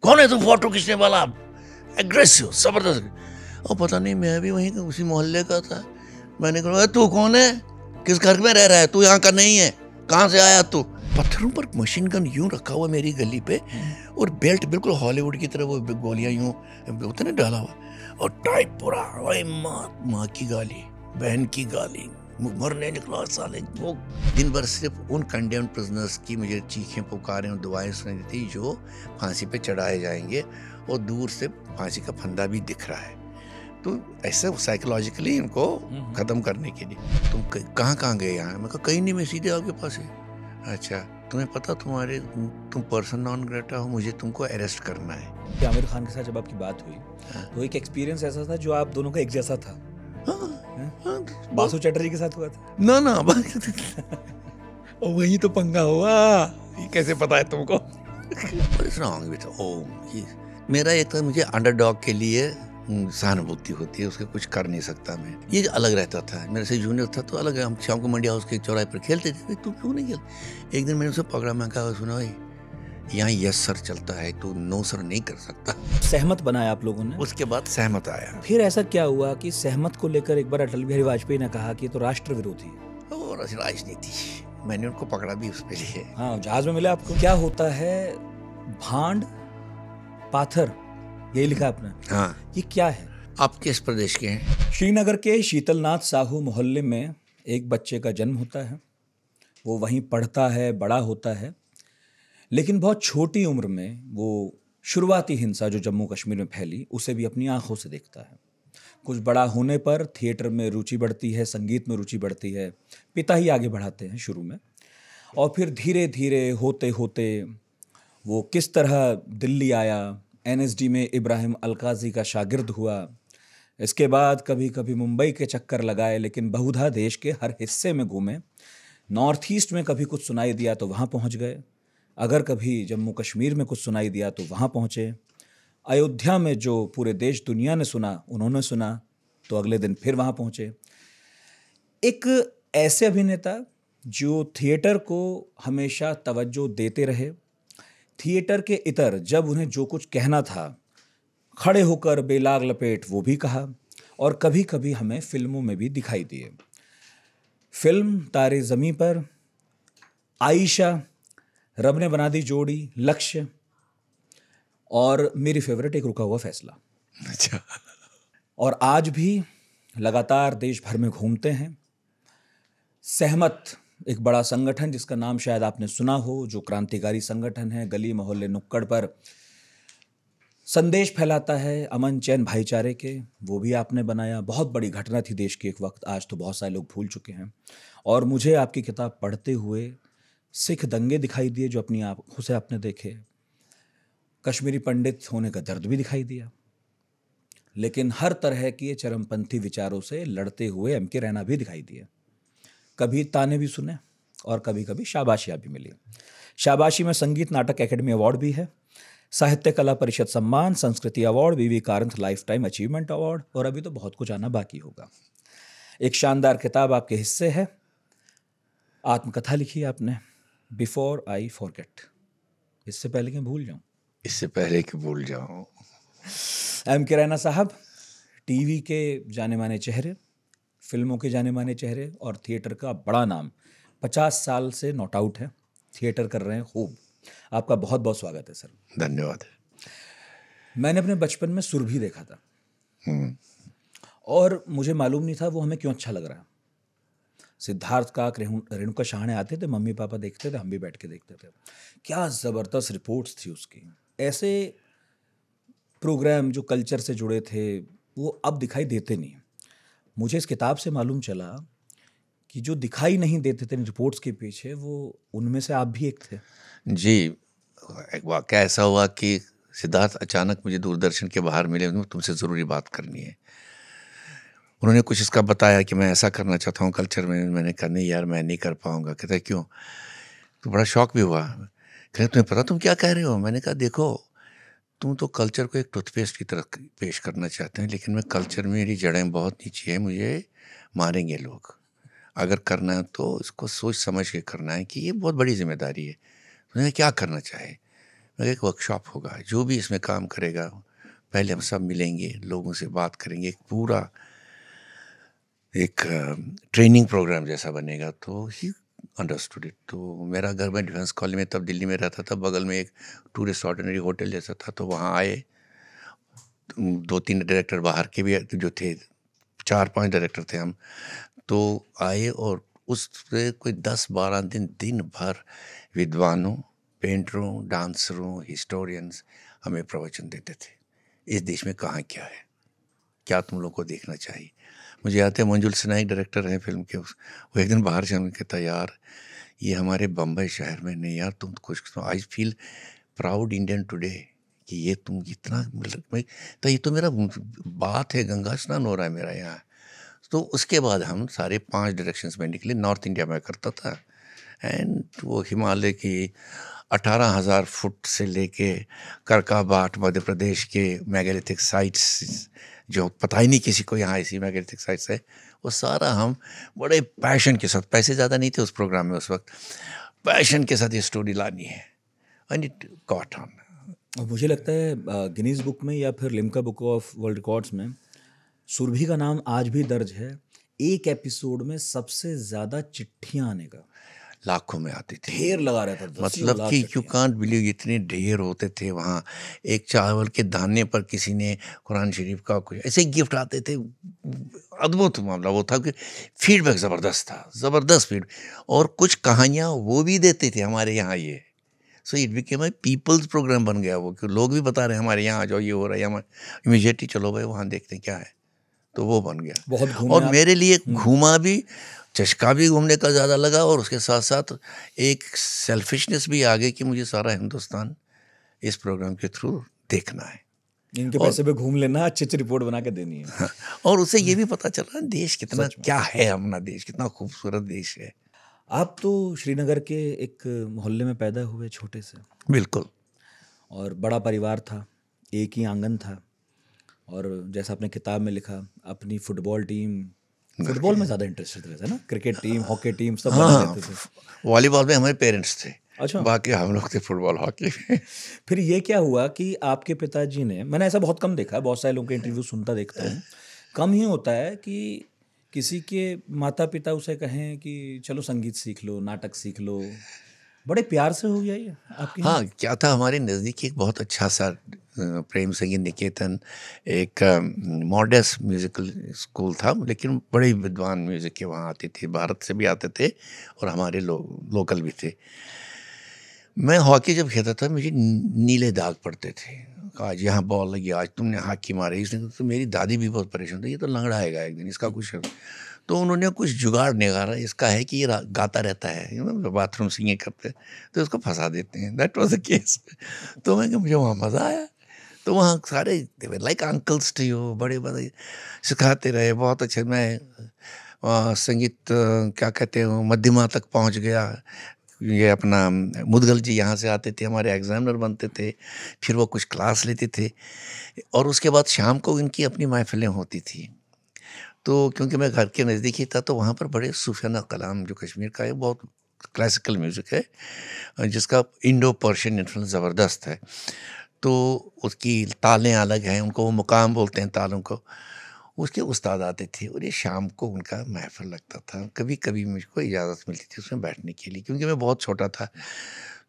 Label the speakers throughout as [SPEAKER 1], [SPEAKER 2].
[SPEAKER 1] कौन है तू फोटो खींचने वाला? एग्रेसिव, जबरदस्त। और पता नहीं मैं भी वहीं उसी मोहल्ले का था। मैंने कहा तू कौन है, किस घर में रह रहा है, तू यहाँ का नहीं है, कहाँ से आया तू? पत्थरों पर मशीन गन यूं रखा हुआ मेरी गली पे, और बेल्ट बिल्कुल हॉलीवुड की तरह, वो गोलियां यूं होते ना डाला हुआ, और टाइप पूरा, ओए माँ की गाली, बहन की गाली, मरने निकला साले। वो दिन भर सिर्फ उन कंडेम्ड प्रिजनर्स की मुझे चीखें पुकारें और दुआएं सुनाई देती जो फांसी पे चढ़ाए जाएंगे, और दूर से फांसी का फंदा भी दिख रहा है। तो ऐसे साइकोलॉजिकली इनको खत्म करने के लिए। तुम कहाँ कहाँ गए यहाँ? मैं कहा कहीं नहीं, मैं सीधे आपके पास है। अच्छा, तुम्हें पता तुम पर्सन नॉन ग्रेटा हो, मुझे तुमको अरेस्ट करना है।
[SPEAKER 2] आमिर खान के साथ जब आपकी बात हुई तो एक एक्सपीरियंस ऐसा था जो आप दोनों का एक जैसा था। बासु चटर्जी के साथ हुआ था
[SPEAKER 1] ना
[SPEAKER 2] वही तो पंगा हुआ। ये कैसे पता है तुमको?
[SPEAKER 1] मेरा एक था, मुझे अंडरडॉग के लिए सहानुभूति होती है, उसके कुछ कर नहीं सकता मैं, ये अलग रहता था। मेरे से जूनियर था तो अलग है। हम शाम को मंडी हाउस के चौराहे पर खेलते थे। तू क्यों नहीं खेल? एक दिन मैंने उसे पकड़ा, मैं कहा सुना भाई, यहाँ यस सर चलता है, तू नो सर नहीं कर सकता।
[SPEAKER 2] सहमत बनाया आप लोगों ने?
[SPEAKER 1] उसके बाद सहमत आया।
[SPEAKER 2] फिर ऐसा क्या हुआ कि सहमत को लेकर एक बार अटल बिहारी वाजपेयी ने कहा कि तो राष्ट्र विरोधी है
[SPEAKER 1] और राजनीति, मैंने उनको पकड़ा भी उस पे लिए।
[SPEAKER 2] हाँ, जहाज में मिले आपको। क्या होता है भांड पाथर, यही लिखा आपने?
[SPEAKER 1] हाँ।
[SPEAKER 2] ये क्या है?
[SPEAKER 1] आप किस प्रदेश के हैं?
[SPEAKER 2] श्रीनगर के शीतलनाथ साहू मोहल्ले में एक बच्चे का जन्म होता है। वो वहीं पढ़ता है, बड़ा होता है, लेकिन बहुत छोटी उम्र में वो शुरुआती हिंसा जो जम्मू कश्मीर में फैली उसे भी अपनी आंखों से देखता है। कुछ बड़ा होने पर थिएटर में रुचि बढ़ती है, संगीत में रुचि बढ़ती है। पिता ही आगे बढ़ाते हैं शुरू में, और फिर धीरे धीरे होते होते वो किस तरह दिल्ली आया, एनएसडी में इब्राहिम अलकाजी का शागिर्द हुआ। इसके बाद कभी कभी मुंबई के चक्कर लगाए, लेकिन बहुधा देश के हर हिस्से में घूमे। नॉर्थ ईस्ट में कभी कुछ सुनाई दिया तो वहाँ पहुँच गए, अगर कभी जम्मू कश्मीर में कुछ सुनाई दिया तो वहाँ पहुँचे। अयोध्या में जो पूरे देश दुनिया ने सुना, उन्होंने सुना तो अगले दिन फिर वहाँ पहुँचे। एक ऐसे अभिनेता जो थिएटर को हमेशा तवज्जो देते रहे, थिएटर के इतर जब उन्हें जो कुछ कहना था खड़े होकर बेलाग लपेट वो भी कहा, और कभी कभी हमें फिल्मों में भी दिखाई दिए। फिल्म तारे ज़मीं पर, आयशा, रब ने बना दी जोड़ी, लक्ष्य, और मेरी फेवरेट एक रुका हुआ फैसला।
[SPEAKER 1] अच्छा।
[SPEAKER 2] और आज भी लगातार देश भर में घूमते हैं। सहमत एक बड़ा संगठन जिसका नाम शायद आपने सुना हो, जो क्रांतिकारी संगठन है, गली मोहल्ले नुक्कड़ पर संदेश फैलाता है अमन चैन भाईचारे के, वो भी आपने बनाया। बहुत बड़ी घटना थी देश की एक वक्त, आज तो बहुत सारे लोग भूल चुके हैं। और मुझे आपकी किताब पढ़ते हुए सिख दंगे दिखाई दिए जो अपनी आंखों से आपने देखे, कश्मीरी पंडित होने का दर्द भी दिखाई दिया, लेकिन हर तरह के चरमपंथी विचारों से लड़ते हुए एम के रैना भी दिखाई दिए। कभी ताने भी सुने और कभी कभी शाबाशियाँ भी मिली। शाबाशी में संगीत नाटक एकेडमी अवार्ड भी है, साहित्य कला परिषद सम्मान, संस्कृति award, V V Karanth lifetime achievement award, और अभी तो बहुत कुछ आना बाकी होगा। एक शानदार किताब आपके हिस्से है, आत्मकथा लिखी आपने, बिफोर आई फॉरगेट, इससे पहले कि भूल जाऊं।
[SPEAKER 1] इससे पहले कि भूल जाऊं।
[SPEAKER 2] एम के रैना साहब टीवी के जाने माने चेहरे, फिल्मों के जाने माने चेहरे, और थिएटर का बड़ा नाम। 50 साल से नॉट आउट है, थिएटर कर रहे हैं खूब। आपका बहुत बहुत स्वागत है सर।
[SPEAKER 1] धन्यवाद।
[SPEAKER 2] मैंने अपने बचपन में सुरभि देखा था, और मुझे मालूम नहीं था वो हमें क्यों अच्छा लग रहा है। सिद्धार्थ काक, रेणुका शहाणे आते थे, मम्मी पापा देखते थे, हम भी बैठ के देखते थे। क्या ज़बरदस्त रिपोर्ट्स थी उसकी। ऐसे प्रोग्राम जो कल्चर से जुड़े थे वो अब दिखाई देते नहीं। मुझे इस किताब से मालूम चला कि जो दिखाई नहीं देते थे रिपोर्ट्स के पीछे, वो उनमें से आप भी एक थे।
[SPEAKER 1] जी, एक वाक़या ऐसा हुआ कि सिद्धार्थ अचानक मुझे दूरदर्शन के बाहर मिले, तुमसे ज़रूरी बात करनी है। उन्होंने कुछ इसका बताया कि मैं ऐसा करना चाहता हूँ कल्चर में। मैंने कहा नहीं यार, मैं नहीं कर पाऊँगा। कहता है क्यों? तो बड़ा शौक भी हुआ। कहते तुम्हें पता तुम क्या कह रहे हो? मैंने कहा देखो, तुम तो कल्चर को एक टूथपेस्ट की तरह पेश करना चाहते हैं, लेकिन मैं कल्चर में, मेरी जड़ें बहुत नीचे हैं, मुझे मारेंगे लोग। अगर करना है तो इसको सोच समझ के करना है कि ये बहुत बड़ी जिम्मेदारी है। उन्होंने क्या करना चाहे? मैं एक वर्कशॉप होगा, जो भी इसमें काम करेगा पहले हम सब मिलेंगे, लोगों से बात करेंगे, एक पूरा एक ट्रेनिंग प्रोग्राम जैसा बनेगा। तो ही अंडरस्टूड इट। तो मेरा घर, मैं डिफेंस कॉलोनी में तब दिल्ली में रहता था, बगल में एक टूरिस्ट ऑर्डिनरी होटल जैसा था, तो वहाँ आए 2-3 डायरेक्टर बाहर के भी जो थे, 4-5 डायरेक्टर थे हम। तो आए और उससे कोई 10-12 दिन दिन भर विद्वानों, पेंटरों, डांसरों, हिस्टोरियंस हमें प्रवचन देते थे, इस देश में कहाँ क्या है, क्या तुम लोग को देखना चाहिए। मुझे याद है मंजुल सिन्हा एक डायरेक्टर हैं फिल्म के, वो एक दिन बाहर से हमें कहता, यार ये हमारे बम्बई शहर में नहीं यार, तुम कुछ, I feel proud Indian today कि ये तुम इतना, मतलब तो ये तो मेरा बात है, गंगा स्नान हो रहा है मेरा यहाँ। तो उसके बाद हम सारे 5 डायरेक्शंस में निकले। नॉर्थ इंडिया में करता था, एंड वो हिमालय की 18,000 फुट से लेके करकाबाट मध्य प्रदेश के मेगालिथिक साइट्स, जो पता ही नहीं किसी को यहाँ ऐसी मेगालिथिक साइट्स है, वो सारा हम बड़े पैशन के साथ, पैसे ज़्यादा नहीं थे उस प्रोग्राम में उस वक्त, पैशन के साथ ये स्टोरी लानी है, एंड इट गॉट ऑन।
[SPEAKER 2] और मुझे लगता है गिनीज बुक में या फिर Limca book of world records में सुरभि का नाम आज भी दर्ज है, एक एपिसोड में सबसे ज़्यादा चिट्ठियाँ आने का।
[SPEAKER 1] लाखों में आती थी,
[SPEAKER 2] ढेर लगा रहता था,
[SPEAKER 1] मतलब कि यू कांट बिलीव, इतने ढेर होते थे वहाँ। एक चावल के दाने पर किसी ने कुरान शरीफ का कोई ऐसे गिफ्ट आते थे, अद्भुत मामला वो था कि फीडबैक ज़बरदस्त था, ज़बरदस्त फीड, और कुछ कहानियाँ वो भी देते थे हमारे यहाँ ये। So it became a people's programme बन गया वो, कि लोग भी बता रहे हैं हमारे यहाँ आ जाओ, ये हो रहा है, हमारे इमीडिएटली चलो भाई वहाँ देखते हैं क्या है, तो वो बन गया।
[SPEAKER 2] बहुत घूमे
[SPEAKER 1] और
[SPEAKER 2] आप?
[SPEAKER 1] मेरे लिए घूमा भी, चस्का भी घूमने का ज़्यादा लगा, और उसके साथ साथ एक सेल्फिशनेस भी आ गई कि मुझे सारा हिंदुस्तान इस प्रोग्राम के थ्रू देखना है।
[SPEAKER 2] इनके पैसे पे घूम लेना, अच्छी अच्छी रिपोर्ट बना के देनी है।
[SPEAKER 1] और उससे ये भी पता चला देश कितना क्या है, अपना देश कितना खूबसूरत देश है।
[SPEAKER 2] आप तो श्रीनगर के एक मोहल्ले में पैदा हुए, छोटे से,
[SPEAKER 1] बिल्कुल,
[SPEAKER 2] और बड़ा परिवार था, एक ही आंगन था, और जैसा आपने किताब में लिखा, अपनी फुटबॉल टीम, फुटबॉल में ज़्यादा इंटरेस्टेड थे ना, क्रिकेट टीम, हॉकी टीम सब बना
[SPEAKER 1] हाँ,
[SPEAKER 2] लेते थे।
[SPEAKER 1] वॉलीबॉल में हमारे पेरेंट्स थे,
[SPEAKER 2] अच्छा,
[SPEAKER 1] बाकी हम लोग थे फुटबॉल हॉकी में।
[SPEAKER 2] फिर ये क्या हुआ कि आपके पिताजी ने, मैंने ऐसा बहुत कम देखा है, बहुत सारे लोगों के इंटरव्यू सुनता देखता हूँ, कम ही होता है कि किसी के माता पिता उसे कहें कि चलो संगीत सीख लो, नाटक सीख लो। बड़े प्यार से हो गया ये आपके यहाँ?
[SPEAKER 1] हाँ, क्या था, हमारे नज़दीक एक बहुत अच्छा सा प्रेम संगीत निकेतन, एक मॉडर्न म्यूज़िकल स्कूल था, लेकिन बड़े विद्वान म्यूज़िक के वहाँ आते थे, भारत से भी आते थे और हमारे लोकल भी थे। मैं हॉकी जब खेलता था, मुझे नीले दाग पड़ते थे, आज यहाँ बॉल लगी, आज तुमने हॉकी मारी, इसने, तो मेरी दादी भी बहुत परेशान थी, ये तो लंगड़ाएगा एक दिन, इसका कुछ। तो उन्होंने कुछ जुगाड़ निकाला, इसका है कि ये गाता रहता है, बाथरूम सिंगिंग करते, तो इसको फंसा देते हैं। That was the case. तो मैं, मुझे वहाँ मज़ा आया। तो वहाँ सारे लाइक अंकल्स थे, वो बड़े बड़े सिखाते रहे, बहुत अच्छे। मैं संगीत क्या कहते हैं, मध्यमा तक पहुँच गया। ये अपना मुदगल जी यहाँ से आते थे, हमारे एग्जामिनर बनते थे, फिर वो कुछ क्लास लेते थे, और उसके बाद शाम को इनकी अपनी महफिलें होती थी। तो क्योंकि मैं घर के नज़दीक ही था, तो वहाँ पर बड़े सूफियाना कलाम, जो कश्मीर का है, बहुत क्लासिकल म्यूज़िक है, जिसका इंडो पर्शियन इन्फ्लुएंस ज़बरदस्त है। तो उसकी तालें अलग हैं, उनको वो मुकाम बोलते हैं तालों को। उसके उस्ताद आते थे, और ये शाम को उनका महफ़िल लगता था। कभी कभी मुझको इजाज़त मिलती थी उसमें बैठने के लिए, क्योंकि मैं बहुत छोटा था,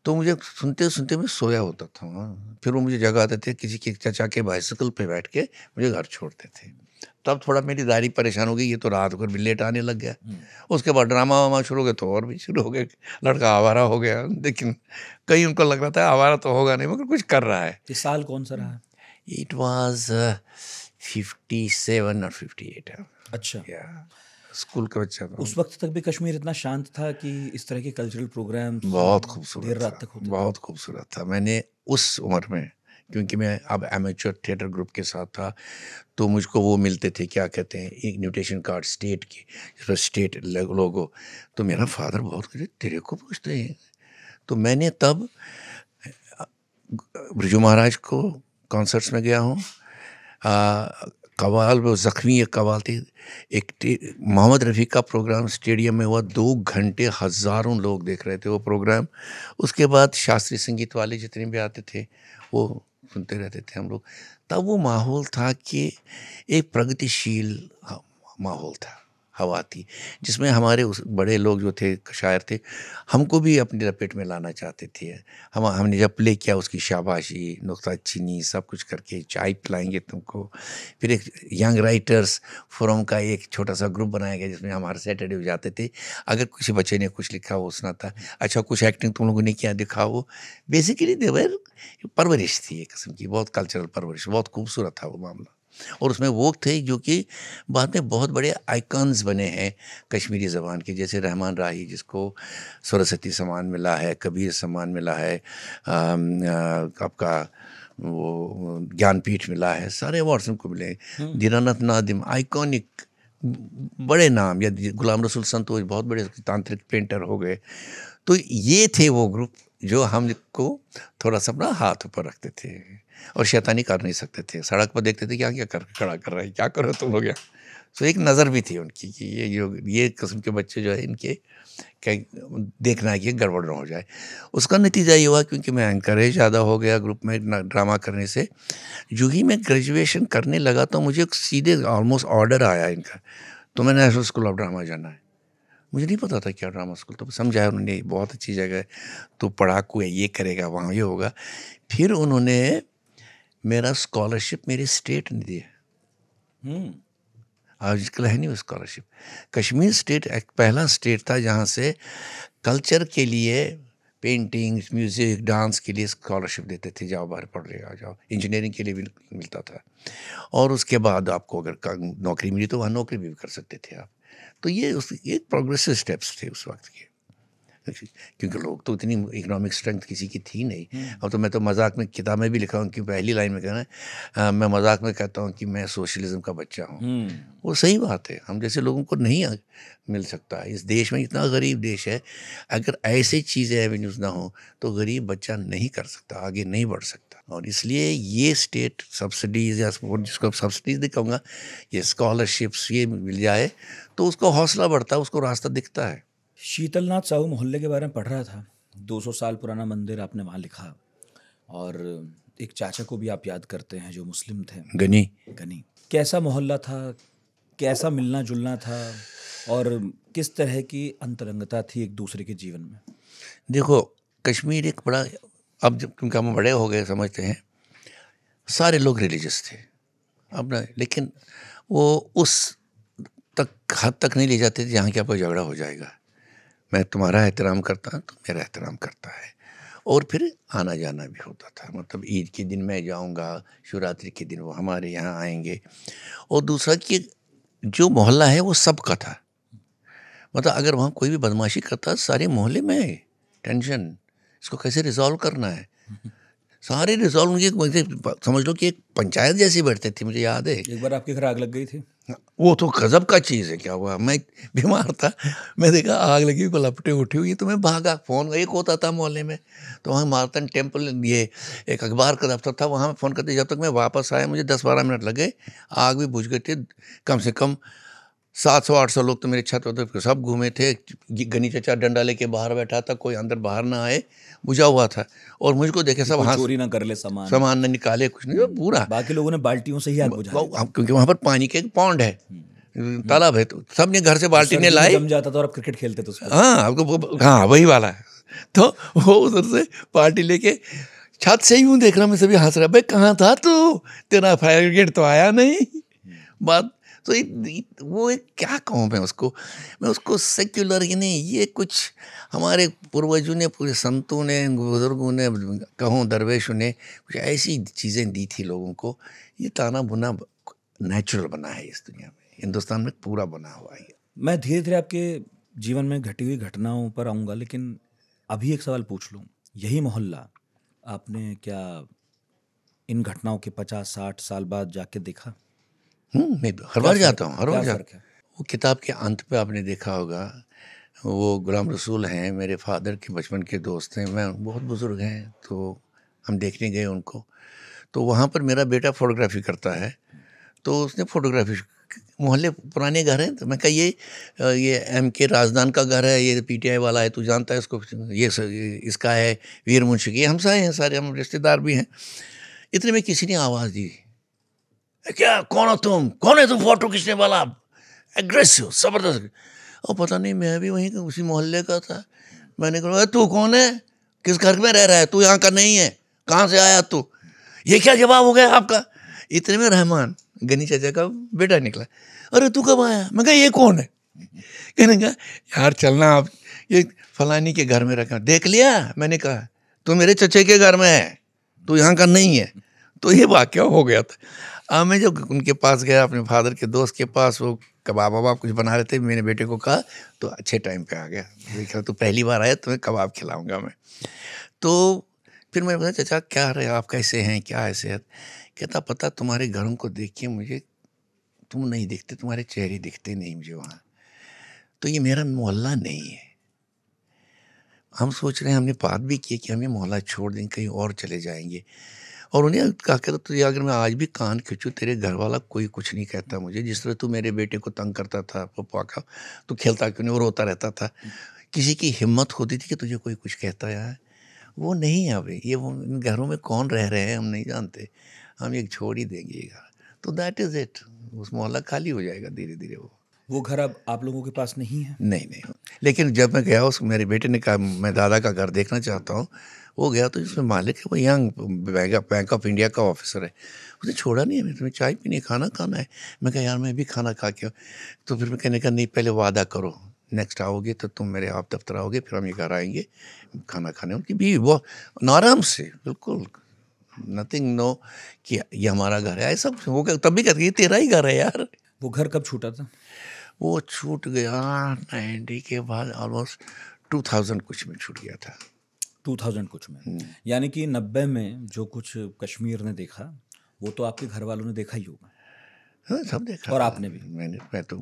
[SPEAKER 1] तो मुझे सुनते सुनते मैं सोया होता था वहाँ। फिर वो मुझे जगाते थे, किसी के चाचा के बाइसिकल पे बैठ के मुझे घर छोड़ते थे। तब थोड़ा मेरी दादी परेशान हो गई, ये तो रात को भी लेट आने लग गया। उसके बाद ड्रामा वामा शुरू हो गए, तो और भी शुरू हो गए, लड़का आवारा हो गया। लेकिन कहीं उनको लग रहा था आवारा तो होगा नहीं, मगर कुछ कर रहा है।
[SPEAKER 2] ये साल कौन सा रहा?
[SPEAKER 1] इट वाज 57 और 58।
[SPEAKER 2] अच्छा,
[SPEAKER 1] स्कूल का बच्चा था।
[SPEAKER 2] उस वक्त तक भी कश्मीर इतना शांत था कि इस तरह के कल्चरल प्रोग्राम
[SPEAKER 1] बहुत खूबसूरत
[SPEAKER 2] देर रात
[SPEAKER 1] था,
[SPEAKER 2] तक होते थे?
[SPEAKER 1] बहुत खूबसूरत था। मैंने उस उम्र में, क्योंकि मैं अब एमेच्योर थिएटर ग्रुप के साथ था, तो मुझको वो मिलते थे, क्या कहते हैं, एक इन्विटेशन कार्ड स्टेट की, जिस पर स्टेट लोगो। तो मेरा फादर बहुत कहते, तेरे को पूछते हैं। तो मैंने तब ब्रिजू महाराज को कॉन्सर्ट्स में गया हूँ, कवाल, वो ज़ख्मी एक कवाल थी। मोहम्मद रफ़ी का प्रोग्राम स्टेडियम में हुआ, 2 घंटे हज़ारों लोग देख रहे थे वो प्रोग्राम। उसके बाद शास्त्रीय संगीत वाले जितने भी आते थे वो सुनते रहते थे हम लोग। तब वो माहौल था कि एक प्रगतिशील माहौल था, हवा थी, जिसमें हमारे उस बड़े लोग जो थे, शायर थे, हमको भी अपनी लपेट में लाना चाहते थे। हमने जब प्ले किया उसकी शाबाशी, नुक्ताचीनी सब कुछ करके, चाय पिलाएंगे तुमको। फिर एक यंग राइटर्स फोरम का एक छोटा सा ग्रुप बनाया गया जिसमें हम हर सैटरडे जाते थे। अगर किसी बच्चे ने कुछ लिखा वो सुनाता, अच्छा कुछ एक्टिंग तुम लोगों ने किया दिखाओ। बेसिकली देवर परवरिश थी एक किस्म की, बहुत कल्चरल परवरिश, बहुत खूबसूरत था वो मामला। और उसमें वो थे जो कि बाद में बहुत बड़े आइकन्स बने हैं कश्मीरी ज़बान के, जैसे रहमान राही जिसको सरस्वती सम्मान मिला है, कबीर सम्मान मिला है, आपका वो ज्ञानपीठ मिला है, सारे अवार्ड्स उनको मिले हैं। दीनानाथ नादिम आइकॉनिक बड़े नाम, या गुलाम रसूल संतोष बहुत बड़े तांत्रिक पेंटर हो गए। तो ये थे वो ग्रुप जो हमको थोड़ा सा अपना हाथ ऊपर रखते थे और शैतानी कर नहीं सकते थे। सड़क पर देखते थे क्या क्या कर खड़ा कर रहे हैं, क्या करो तुम लोग यहाँ। सो एक नज़र भी थी उनकी कि ये किस्म के बच्चे जो है इनके कहीं देखना है कि गड़बड़ ना हो जाए। उसका नतीजा ये हुआ क्योंकि मैं एंकरेज ज़्यादा हो गया ग्रुप में ड्रामा करने से। जो ही मैं ग्रेजुएशन करने लगा तो मुझे सीधे ऑलमोस्ट ऑर्डर आया इनका, तो मैं नेशनल स्कूल ऑफ ड्रामा जाना है। मुझे नहीं पता था क्या ड्रामा स्कूल, तो समझाया उन्होंने बहुत अच्छी जगह है, तो पढ़ाकू है, ये करेगा वहाँ ये होगा। फिर उन्होंने मेरा स्कॉलरशिप मेरे स्टेट ने दिया। आजकल है नहीं वो स्कॉलरशिप। कश्मीर स्टेट एक पहला स्टेट था जहाँ से कल्चर के लिए, पेंटिंग्स, म्यूज़िक, डांस के लिए स्कॉलरशिप देते थे, जाओ बाहर पढ़ ले आ जाओ। इंजीनियरिंग के लिए भी मिलता था, और उसके बाद आपको अगर नौकरी मिली तो वहाँ नौकरी भी कर सकते थे आप। तो ये उस एक प्रोग्रेसिव स्टेप्स थे उस वक्त के, क्योंकि लोग तो इतनी इकोनॉमिक स्ट्रेंथ किसी की थी नहीं। अब तो मैं तो मजाक में किताब में भी लिखा हूँ कि पहली लाइन में कहना है, मैं मजाक में कहता हूँ कि मैं सोशलिज्म का बच्चा हूँ। वो सही बात है, हम जैसे लोगों को नहीं मिल सकता। इस देश में इतना गरीब देश है, अगर ऐसी चीज़ें एवेन्यूज़ ना हो तो गरीब बच्चा नहीं कर सकता, आगे नहीं बढ़ सकता। और इसलिए ये स्टेट सब्सिडीज़, या जिसको सब्सिडीज़ नहीं कहूँगा, ये स्कॉलरशिप्स ये मिल जाए तो उसको हौसला बढ़ता है, उसको रास्ता दिखता है।
[SPEAKER 2] शीतलनाथ साहू मोहल्ले के बारे में पढ़ रहा था। 200 साल पुराना मंदिर आपने वहाँ लिखा, और एक चाचा को भी आप याद करते हैं जो मुस्लिम थे, गनी। कैसा मोहल्ला था, कैसा मिलना जुलना था, और किस तरह की अंतरंगता थी एक दूसरे के जीवन में?
[SPEAKER 1] देखो, कश्मीर एक बड़ा, अब जब क्योंकि हम बड़े हो गए समझते हैं, सारे लोग रिलीजियस थे अब ना, लेकिन वो उस हद तक नहीं ले जाते थे जहाँ कि आपका झगड़ा हो जाएगा। मैं तुम्हारा एहतराम करता हूँ, तुम मेरा एहतराम करता है, और फिर आना जाना भी होता था। मतलब ईद के दिन मैं जाऊँगा, शिवरात्रि के दिन वो हमारे यहाँ आएंगे। और दूसरा कि जो मोहल्ला है वो सबका था। मतलब अगर वहाँ कोई भी बदमाशी करता, सारे मोहल्ले में टेंशन, इसको कैसे रिजॉल्व करना है, सारे रिजॉल्व उनकी, समझ लो कि एक पंचायत जैसी बैठती थी। मुझे याद है
[SPEAKER 2] एक बार आपके घर आग लग गई थी।
[SPEAKER 1] वो तो गजब का चीज़ है। क्या हुआ, मैं बीमार था, मैं देखा आग लगी, लपटें उठी हुई, तो मैं भागा। फ़ोन एक होता था मोहल्ले में, तो वहाँ मार्तन टेम्पल, ये एक अखबार का दफ्तर था, वहाँ फ़ोन करते। जब तक मैं वापस आया मुझे 10-12 मिनट लगे, आग भी बुझ गई थी। कम से कम 700-800 लोग तो मेरे छत पर सब घूमे थे। गनी चचा डंडा लेके बाहर बैठा था, कोई अंदर बाहर ना आए, बुझा हुआ था। और मुझको देखे सब हाथ,
[SPEAKER 2] चोरी ना कर ले सामान
[SPEAKER 1] न निकाले, कुछ नहीं, पूरा।
[SPEAKER 2] बाकी लोगों ने बाल्टियों से ही आग बुझा दी,
[SPEAKER 1] क्योंकि वहाँ पर पानी के एक पौंड है, तालाब है, तो सबने घर से बाल्टी ने लाई।
[SPEAKER 2] जम जाता था और आप क्रिकेट खेलते थे उसमें।
[SPEAKER 1] हाँ, आपको, हाँ वही वाला है। तो वो उधर से पार्टी लेके छत से ही यूँ देख रहा, मैं सभी हंस रहा, भाई कहाँ था तू, तेरा फायर ब्रिगेड तो आया नहीं। बात तो वो एक क्या कहूँ मैं उसको सेक्युलर ही नहीं, ये कुछ हमारे पूर्वजों ने, पूरे संतों ने, बुजुर्गों ने, कहूँ दरवेशों ने कुछ ऐसी चीज़ें दी थी लोगों को। ये ताना बुना नेचुरल बना है इस दुनिया में, हिंदुस्तान में पूरा बना हुआ है।
[SPEAKER 2] मैं धीरे धीरे आपके जीवन में घटी हुई घटनाओं पर आऊँगा, लेकिन अभी एक सवाल पूछ लूँ। यही मोहल्ला आपने क्या इन घटनाओं के 50-60 साल बाद जाके देखा?
[SPEAKER 1] मैं हर बार जाता हूँ, हर बार
[SPEAKER 2] क्या
[SPEAKER 1] जाता हूँ। वो किताब के अंत पे आपने देखा होगा, वो गुलाम रसूल हैं, मेरे फादर के बचपन के दोस्त हैं, मैं बहुत बुज़ुर्ग हैं, तो हम देखने गए उनको। तो वहाँ पर मेरा बेटा फोटोग्राफी करता है, तो उसने फोटोग्राफी, मोहल्ले पुराने घर हैं, तो मैं कहा ये MK राजदान का घर है, ये PTI वाला है, तू जानता है इसको, ये इसका है वीर मुंशी की, हमसाए हैं सारे, हम रिश्तेदार भी हैं। इतने में किसी ने आवाज़ दी, क्या कौन हो तुम, कौन है तुम, फोटो खींचने वाला, एग्रेसिव ज़बरदस्त। और पता नहीं मैं भी वहीं उसी मोहल्ले का था। मैंने कहा तू कौन है, किस घर में रह रहा है, तू यहाँ का नहीं है, कहाँ से आया तू, ये क्या जवाब हो गया आपका। इतने में रहमान गनी चाचा का बेटा निकला, अरे तू कब आया। मैं कहा ये कौन है। कहने का यार चलना, आप ये फलानी के घर में रखा, देख लिया। मैंने कहा तू मेरे चचे के घर में है, तू यहाँ का नहीं है। तो ये वाक़या हो गया था। मैं जब उनके पास गया, अपने फादर के दोस्त के पास, वो कबाब वबाब कुछ बना रहे थे, मैंने बेटे को कहा तो अच्छे टाइम पे आ गया। देखा तू पहली बार आया, तुम्हें कबाब खिलाऊंगा मैं। तो फिर मैंने बताया चाचा क्या रहे, आप कैसे हैं, क्या है सेहत। कहता पता तुम्हारे घरों को देख के मुझे तुम नहीं दिखते, तुम्हारे चेहरे दिखते नहीं मुझे वहाँ। तो ये मेरा मोहल्ला नहीं है। हम सोच रहे हैं, हमने बात भी की कि हम ये मोहल्ला छोड़ दें, कहीं और चले जाएंगे। और उन्हें कहा कहता तुझे अगर मैं आज भी कान खींचूँ, तेरे घर वाला कोई कुछ नहीं कहता मुझे। जिस तरह तू मेरे बेटे को तंग करता था पप्पा का, तू खेलता क्यों नहीं, वो रोता रहता था। किसी की हिम्मत होती थी कि तुझे कोई कुछ कहता है, वो नहीं है अभी। ये वो इन घरों में कौन रह रहे हैं हम नहीं जानते, हम एक छोड़ ही देंगे ये घर। तो दैट इज़ इट, उस मोहल्ला खाली हो जाएगा धीरे धीरे।
[SPEAKER 2] वो घर अब आप लोगों के पास नहीं है?
[SPEAKER 1] नहीं। लेकिन जब मैं गया, उस मेरे बेटे ने कहा मैं दादा का घर देखना चाहता हूँ। वो गया तो जिसमें मालिक है वो यंग बैंक ऑफ इंडिया का ऑफिसर है। उसने छोड़ा नहीं है, तुम्हें चाय पीनी, खाना खाना है। मैं कहा यार मैं भी खाना खा के। तो फिर मैं कहने का नहीं, पहले वादा करो नेक्स्ट आओगे तो तुम मेरे आप दफ्तर आओगे, फिर हम ये घर आएंगे खाना खाने। उनकी भी वो आराम से बिल्कुल नथिंग नो कि ये हमारा घर है ऐसा। वो तब भी कहते ये तेरा ही घर है यार।
[SPEAKER 2] वो घर कब छूटा था?
[SPEAKER 1] वो छूट गया 90 के बाद, ऑलमोस्ट 2000 कुछ में छूट गया था।
[SPEAKER 2] 2000 कुछ में, यानी कि 90 में जो कुछ कश्मीर ने देखा वो तो आपके घर वालों ने देखा ही होगा।
[SPEAKER 1] हाँ, सब देखा।
[SPEAKER 2] और आपने भी?
[SPEAKER 1] मैं तो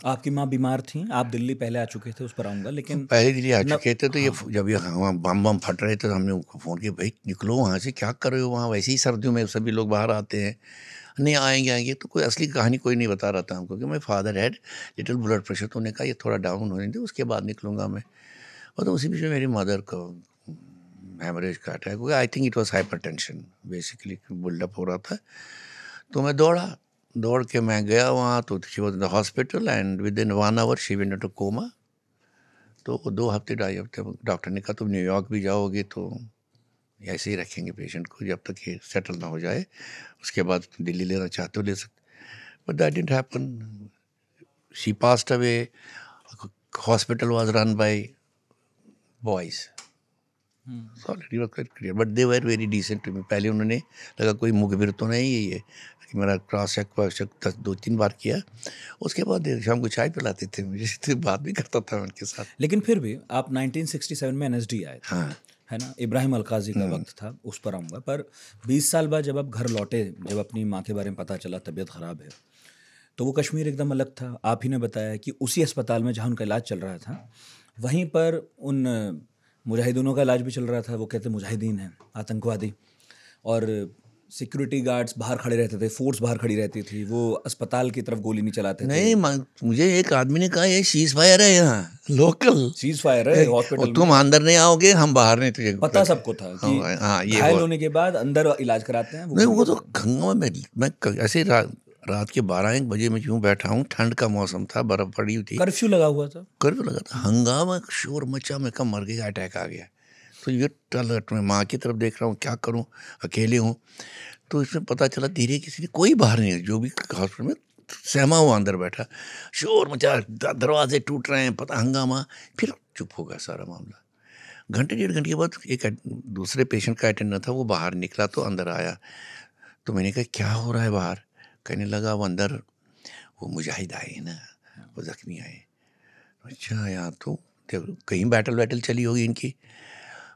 [SPEAKER 2] आपकी माँ बीमार थी, आप दिल्ली पहले आ चुके थे, उस पर आऊँगा, लेकिन
[SPEAKER 1] पहले दिल्ली आ चुके थे। तो ये जब ये वहाँ बम फट रहे थे तो हमने उनको फ़ोन किया, भाई निकलो वहाँ से, क्या कर रहे हो वहाँ, वैसे ही सर्दियों में सभी लोग बाहर आते हैं। नहीं आएंगे। तो कोई असली कहानी कोई नहीं बता रहा था हमको कि my father had little blood pressure. तो उन्होंने कहा ये थोड़ा डाउन होने दे, उसके बाद निकलूँगा मैं। और तो उसी बीच में मेरी मदर को हेमरेज का अटैक हो गया। I think it was hypertension basically, buildup हो रहा था। तो मैं दौड़ के मैं गया वहाँ। तो she was in the hospital and within 1 hour she went into coma. तो 2 हफ्ते 2.5 हफ्ते डॉक्टर ने कहा तुम न्यूयॉर्क भी जाओगे तो ऐसे ही रखेंगे पेशेंट को जब तक ये सेटल ना हो जाए, उसके बाद दिल्ली लेना चाहते हो ले सकते। But that didn't happen. She passed away. Hospital was run by boys. Already was clear, but they were very decent to me. पहले उन्होंने लगा कोई मुखबिर तो नहीं है ये, कि मेरा क्रॉस चेक 2-3 बार किया। उसके बाद शाम को चाय पिलाते थे मुझे, तो बात भी करता था उनके साथ।
[SPEAKER 2] लेकिन फिर भी आप 1967 में NSD आए थे,
[SPEAKER 1] हाँ,
[SPEAKER 2] है ना? इब्राहिम अलकाजी का वक्त था, उस पर आऊँगा। पर 20 साल बाद जब आप घर लौटे, जब अपनी माँ के बारे में पता चला तबीयत ख़राब है, तो वो कश्मीर एकदम अलग था। आप ही ने बताया कि उसी अस्पताल में जहाँ उनका इलाज चल रहा था, वहीं पर उन मुजाहिदीनों का इलाज भी चल रहा था। वो कहते मुजाहिदीन हैं, आतंकवादी, और सिक्योरिटी गार्ड्स बाहर खड़े रहते थे, फोर्स बाहर खड़ी रहती थी, वो अस्पताल की तरफ गोली नहीं चलाते थे।
[SPEAKER 1] नहीं, मुझे एक आदमी ने कहा ये सीज फायर है, यहाँ लोकल
[SPEAKER 2] सीज फायर है हॉस्पिटल में,
[SPEAKER 1] तुम अंदर नहीं आओगे, हम बाहर नहीं। तुझे
[SPEAKER 2] पता सबको था कि
[SPEAKER 1] ये
[SPEAKER 2] घायल होने के बाद अंदर इलाज कराते हैं।
[SPEAKER 1] नहीं, वो तो खंगा में मैं ऐसे रात के 12-1 बजे में यूँ बैठा हूँ, ठंड का मौसम था, बर्फ पड़ी हुई थी,
[SPEAKER 2] कर्फ्यू लगा हुआ था।
[SPEAKER 1] कर्फ्यू लगा था, हंगामा शोर मचा, मैं कब मर गया, अटैक आ गया। तो ये टलट मैं माँ की तरफ देख रहा हूँ, क्या करूँ, अकेले हूँ। तो इसमें पता चला धीरे किसी ने, कोई बाहर नहीं, जो भी हॉस्पिटल में सहमा हुआ अंदर बैठा, शोर मचा, दरवाजे टूट रहे हैं, पता हंगामा। फिर चुप हो गया सारा मामला। घंटे 1.5 घंटे के बाद एक दूसरे पेशेंट का अटेंडर था, वो बाहर निकला तो अंदर आया। तो मैंने कहा क्या हो रहा है बाहर। कहने लगा वो अंदर वो मुजाहिद आए ना, वो जख्मी आए। अच्छा यहाँ तो कहीं बैटल चली होगी इनकी।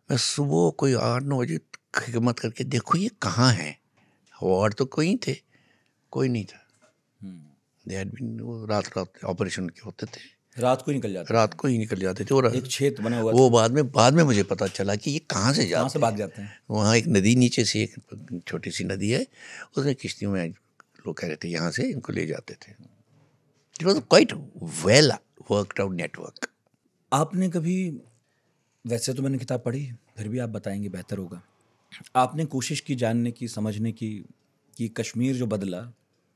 [SPEAKER 1] मैं सुबह कोई 8-9 बजे हिम्मत करके देखो ये कहाँ है। वार्ड तो कोई थे, कोई नहीं था। रात ऑपरेशन के होते थे,
[SPEAKER 2] रात को ही निकल जाते
[SPEAKER 1] थे। और
[SPEAKER 2] एक छेद बना हुआ
[SPEAKER 1] वो बाद में मुझे पता चला कि ये कहाँ से भाग
[SPEAKER 2] जाते हैं।
[SPEAKER 1] वहाँ एक नदी नीचे से, एक छोटी सी नदी है, उसमें किश्तियों में लोग कह रहे थे यहाँ से इनको ले जाते थे. It was quite well worked out network.
[SPEAKER 2] आपने कभी, वैसे तो मैंने किताब पढ़ी, फिर भी आप बताएंगे बेहतर होगा, आपने कोशिश की जानने की, समझने की कि कश्मीर जो बदला,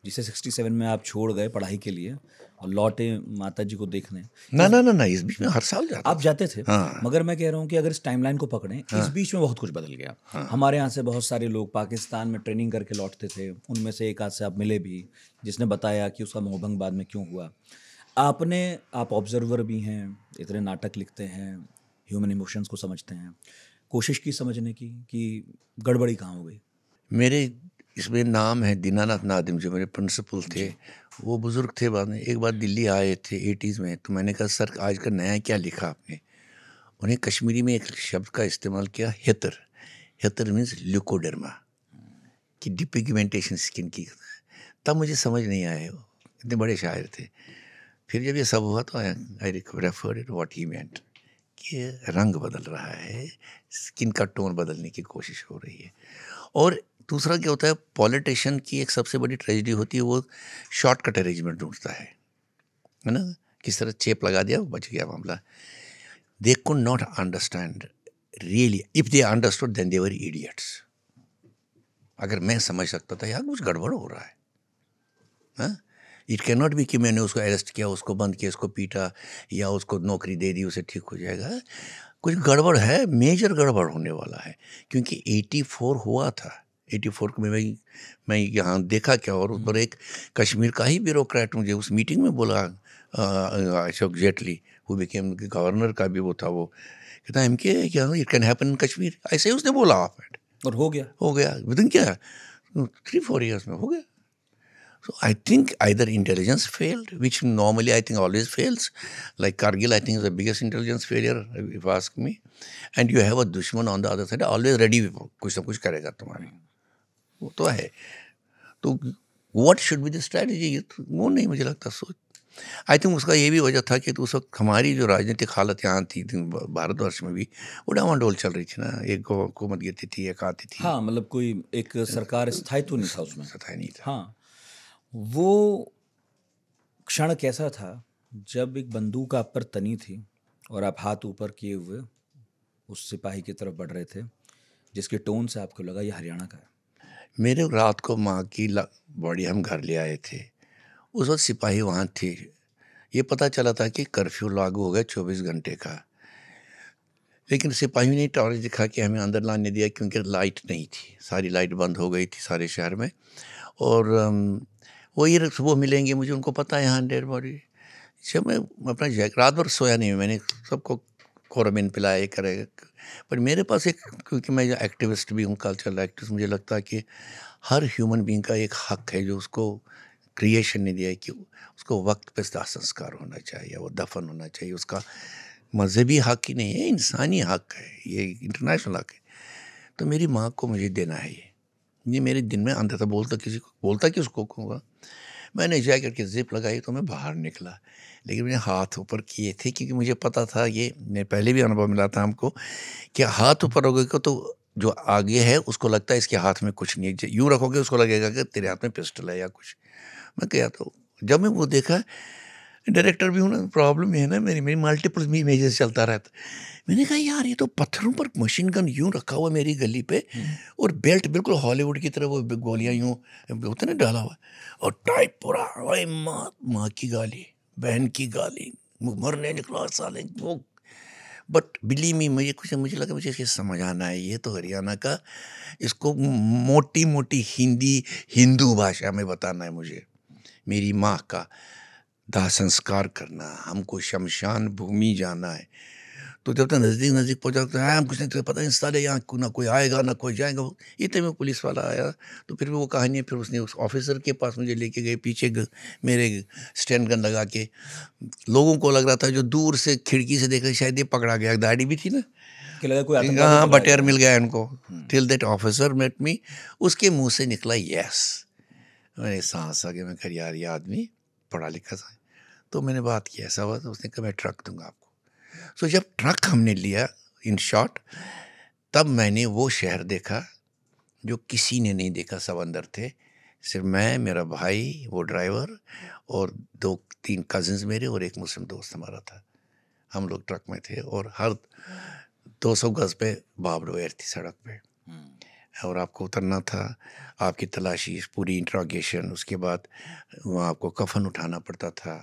[SPEAKER 2] जिसे 67 में आप छोड़ गए पढ़ाई के लिए और लौटे माता जी को देखने,
[SPEAKER 1] ना इस बीच में हर साल जाता
[SPEAKER 2] आप जाते थे.
[SPEAKER 1] हाँ.
[SPEAKER 2] मगर मैं कह रहा हूँ कि अगर इस टाइमलाइन को पकड़ें, इस बीच में बहुत कुछ बदल गया. हमारे यहाँ से बहुत सारे लोग पाकिस्तान में ट्रेनिंग करके लौटते थे, उनमें से एक आध से आप मिले भी, जिसने बताया कि उसका मोहभंग बाद में क्यों हुआ. आप ऑब्जर्वर भी हैं, इतने नाटक लिखते हैं, ह्यूमन इमोशंस को समझते हैं, कोशिश की समझने की कि गड़बड़ी कहाँ हो गई.
[SPEAKER 1] मेरे इसमें नाम है दीनानाथ नादिम, जो मेरे प्रिंसिपल थे. वो बुज़ुर्ग थे, बाद में एक बार दिल्ली आए थे 80s में. तो मैंने कहा सर आज का नया क्या लिखा आपने. उन्हें कश्मीरी में एक शब्द का इस्तेमाल किया, हेतर. हेतर मीन्स ल्यूकोडर्मा, कि डिपिगमेंटेशन स्किन की. तब मुझे समझ नहीं आया, वो इतने बड़े शायर थे. फिर जब ये सब हुआ तो आई रेफर्ड इट व्हाट ही मेंट, कि रंग बदल रहा है, स्किन का टोन बदलने की कोशिश हो रही है. और दूसरा क्या होता है, पॉलिटिशियन की एक सबसे बड़ी ट्रेजेडी होती है, वो शॉर्टकट अरेंजमेंट ढूंढता है ना. किस तरह चेप लगा दिया, बच गया मामला. They could not understand really. If they understood then they were idiots. अगर मैं समझ सकता था यार कुछ गड़बड़ हो रहा है, इट कैन नॉट बी कि मैंने उसको अरेस्ट किया, उसको बंद किया, उसको पीटा या उसको नौकरी दे दी, उसे ठीक हो जाएगा. कुछ गड़बड़ है, मेजर गड़बड़ होने वाला है. क्योंकि 84 हुआ था. 84 में मैं यहाँ देखा क्या, और उस पर एक कश्मीर का ही ब्यूरोक्रेट मुझे उस मीटिंग में बोला, अशोक जेटली, वो बिकेम गवर्नर का भी वो था, वो कहता है एमके क्या it can happen in Kashmir. ऐसे ही उसने बोला ऑफ इट,
[SPEAKER 2] और हो गया
[SPEAKER 1] विदिन क्या 3-4 years में हो गया. So I think either intelligence failed, which normally I think always fails. Like Kargil, I think is the biggest intelligence failure, if you ask me. And you have a dushman on the other side, always ready, कुछ ना कुछ करेगा तुम्हारे. वो तो है. तो what should be the strategy? वो नहीं मुझे लगता सोच. आई थिंक उसका ये भी वजह था कि उस वक्त हमारी जो राजनीतिक हालत यहाँ थी भारतवर्ष में भी, वो डामाडोल चल रही थी ना. एक हुकूमत गिरती थी, एक आती थी.
[SPEAKER 2] हाँ, मतलब कोई एक सरकार स्थायित्व नहीं था उसमें.
[SPEAKER 1] स्थायी नहीं था.
[SPEAKER 2] हाँ, वो क्षण कैसा था जब एक बंदूक आप पर तनी थी और आप हाथ ऊपर किए हुए उस सिपाही की तरफ बढ़ रहे थे, जिसके टोन से आपको लगा ये हरियाणा का है.
[SPEAKER 1] मेरे रात को माँ की बॉडी हम घर ले आए थे. उस वक्त सिपाही वहाँ थे. ये पता चला था कि कर्फ्यू लागू हो गया 24 घंटे का. लेकिन सिपाही ने टॉर्च दिखा के हमें अंदर लाने दिया, क्योंकि लाइट नहीं थी, सारी लाइट बंद हो गई थी सारे शहर में. और वो ये सुबह मिलेंगे मुझे, उनको पता है यहाँ डेड बॉडी. जब मैं अपना रात भर सोया नहीं, मैंने सबको कोरोमिन पिलाया, ये करेगा. पर मेरे पास एक, क्योंकि मैं एक्टिविस्ट भी हूँ, कल्चरल एक्टिविस्ट, मुझे लगता है कि हर ह्यूमन बीइंग का एक हक है जो उसको क्रिएशन ने दिया है, कि उसको वक्त पे दाह संस्कार होना चाहिए, वो दफन होना चाहिए. उसका मजहबी हक ही नहीं है, इंसानी हक है, ये इंटरनेशनल हक है. तो मेरी माँ को मुझे देना है ये मेरे दिन में अंदर था. बोलता कि उसको होगा. मैंने जैकेट की जिप लगाई तो मैं बाहर निकला, लेकिन मैंने हाथ ऊपर किए थे, क्योंकि मुझे पता था, ये मैं पहले भी अनुभव मिला था हमको, कि हाथ ऊपर रखोगे तो जो आगे है उसको लगता है इसके हाथ में कुछ नहीं है, यूँ रखोगे उसको लगेगा कि तेरे हाथ में पिस्टल है या कुछ. मैं क्या, तो जब मैं वो देखा, डायरेक्टर भी हूँ ना, प्रॉब्लम ये है ना, मेरी मल्टीपल इमेजेस चलता रहता. मैंने कहा यार ये तो पत्थरों पर मशीन गन यूँ रखा हुआ मेरी गली पे, और बेल्ट बिल्कुल हॉलीवुड की तरह, वो गोलियाँ यूँ होते ना डाला हुआ, और टाइप पूरा. भाई माँ की गाली, बहन की गाली, मरने निकला साले वो. बट बिलीव मी, मुझे लगा मुझे इसके समझ आना है, ये तो हरियाणा का, इसको मोटी मोटी हिंदू भाषा में बताना है मुझे. मेरी माँ का दाह संस्कार करना, हमको शमशान भूमि जाना है. तो जब तक नज़दीक पहुँचा तो हम कुछ नहीं, तो पता नहीं साले यहाँ ना कोई आएगा ना कोई जाएगा. इतने में पुलिस वाला आया, तो फिर वो कहानी है. फिर उसने उस ऑफिसर के पास मुझे लेके गए, पीछे मेरे स्टैंड गन लगा के. लोगों को लग रहा था, जो दूर से खिड़की से देखा शायद ये पकड़ा गया, दाढ़ी भी थी ना,
[SPEAKER 2] कि लगा कोई आतंकवादी
[SPEAKER 1] हाँ
[SPEAKER 2] पकड़ा
[SPEAKER 1] बटेर
[SPEAKER 2] गया.
[SPEAKER 1] मिल गया इनको. Till that officer met me, उसके मुँह से निकला यस. मैंने सांस आगे, मैं कहा यार ये आदमी पढ़ा लिखा था. तो मैंने बात की, ऐसा हुआ. तो उसने कहा मैं ट्रक दूंगा आपको. सो जब ट्रक हमने लिया, इन शॉर्ट, तब मैंने वो शहर देखा जो किसी ने नहीं देखा. समंदर थे, सिर्फ मैं, मेरा भाई, वो ड्राइवर और 2-3 कजिन्स मेरे और एक मुस्लिम दोस्त हमारा था। हम लोग ट्रक में थे और हर 200 गज पे बार्ब्ड वायर थी सड़क पे, और आपको उतरना था, आपकी तलाशी, पूरी इंट्रोगेशन, उसके बाद वहाँ आपको कफन उठाना पड़ता था।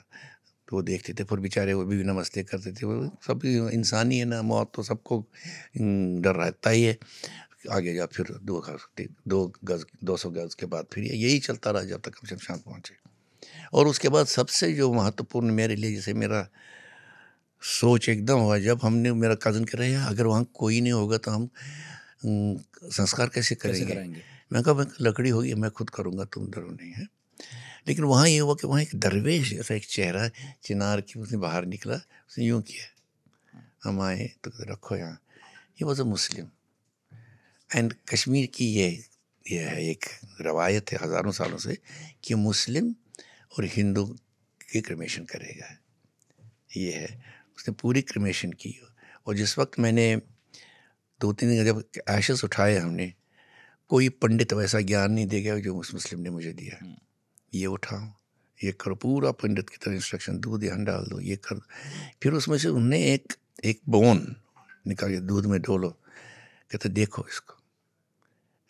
[SPEAKER 1] तो वो देखते थे, फिर बेचारे वो भी नमस्ते करते थे। वो सब इंसान ही है ना, मौत तो सबको डर रहता ही है। आगे जा फिर 200 गज के बाद फिर यही चलता रहा जब तक हम शमशान पहुँचे। और उसके बाद सबसे जो महत्वपूर्ण मेरे लिए, जैसे मेरा सोच एकदम हुआ जब हमने, मेरा कज़न कह रहे हैं अगर वहाँ कोई नहीं होगा तो हम संस्कार कैसे करेंगे? मैं कहा लकड़ी होगी, मैं खुद करूँगा, तुम डरो नहीं है। लेकिन वहाँ ये हुआ कि वहाँ एक दरवेश जैसा एक चेहरा चिनार की, उसने बाहर निकला, उसने यूँ किया, हम आए तो रखो यहाँ। ही was a Muslim. And Kashmir की ये है एक रवायत है हज़ारों सालों से कि मुस्लिम और हिंदू की क्रिमेशन करेगा। ये है, उसने पूरी क्रिमेशन की। और जिस वक्त मैंने 2-3 दिन जब एशेस उठाए हमने, कोई पंडित वैसा ज्ञान नहीं दे गया जो उस मुस्लिम ने मुझे दिया। ये उठाओ, ये करो, पूरा पंडित की तरह इंस्ट्रक्शन, दूध यहाँ डाल दो, ये कर। फिर उसमें से उन्होंने एक बोन निकाल के दूध में डोलो, कहते देखो इसको।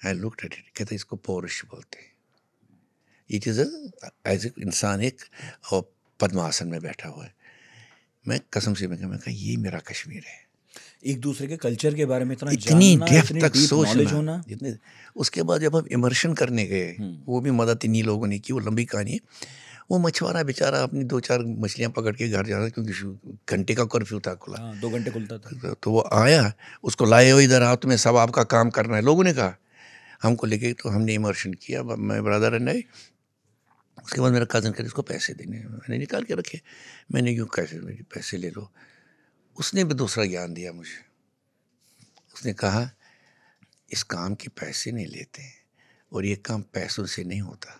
[SPEAKER 1] आई लुक्ड एट इट, कहते इसको पौरुष बोलते हैं। इट इज़ एज इंसान एक और पद्मासन में बैठा हुआ है। मैं कसम से मैं कहा ये मेरा कश्मीर है।
[SPEAKER 2] एक दूसरे के कल्चर के बारे में इतना
[SPEAKER 1] इतनी
[SPEAKER 2] जानना,
[SPEAKER 1] डेप्थ
[SPEAKER 2] इतनी
[SPEAKER 1] तक
[SPEAKER 2] डीप नॉलेज
[SPEAKER 1] सोचना,
[SPEAKER 2] होना।
[SPEAKER 1] इतने। उसके बाद जब हम इमर्शन करने गए, वो भी मदद इन्हीं लोगों ने की, वो लंबी कहानी है। वो मछुआरा बेचारा अपनी 2-4 मछलियाँ पकड़ के घर जा रहा था, क्योंकि घंटे का कर्फ्यू था खुला।
[SPEAKER 2] 2 घंटे खुलता था।
[SPEAKER 1] तो वो आया, उसको लाए हो इधर, आओ तुम्हें सब आपका काम करना है, लोगों ने कहा। हमको लेके तो हमने इमर्शन किया, मैं ब्रदर एंड आई। उसके बाद मेरा कज़न करे इसको पैसे देने, मैंने निकाल के रखे। मैंने यूँ कैसे, पैसे ले लो। उसने भी दूसरा ज्ञान दिया मुझे। उसने कहा इस काम के पैसे नहीं लेते हैं और ये काम पैसों से नहीं होता।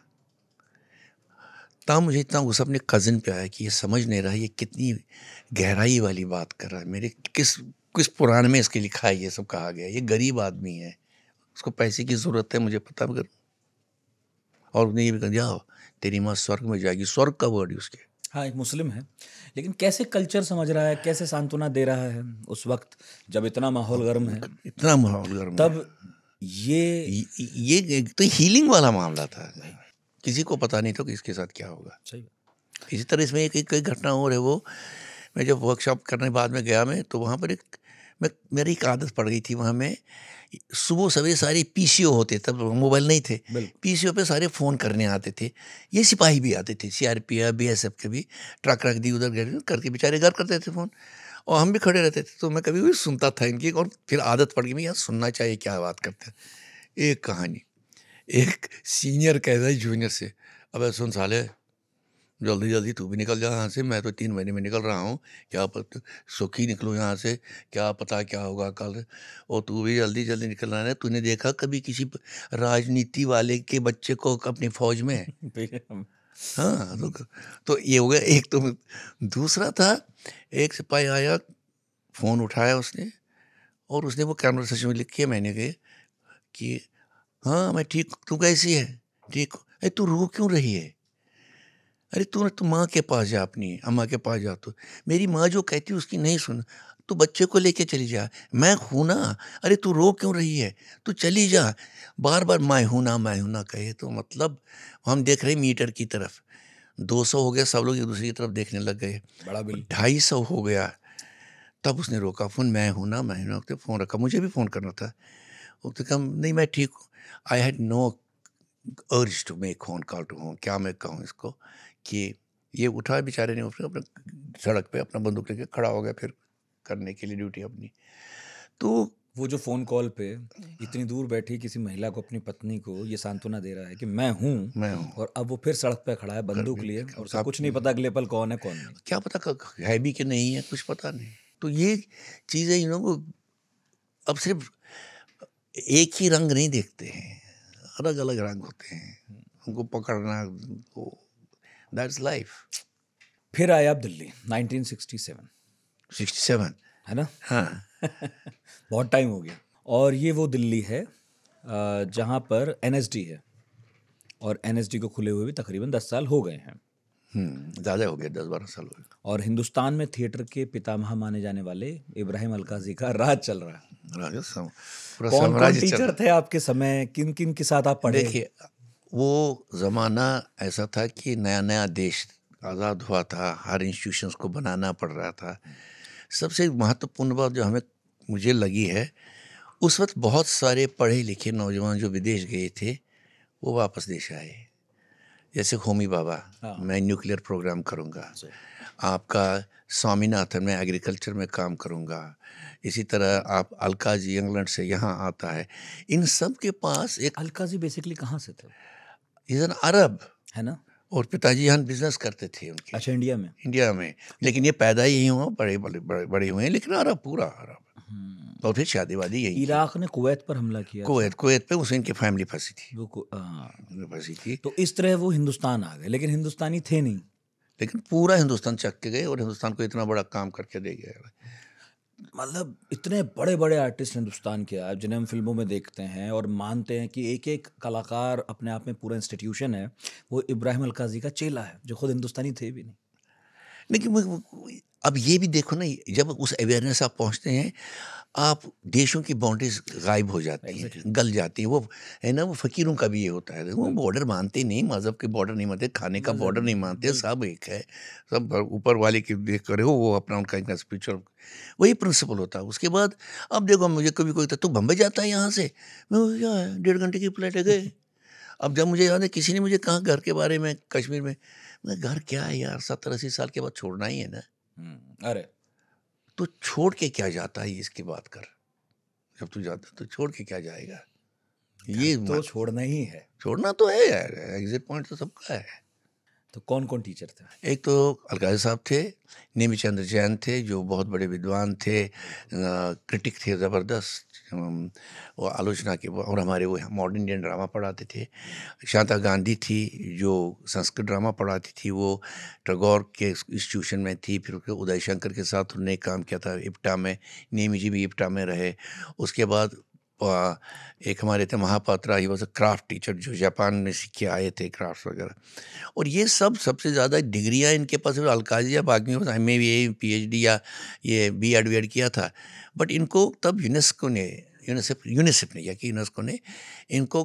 [SPEAKER 1] तब मुझे इतना गुस्सा अपने कज़न पे आया कि ये समझ नहीं रहा ये कितनी गहराई वाली बात कर रहा है। मेरे किस पुराण में इसके लिखा है, ये सब कहा गया। ये गरीब आदमी है, उसको पैसे की ज़रूरत है, मुझे पता, मगर। और उसने ये भी कहा जाओ तेरी माँ स्वर्ग में जाएगी। स्वर्ग का वर्ड उसके।
[SPEAKER 2] हाँ, एक मुस्लिम है, लेकिन कैसे कल्चर समझ रहा है, कैसे सांत्वना दे रहा है उस वक्त जब इतना माहौल गर्म है।
[SPEAKER 1] इतना माहौल गर्म है।
[SPEAKER 2] तब ये
[SPEAKER 1] एक तो हीलिंग वाला मामला था। किसी को पता नहीं था कि इसके साथ क्या होगा।
[SPEAKER 2] सही।
[SPEAKER 1] इसी तरह इसमें एक घटना और है। वो मैं जब वर्कशॉप करने बाद में गया मैं, तो वहाँ पर मेरी एक आदत पड़ गई थी। वहाँ में सुबह सवेरे सारे पीसीओ होते, तब मोबाइल नहीं थे, पीसीओ पे सारे फ़ोन करने आते थे। ये सिपाही भी आते थे, सीआरपीएफ बीएसएफ के भी, ट्रक रख दी उधर करके बेचारे घर करते थे फ़ोन, और हम भी खड़े रहते थे। तो मैं कभी भी सुनता था इनकी, और फिर आदत पड़ गई मैं यार सुनना चाहिए क्या बात करते हैं। एक कहानी, एक सीनियर कहता है जूनियर से, अबे सुन साले, जल्दी जल्दी तू भी निकल जा यहाँ से, मैं तो 3 महीने में निकल रहा हूँ, क्या पता सुखी निकलूँ यहाँ से, क्या पता क्या होगा कल, और तू भी जल्दी जल्दी निकल रहा है। तूने देखा कभी किसी राजनीति वाले के बच्चे को अपनी फौज में? हाँ, तो ये हो गया एक। तो दूसरा था, एक सिपाही आया, फ़ोन उठाया उसने, और उसने वो कन्वर्सेशन में लिखी है मैंने कि हाँ मैं ठीक, तू कैसी है? ठीक। अरे तू रो क्यों रही है? अरे तू माँ के पास जा, अपनी अम्मा के पास जा। तो मेरी माँ जो कहती है उसकी नहीं सुन, तू बच्चे को लेके चली जा, मैं हूँ ना। अरे तू रो क्यों रही है? तू चली जा। बार बार मैं हूँ ना कहे तो मतलब हम देख रहे मीटर की तरफ, 200 हो गया, सब लोग एक दूसरे की तरफ देखने लग गए,
[SPEAKER 2] बड़ा बिल
[SPEAKER 1] 250 हो गया। तब उसने रोका फ़ोन, मैं हूँ ना। उसने फ़ोन रखा, मुझे भी फ़ोन करना था। उसने कहा नहीं मैं ठीक हूँ। I had no urge to make phone call to home. क्या मैं कहूँ इसको कि ये उठा बेचारे ने, उसने अपने सड़क पे अपना बंदूक लेके खड़ा हो गया फिर करने के लिए ड्यूटी अपनी। तो
[SPEAKER 2] वो जो फ़ोन कॉल पे इतनी दूर बैठी किसी महिला को, अपनी पत्नी को ये सांत्वना दे रहा है कि मैं हूँ, और अब वो फिर सड़क पे खड़ा है बंदूक लिए, और उसे कुछ नहीं पता अगले पल कौन है कौन नहीं।
[SPEAKER 1] क्या पता है भी कि नहीं है, कुछ पता नहीं। तो ये चीज़ें वो अब सिर्फ एक ही रंग नहीं देखते हैं, अलग अलग रंग होते हैं, उनको पकड़ना, दैट्स लाइफ।
[SPEAKER 2] फिर आए आप दिल्ली 1967।
[SPEAKER 1] 67
[SPEAKER 2] है ना?
[SPEAKER 1] हाँ।
[SPEAKER 2] बहुत टाइम हो गया। और ये वो दिल्ली है जहाँ पर एनएसडी है, और एनएसडी को खुले हुए भी तकरीबन 10 साल हो गए हैं।
[SPEAKER 1] ज़्यादा हो गया, 10-12 साल हो गए।
[SPEAKER 2] और हिंदुस्तान में थिएटर के पितामह माने जाने वाले इब्राहिम अलकाजी का राज चल रहा है।
[SPEAKER 1] पूरा
[SPEAKER 2] कौन कौन
[SPEAKER 1] साम्राज्य चल
[SPEAKER 2] टीचर
[SPEAKER 1] रहा
[SPEAKER 2] थे आपके समय, किन किन के साथ आप
[SPEAKER 1] है।
[SPEAKER 2] पढ़े?
[SPEAKER 1] देखिए, वो ज़माना ऐसा था कि नया नया देश आज़ाद हुआ था, हर इंस्टीट्यूशंस को बनाना पड़ रहा था। सबसे महत्वपूर्ण बात जो हमें मुझे लगी है, उस वक्त बहुत सारे पढ़े लिखे नौजवान जो विदेश गए थे वो वापस देश आए। जैसे होमी बाबा,
[SPEAKER 2] हाँ।
[SPEAKER 1] मैं न्यूक्लियर प्रोग्राम करूँगा।
[SPEAKER 2] जी।
[SPEAKER 1] आपका स्वामीनाथन, मैं एग्रीकल्चर में काम करूँगा। इसी तरह आप अलकाजी इंग्लैंड से यहाँ आता है। इन सब के पास एक
[SPEAKER 2] अलकाजी बेसिकली कहाँ से थे?
[SPEAKER 1] इज़ एन अरब,
[SPEAKER 2] है ना?
[SPEAKER 1] और पिताजी यहाँ बिजनेस करते थे उनके।
[SPEAKER 2] अच्छा, इंडिया में?
[SPEAKER 1] इंडिया में, लेकिन ये पैदा ही हुआ, बड़े हुए हैं, लेकिन अरब, पूरा अरब। और फिर शादी वादी यही की।
[SPEAKER 2] इराक ने कुवैत पर हमला किया था।
[SPEAKER 1] कुवैत पे उसे इनकी फैमिली फंसी थी,
[SPEAKER 2] हाँ।
[SPEAKER 1] फंसी थी।
[SPEAKER 2] तो इस तरह वो हिंदुस्तान आ गए, लेकिन हिंदुस्तानी थे नहीं।
[SPEAKER 1] लेकिन पूरा हिंदुस्तान चक के गए और हिंदुस्तान को इतना बड़ा काम करके दे गए।
[SPEAKER 2] मतलब इतने बड़े बड़े आर्टिस्ट हिंदुस्तान के आज, जिन्हें हम फिल्मों में देखते हैं और मानते हैं कि एक एक कलाकार अपने आप में पूरा इंस्टीट्यूशन है, वो इब्राहिम अलकाजी का चेला है, जो खुद हिंदुस्तानी थे भी नहीं।
[SPEAKER 1] लेकिन अब ये भी देखो ना, जब उस अवेयरनेस आप पहुंचते हैं, आप देशों की बाउंड्रीज गायब हो जाती हैं, गल जाती हैं। वो है ना, वो फकीरों का भी ये होता है, वो बॉर्डर मानते नहीं, मजहब के बॉर्डर नहीं मानते, खाने का बॉर्डर नहीं मानते, सब एक है, सब ऊपर वाले की देख कर हो, वो अपना उनका इनका स्पिरिचुअल वही प्रिंसिपल होता है। उसके बाद अब देखो, मुझे कभी कोई तू बम्बई जाता है यहाँ से, मैं क्या है 1.5 घंटे की फ्लाइट है गए। अब जब मुझे याद है किसी ने मुझे कहा घर के बारे में कश्मीर में, मैं घर क्या है यार, 70-80 साल के बाद छोड़ना ही है ना।
[SPEAKER 2] अरे
[SPEAKER 1] तो छोड़ के क्या जाता है, इसकी बात कर। जब तू जाता तो छोड़ के क्या जाएगा, ये
[SPEAKER 2] तो छोड़ना ही है।
[SPEAKER 1] छोड़ना तो है यार, एग्जिट पॉइंट तो सबका है।
[SPEAKER 2] तो कौन कौन टीचर थे?
[SPEAKER 1] एक तो अलकाजी साहब थे, नेमी चंद्र जैन थे, जो बहुत बड़े विद्वान थे, क्रिटिक थे ज़बरदस्त, वो आलोचना के, और हमारे वो मॉडर्न इंडियन ड्रामा पढ़ाते थे। शांता गांधी थी, जो संस्कृत ड्रामा पढ़ाती थी, वो टैगोर के इंस्टीट्यूशन में थी। फिर उदय शंकर के साथ उन्होंने काम किया था इप्टा में, नेमी जी भी इप्टा में रहे। उसके बाद एक हमारे थे Mahapatra, he was a craft teacher, जो जापान में सीख के आए थे क्राफ्ट वगैरह। और ये सब सबसे ज़्यादा डिग्रियां इनके पास अलकाजी या बाकी में हमें भी ये PhD या ये B.Ed किया था। बट इनको तब यूनेस्को ने यूनिसेफ ने, या कि यूनेस्को ने इनको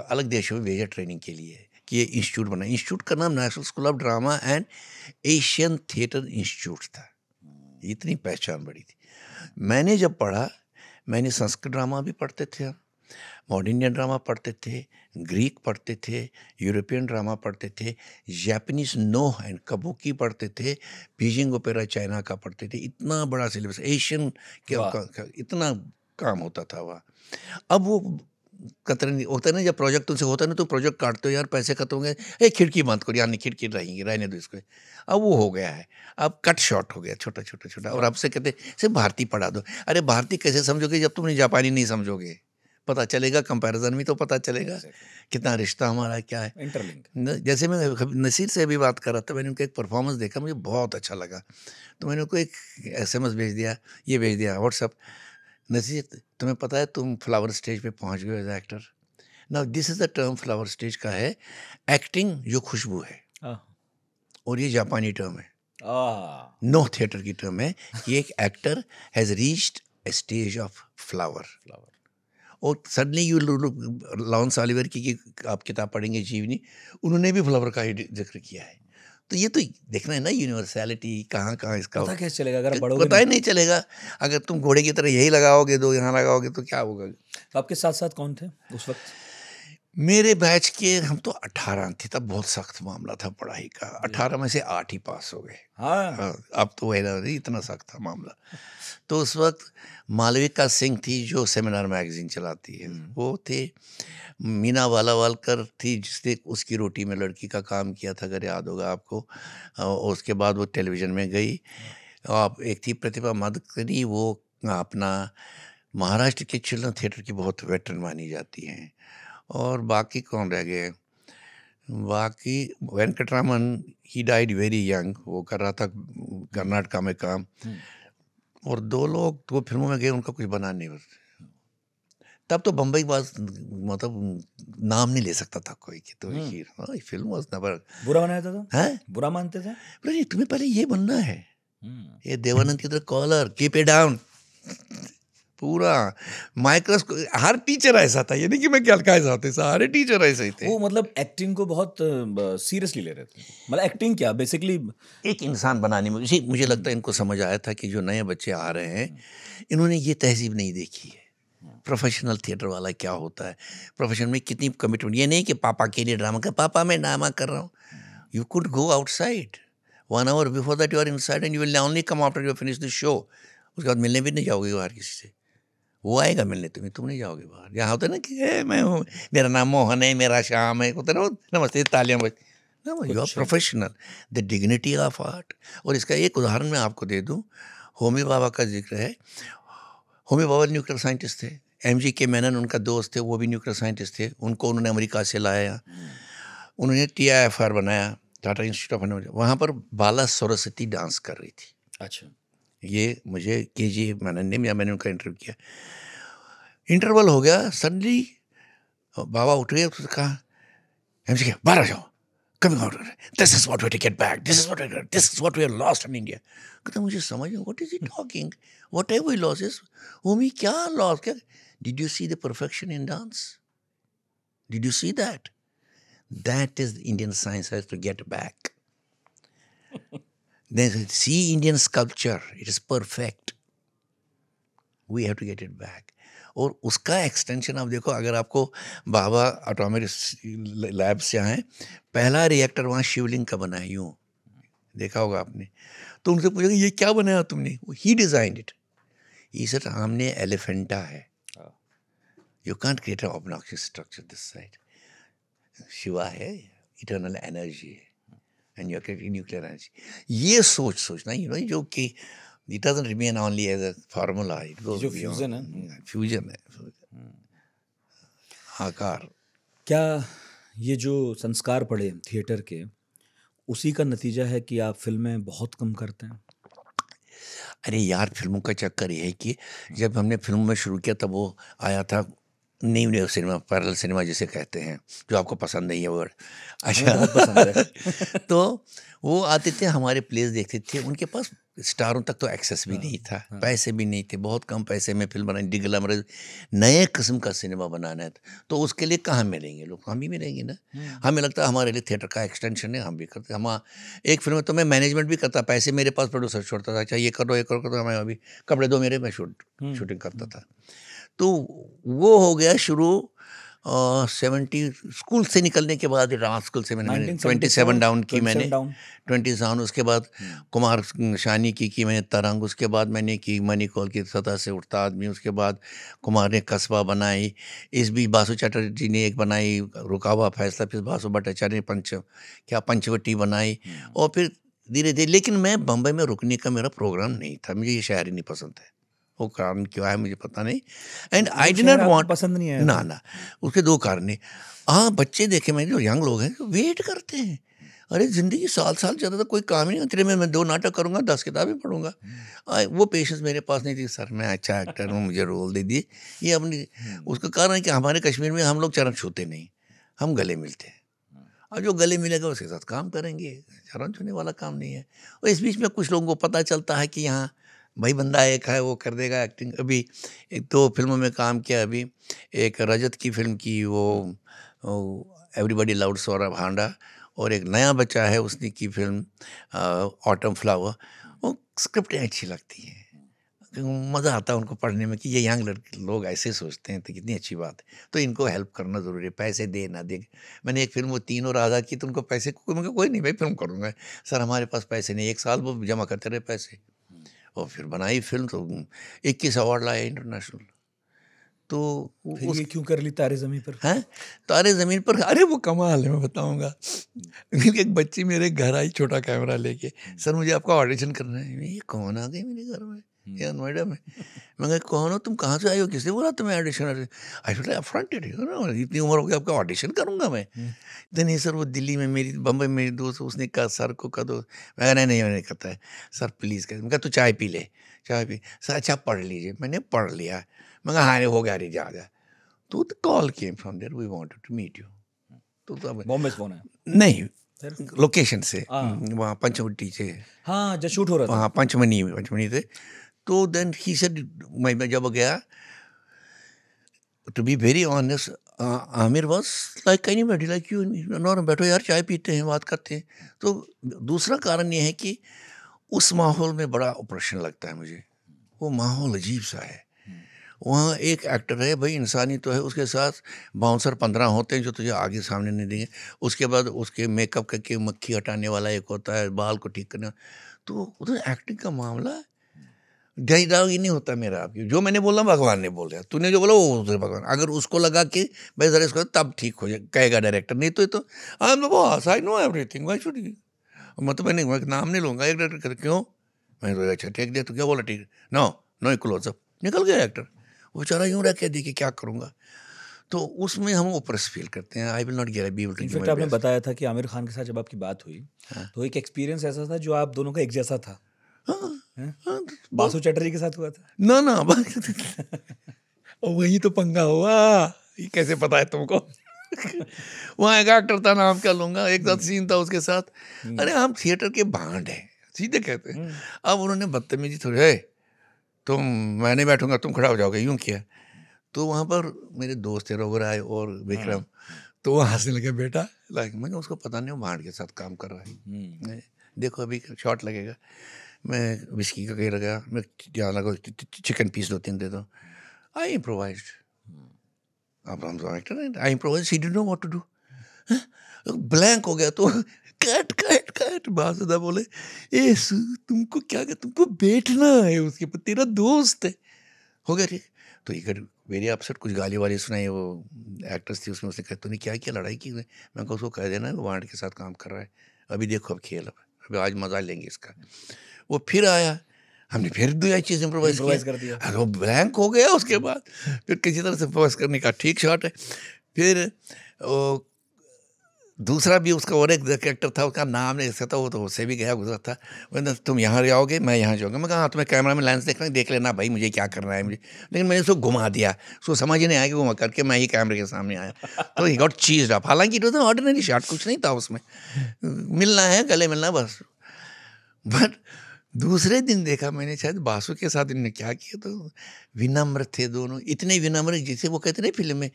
[SPEAKER 1] अलग देशों में भेजा ट्रेनिंग के लिए, कि ये इंस्टीट्यूट बना। इंस्टीट्यूट का नाम national school of drama and Asian theatre institute था। इतनी पहचान बड़ी थी। मैंने जब पढ़ा, मैंने संस्कृत ड्रामा भी पढ़ते थे, मॉडर्न इंडियन ड्रामा पढ़ते थे, ग्रीक पढ़ते थे, यूरोपियन ड्रामा पढ़ते थे, जापानीज नोह एंड कबूकी पढ़ते थे, बीजिंग ओपेरा चाइना का पढ़ते थे। इतना बड़ा सिलेबस, एशियन का इतना काम होता था वहाँ। अब वो कतरे नहीं होता है ना, जब प्रोजेक्ट तुमसे होता है ना, तो प्रोजेक्ट काटते हो यार, पैसे खत्म हो गए, ए खिड़की बंद करो यार, नहीं खिड़की रहेंगी, रहने दो इसको। अब वो हो गया है, अब कट शॉट हो गया, छोटा छोटा छोटा। और आपसे कहते सिर्फ भारतीय पढ़ा दो। अरे भारतीय कैसे समझोगे जब तुमने जापानी नहीं समझोगे? पता चलेगा, कंपैरिजन में तो पता चलेगा कितना रिश्ता हमारा क्या है, इंटरलिंक। जैसे मैं नसीर से अभी बात कर रहा था, मैंने उनका एक परफॉर्मेंस देखा, मुझे बहुत अच्छा लगा, तो मैंने उनको एक SMS भेज दिया, ये भेज दिया व्हाट्सअप, नसीर तुम्हें पता है तुम फ्लावर स्टेज पे पहुंच गए as actor. Now this is the term flower stage का है, एक्टिंग जो खुशबू है, और ये जापानी टर्म है, नो थिएटर की टर्म है कि एक actor has reached a stage of flower. और सडनली यू लॉरेंस ओलिवर की आप किताब पढ़ेंगे जीवनी, उन्होंने भी फ्लावर का ही जिक्र किया है। तो ये तो देखना है ना, यूनिवर्सैलिटी कहाँ कहाँ इसका
[SPEAKER 2] पता कैसे चलेगा अगर पढ़ोगे?
[SPEAKER 1] पता ही नहीं चलेगा। अगर तुम घोड़े की तरह यही लगाओगे, दो यहाँ लगाओगे, तो क्या होगा।
[SPEAKER 2] तो आपके साथ साथ कौन थे उस वक्त?
[SPEAKER 1] मेरे बैच के हम तो 18 थे, तब बहुत सख्त मामला था पढ़ाई का। 18 में से 8 ही पास हो गए।
[SPEAKER 2] हाँ।
[SPEAKER 1] अब तो वह इतना सख्त था मामला। तो उस वक्त मालविका सिंह थी, जो सेमिनार मैगजीन चलाती है, वो थे। मीना वालावालकर थी, जिसने उसकी रोटी में लड़की का काम किया था, अगर याद होगा आपको। और उसके बाद वो टेलीविज़न में गई। आप एक थी प्रतिभा मदकरी, वो अपना महाराष्ट्र के चिल्ड्रन थिएटर की बहुत वेटरन मानी जाती हैं। और बाकी कौन रह गए? बाकी Venkataraman, he died very young, वो कर रहा था कर्नाटका में काम। और 2 लोग तो फिल्मों में गए, उनका कुछ बना नहीं। तब तो बम्बई बाज मतलब नाम नहीं ले सकता था कोई कि तो हीरो, फिल्म वाज नेवर।
[SPEAKER 2] बुरा बनाया था?
[SPEAKER 1] हैं?
[SPEAKER 2] बुरा मानते थे?
[SPEAKER 1] बोले नहीं, तुम्हें पहले ये बनना है, ये देवानंद की तरह कॉलर, कीप इट डाउन। पूरा माइक्रोस्कोप, हर टीचर ऐसा था, ये नहीं कि मैं क्या ऐसा होते, सारे टीचर ऐसे ही थे।
[SPEAKER 2] वो मतलब एक्टिंग को बहुत सीरियसली ले रहे थे। मतलब एक्टिंग क्या बेसिकली
[SPEAKER 1] एक इंसान बनाने में मुझे लगता है इनको समझ आया था कि जो नए बच्चे आ रहे हैं इन्होंने ये तहजीब नहीं देखी है, प्रोफेशनल थिएटर वाला क्या होता है, प्रोफेशन में कितनी कमिटमेंट। ये नहीं कि पापा के लिए ड्रामा कर, पापा मैं ड्रामा कर रहा हूँ। You could go outside 1 hour before that, you are inside and you will only come after you finish the show. उसके बाद मिलने भी नहीं जाओगे बाहर किसी से, वो आएगा मिलने तुम्हें, तुम नहीं जाओगे बाहर। यहाँ होता है ना कि मैं हूँ, मेरा नाम मोहन है, मेरा श्याम है, होता है ना, नमस्ते तालियां बज। You are professional, the dignity of art. और इसका एक उदाहरण मैं आपको दे दूँ, होमी बाबा का जिक्र है। होमी बाबा न्यूक्लियर साइंटिस्ट थे, MG के मेनन उनका दोस्त थे, वो भी न्यूक्लियर साइंटिस्ट थे। उनको उन्होंने अमेरिका से लाया, उन्होंने TIFR बनाया, टाटा इंस्टीट्यूट ऑफ एनर्जी। वहाँ पर बाला सरस्वती डांस कर रही थी।
[SPEAKER 2] अच्छा,
[SPEAKER 1] ये मुझे KG मेनन ने, मैंने उनका इंटरव्यू किया। इंटरवल हो गया, सडनली बाबा उठ गए, उसने कहा MG के बाहर आ जाओ, coming out, this is what we get back, this is what we are lost in India. कहता मुझे समझ में, what is he talking, whatever we loss is, होमी क्या लॉस, क्या, did you see the perfection in dance, did you see that, that is Indian science has to get back. Then see Indian sculpture, it is perfect, we have to get it back. और उसका extension आप देखो, अगर आपको बाबा atomic lab से आए, पहला reactor वहाँ शिवलिंग का बना है, यूँ देखा होगा आपने, तो उनसे पूछेगा ये क्या बनाया तुमने, ही डिजाइंड इट, ये सर हमने एलिफेंटा है, you can't create an obnoxious structure this side, Shiva है, इटर्नल एनर्जी है, and you are creating nuclear energy. ये सोचना, यू नो, जो कि it doesn't remain only as a formula, it goes
[SPEAKER 2] जो
[SPEAKER 1] beyond.
[SPEAKER 2] फ्यूजन है,
[SPEAKER 1] फ्यूजन है, आकार।
[SPEAKER 2] क्या ये जो संस्कार पड़े थिएटर के, उसी का नतीजा है कि आप फिल्में बहुत कम करते हैं?
[SPEAKER 1] अरे यार, फिल्मों का चक्कर ये है कि जब हमने फिल्मों में शुरू किया तब वो आया था न्यू सिनेमा, पैरेलल सिनेमा जिसे कहते हैं, जो आपको पसंद नहीं है वर्ड। अच्छा,
[SPEAKER 2] बहुत पसंद है।
[SPEAKER 1] तो वो आते थे, हमारे प्लेस देखते थे, उनके पास स्टारों तक तो एक्सेस भी नहीं था, पैसे भी नहीं थे, बहुत कम पैसे में फिल्म बनानी, डिग्लैमरस नए किस्म का सिनेमा बनाना है, तो उसके लिए कहाँ मिलेंगे लोग, हम ही मिलेंगे ना। हमें लगता है हमारे लिए थिएटर का एक्सटेंशन है, हम भी करते। हम एक फिल्म तो मैं मैनेजमेंट भी करता, पैसे मेरे पास प्रोड्यूसर छोड़ता था, अच्छा ये करो, ये करो, तो मैं अभी कपड़े दो मेरे, मैं शूटिंग करता था। तो वो हो गया शुरू 70 स्कूल से निकलने के बाद, राज स्कूल से मैंने 27 डाउन की, मैंने 20 डाउन, उसके बाद कुमार शानी की मैंने तरंग, उसके बाद मैंने की मनी कौल की सतह से उठता आदमी, उसके बाद कुमार ने कस्बा बनाई, इस बीच बासु चटर्जी ने एक बनाई रुकावा फैसला, फिर बासु भट्टाचार्य ने पंचवटी बनाई, और फिर धीरे धीरे। लेकिन मैं बम्बई में रुकने का मेरा प्रोग्राम नहीं था, मुझे ये शहर ही नहीं पसंद है, वो कारण क्यों है मुझे पता नहीं, and I did not want,
[SPEAKER 2] पसंद नहीं है
[SPEAKER 1] ना, उसके दो कारण है। हाँ, बच्चे देखे मैंने, जो यंग लोग हैं वेट करते हैं, अरे ज़िंदगी साल चलता था, कोई काम ही नहीं, तेरे में मैं 2 नाटक करूँगा, 10 किताबें पढ़ूंगा, वो पेशेंस मेरे पास नहीं थी। सर मैं अच्छा एक्टर हूँ, मुझे रोल दे दिए, ये अपनी। उसका कारण है कि हमारे कश्मीर में हम लोग चरण छूते नहीं, हम गले मिलते हैं, और जो गले मिलेगा उसके साथ काम करेंगे, चरण छूने वाला काम नहीं है। और इस बीच में कुछ लोगों को पता चलता है कि यहाँ भाई बंदा एक है, वो कर देगा एक्टिंग। अभी एक 2 फिल्मों में काम किया, अभी एक रजत की फिल्म की, वो एवरीबॉडी लव्ड सौरभ हांडा, और एक नया बच्चा है उसने की फिल्म ऑटम फ्लावर। वो स्क्रिप्टें अच्छी लगती हैं, मज़ा आता है उनको पढ़ने में कि ये यंग लड़के लोग ऐसे सोचते हैं, तो कितनी अच्छी बात है। तो इनको हेल्प करना ज़रूरी है, पैसे दे ना दे। मैंने एक फिल्म वो तीनों राधा की, तो उनको पैसे कोई नहीं भाई, फिल्म करूँगा। सर हमारे पास पैसे नहीं, 1 साल वो जमा करते रहे पैसे, और फिर बनाई फिल्म, तो 21 अवार्ड लाए इंटरनेशनल। तो
[SPEAKER 2] फिर ये क्यों कर ली तारे ज़मीन पर?
[SPEAKER 1] हैं, तारे ज़मीन पर, अरे वो कमाल है, मैं बताऊंगा। एक बच्ची मेरे घर आई छोटा कैमरा लेके, सर मुझे आपका ऑडिशन करना है। ये कौन आ गए मेरे घर में, या नोएडा में? मैं कहा कौन हो तुम, कहाँ से आए हो, किसने बोला तुम्हें ऑडिशन? आई फील अफ्रंटेड, इतनी उम्र हो गई आपका ऑडिशन करूँगा मैं? तो नहीं सर, वो दिल्ली में मेरी, बम्बई में मेरी दोस्त, उसने कहा सर को कह दो। मैं कहा नहीं मैंने कहता है सर प्लीज़ कर। मैं कहा तू चाय पी ले, चाय पी। सर अच्छा पढ़ लीजिए, मैंने पढ़ लिया। मैं कहा हाँ हो गया, अरे जा। तो the call came from there, we wanted to meet you. तो तब
[SPEAKER 2] बॉम्बे से फोन है?
[SPEAKER 1] नहीं,
[SPEAKER 2] फिर?
[SPEAKER 1] लोकेशन से,
[SPEAKER 2] हाँ।
[SPEAKER 1] वहाँ पंचवटी से,
[SPEAKER 2] हाँ, जो शूट हो रहा था।
[SPEAKER 1] वहाँ पंचमनी थे। तो देन ही सेड, मैं जब गया, to be very honest, Aamir was like anybody, like you, normal, बैठो यार, चाय पीते हैं, बात करते हैं। तो दूसरा कारण ये है कि उस माहौल में बड़ा ऑपरेशन लगता है मुझे, वो माहौल अजीब सा है। वहाँ एक एक्टर है भाई, इंसानी तो है, उसके साथ बाउंसर 15 होते हैं जो तुझे आगे सामने नहीं देंगे। उसके बाद उसके मेकअप करके मक्खी हटाने वाला एक होता है, बाल को ठीक करने। तो उधर एक्टिंग का मामला डायलॉग ही नहीं होता मेरा। आपकी जो मैंने बोला भगवान ने बोला, तूने जो बोला वो उधर भगवान, अगर उसको लगा कि भाई जरा इसको तब ठीक हो जाए, कहेगा डायरेक्टर, नहीं तो I am the boss, I know everything, why should you. मतलब मैं नाम नहीं लूंगा, एक डायरेक्टर कर, क्यों, मैं तो अच्छा ठीक दे, तो क्या बोला, ठीक, नो नो क्लोजअप, निकल गया एक्टर। वो बेचारा यूँ रह के देखिए क्या करूँगा। तो उसमें हम ओपरस फील करते हैं, I will not get be able to give
[SPEAKER 2] in fact
[SPEAKER 1] my
[SPEAKER 2] आपने
[SPEAKER 1] बेस्ट।
[SPEAKER 2] बताया था कि आमिर खान के साथ जब आपकी बात हुई तो एक एक्सपीरियंस ऐसा था जो आप दोनों का एक जैसा था।
[SPEAKER 1] हाँ,
[SPEAKER 2] बासु चटर्जी के साथ हुआ था?
[SPEAKER 1] ना ना वही तो पंगा हुआ, ये कैसे पता है तुमको। वहाँ एक एक्टर था, नाम क्या लूंगा, एक साथ सीन था उसके साथ। अरे हम थिएटर के भांड हैं, सीधे कहते हैं। अब उन्होंने बदतमीजी थोड़ी, है तुम, मैं नहीं बैठूंगा, तुम खड़ा हो जाओगे, यूं किया। तो वहाँ पर मेरे दोस्त थे रोगर आए और विक्रम, तो वो हंसने लगे, बेटा लाइक, मैंने उसको पता नहीं वो भांड के साथ काम कर रहा है, देखो अभी शॉट लगेगा। मैं विस्की का कह लगा, मैं यहाँ लगा, चिकन पीस 2-3 दे दो। आई इम्प्रोवाइज्ड, अब हम तो एक्टर हैं, I improvised, he didn't know what to do, blank हो गया। तो कट कट कट, बासुदा बोले, ए तुमको क्या, तुमको बैठना है उसके पर, तेरा दोस्त है, हो गया ठीक। तो ये मेरी अपसेट, कुछ गाली वाली सुनाई, वो एक्ट्रेस थी उसमें, उसने कहा तूने क्या किया, लड़ाई की। मैं उसको कह देना वो वांड के साथ काम कर रहा है, अभी देखो अब खेल, अभी आज मजा लेंगे इसका। वो फिर आया, हमने फिर दो चीज़ इम्प्रोवाइज
[SPEAKER 2] कर दिया।
[SPEAKER 1] अरे वो ब्लैंक हो गया। उसके बाद फिर किसी तरह से इम्प्रोवाइज करने का, ठीक शॉट है। फिर वो दूसरा भी उसका और एक कैरेक्टर था, उसका नाम नहीं सकता, वो तो उससे भी गया गुजरा था। वो तुम यहाँ जाओगे, मैं यहाँ जाऊँगा। मैं कहा हाँ, तुम्हें कैमरा में लेंस देखना, देख लेना भाई, मुझे क्या करना है मुझे। लेकिन मैंने उसको घुमा दिया, उसको समझ ही नहीं आया कि घुमा करके मैं ही कैमरे के सामने आया। तो ही गॉट चीज्ड अप। हालांकि it was an ordinary shot, कुछ नहीं था उसमें, मिलना है, गले मिलना बस। बट दूसरे दिन देखा मैंने, शायद बासु के साथ इन्होंने क्या किया, तो विनम्र थे दोनों, इतने विनम्र, जिसे वो कहते ना फिल्म में,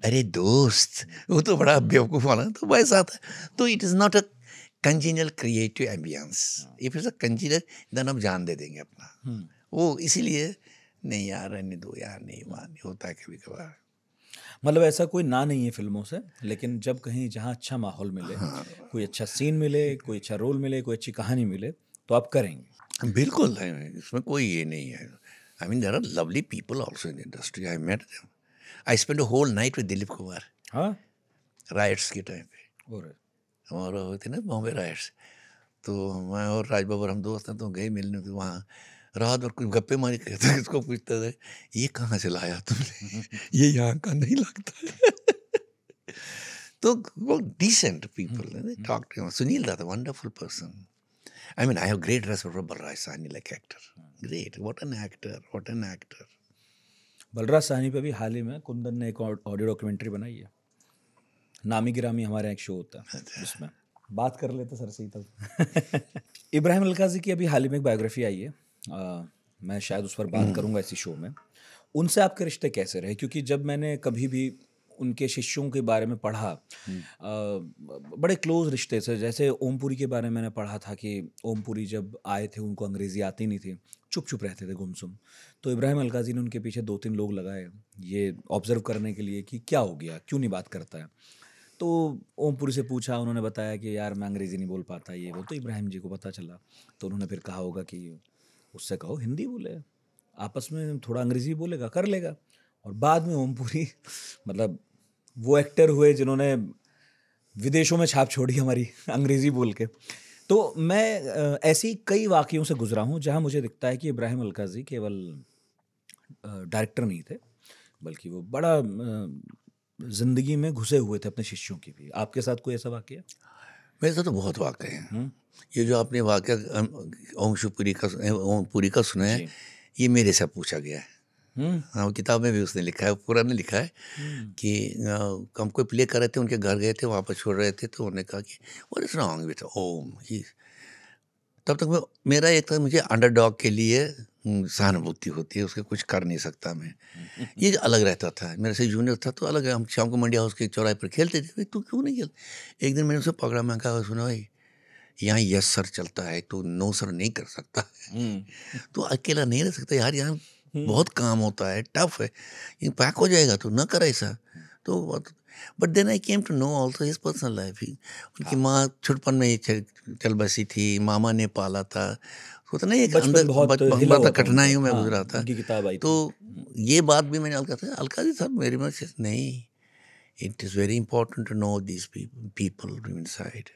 [SPEAKER 1] अरे दोस्त, वो तो बड़ा बेवकूफ़ वाला, तो वैसा था। तो it is not a congenial creative ambience, if it's a congenial then हम जान दे देंगे अपना। वो इसीलिए नहीं यार, रहने दो यार, नहीं वहाँ नहीं होता है कभी कभार।
[SPEAKER 2] मतलब ऐसा कोई ना नहीं है फिल्मों से, लेकिन जब कहीं जहाँ अच्छा माहौल मिले, कोई अच्छा सीन मिले, कोई अच्छा रोल मिले, कोई अच्छी कहानी मिले, तो आप करेंगे।
[SPEAKER 1] बिल्कुल है, इसमें कोई ये नहीं है। I mean there are lovely people also in industry, I met them, I spend a whole night with Dilip Kumar,
[SPEAKER 2] हाँ,
[SPEAKER 1] राइट्स के टाइम पे,
[SPEAKER 2] और
[SPEAKER 1] और हुए थे ना बॉम्बे राइट्स। तो मैं और राज बाबर हम दोस्त हैं, तो गए मिलने, तो वहाँ रात भर कुछ गप्पे मारी, कहते इसको पूछते थे, ये कहाँ से लाया तुमने, ये यहाँ का नहीं लगता है। तो वो decent people, talk to Sunil dada, wonderful person. I mean, I have great respect for Balraj Sahni like actor. Great, what an actor, what an actor.
[SPEAKER 2] Balraj Sahni पे भी हाल ही में कुंदन ने एक ऑडियो डॉक्यूमेंट्री बनाई है, नामी गिरामी हमारे एक शो होता है, जिसमें बात कर लेते सर से ही तब। इब्राहिम अलकाजी की अभी हाल ही में एक बायोग्राफी आई है, मैं शायद उस पर बात करूंगा इसी शो में। उनसे आपके रिश्ते कैसे रहे? क्योंकि जब मैंने कभी भी उनके शिष्यों के बारे में पढ़ा, बड़े क्लोज रिश्ते थे। जैसे ओमपुरी के बारे में मैंने पढ़ा था कि ओमपुरी जब आए थे उनको अंग्रेज़ी आती नहीं थी, चुप चुप रहते थे, गुमसुम। तो इब्राहिम अलकाजी ने उनके पीछे 2-3 लोग लगाए ये ऑब्जर्व करने के लिए कि क्या हो गया, क्यों नहीं बात करता है। तो ओमपुरी से पूछा, उन्होंने बताया कि यार मैं अंग्रेज़ी नहीं बोल पाता, ये वो। तो इब्राहिम जी को पता चला, तो उन्होंने फिर कहा होगा कि उससे कहो हिंदी बोले, आपस में थोड़ा अंग्रेज़ी बोलेगा, कर लेगा। और बाद में ओमपुरी मतलब वो एक्टर हुए जिन्होंने विदेशों में छाप छोड़ी हमारी अंग्रेज़ी बोल के। तो मैं ऐसी कई वाक़ियों से गुजरा हूँ जहाँ मुझे दिखता है कि इब्राहिम अलकाजी केवल डायरेक्टर नहीं थे, बल्कि वो बड़ा ज़िंदगी में घुसे हुए थे अपने शिष्यों की भी। आपके साथ कोई ऐसा वाक़या?
[SPEAKER 1] मेरे साथ तो बहुत वाक़े हैं। ये जो आपने वाक़या ओमपुरी का सुना है, ये मेरे से पूछा गया है। हाँ, वो किताब में भी उसने लिखा है, पूरा नहीं लिखा है कि हम कोई प्ले कर रहे थे, उनके घर गए थे, वहाँ पर छोड़ रहे थे, तो उन्होंने कहा कि व्हाट इज रॉन्ग विद ओम। तब तक मेरा एक था, मुझे अंडरडॉग के लिए सहानुभूति होती है, उसके कुछ कर नहीं सकता मैं, ये अलग रहता था। मेरे से जूनियर था तो अलग है, हम शाम को मंडी हाउस के चौराहे पर खेलते थे। भाई तू क्यों नहीं खेल? एक दिन मैंने उसे पकड़ा, मैं कहा सुना भाई, यहाँ यस सर चलता है, तो नो सर नहीं कर सकता तो अकेला नहीं रह सकता यार, यहाँ बहुत काम होता है, टफ है, ये पैक हो जाएगा, तो ना कर ऐसा। तो but then I came to know also his personal life. उनकी माँ छुटपन में ही चल बसी थी, मामा ने पाला था, होता नहीं एक अंदर बड़ा कठिनाइयों में गुजरा था।
[SPEAKER 2] उनकी किताब आई
[SPEAKER 1] तो ये बात भी मैंने अलका जी साहब मेरी मत नहीं, it is very important to know this people inside.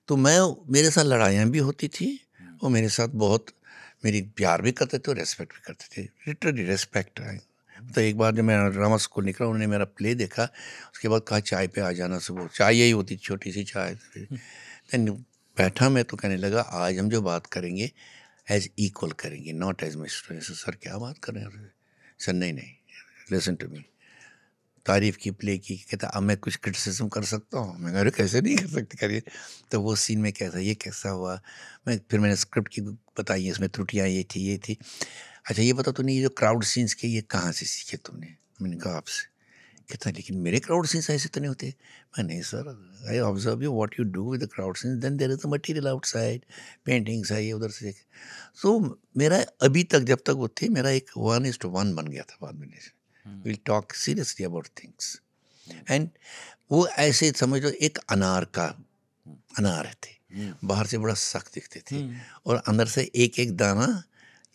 [SPEAKER 1] तो मेरे साथ लड़ाइयाँ भी होती थी, और मेरे साथ बहुत मेरी प्यार भी करते थे और रेस्पेक्ट भी करते थे, लिटरली रेस्पेक्ट है। तो एक बार जब मैं ड्रामा स्कूल निकला, उन्होंने मेरा प्ले देखा, उसके बाद कहा चाय पे आ जाना सुबह। चाय यही होती, छोटी सी चाय। देन बैठा मैं तो कहने लगा, आज हम जो बात करेंगे एज इक्वल करेंगे, नॉट एज मिस्टर। सर क्या बात कर रहे हैं? सर नहीं, लिसन टू मी। तारीफ़ की, प्ले की, कहता अब मैं कुछ क्रिटिसिज्म कर सकता हूँ? मैं कह रहा कैसे नहीं कर सकते, करिए। तो वो सीन में कैसा, ये कैसा हुआ, फिर मैंने स्क्रिप्ट की बताई, इसमें त्रुटियाँ ये थी। अच्छा ये बता तूने ये जो क्राउड सीन्स के ये कहाँ से सीखे तुमने? मैंने कहा आपसे। कहता लेकिन मेरे क्राउड सीन्स ऐसे तो नहीं होते। मैं नहीं sir, I observe you what you do with the crowd scenes, then there is the material outside, paintings है ये उधर से। सो मेरा अभी तक जब तक वो थे, मेरा एक 1:1 बन गया था बाद में। Will talk seriously about things and वो ऐसे समझ लो एक अनार थे, बाहर से बड़ा सख्त दिखते थे और अंदर से एक एक दाना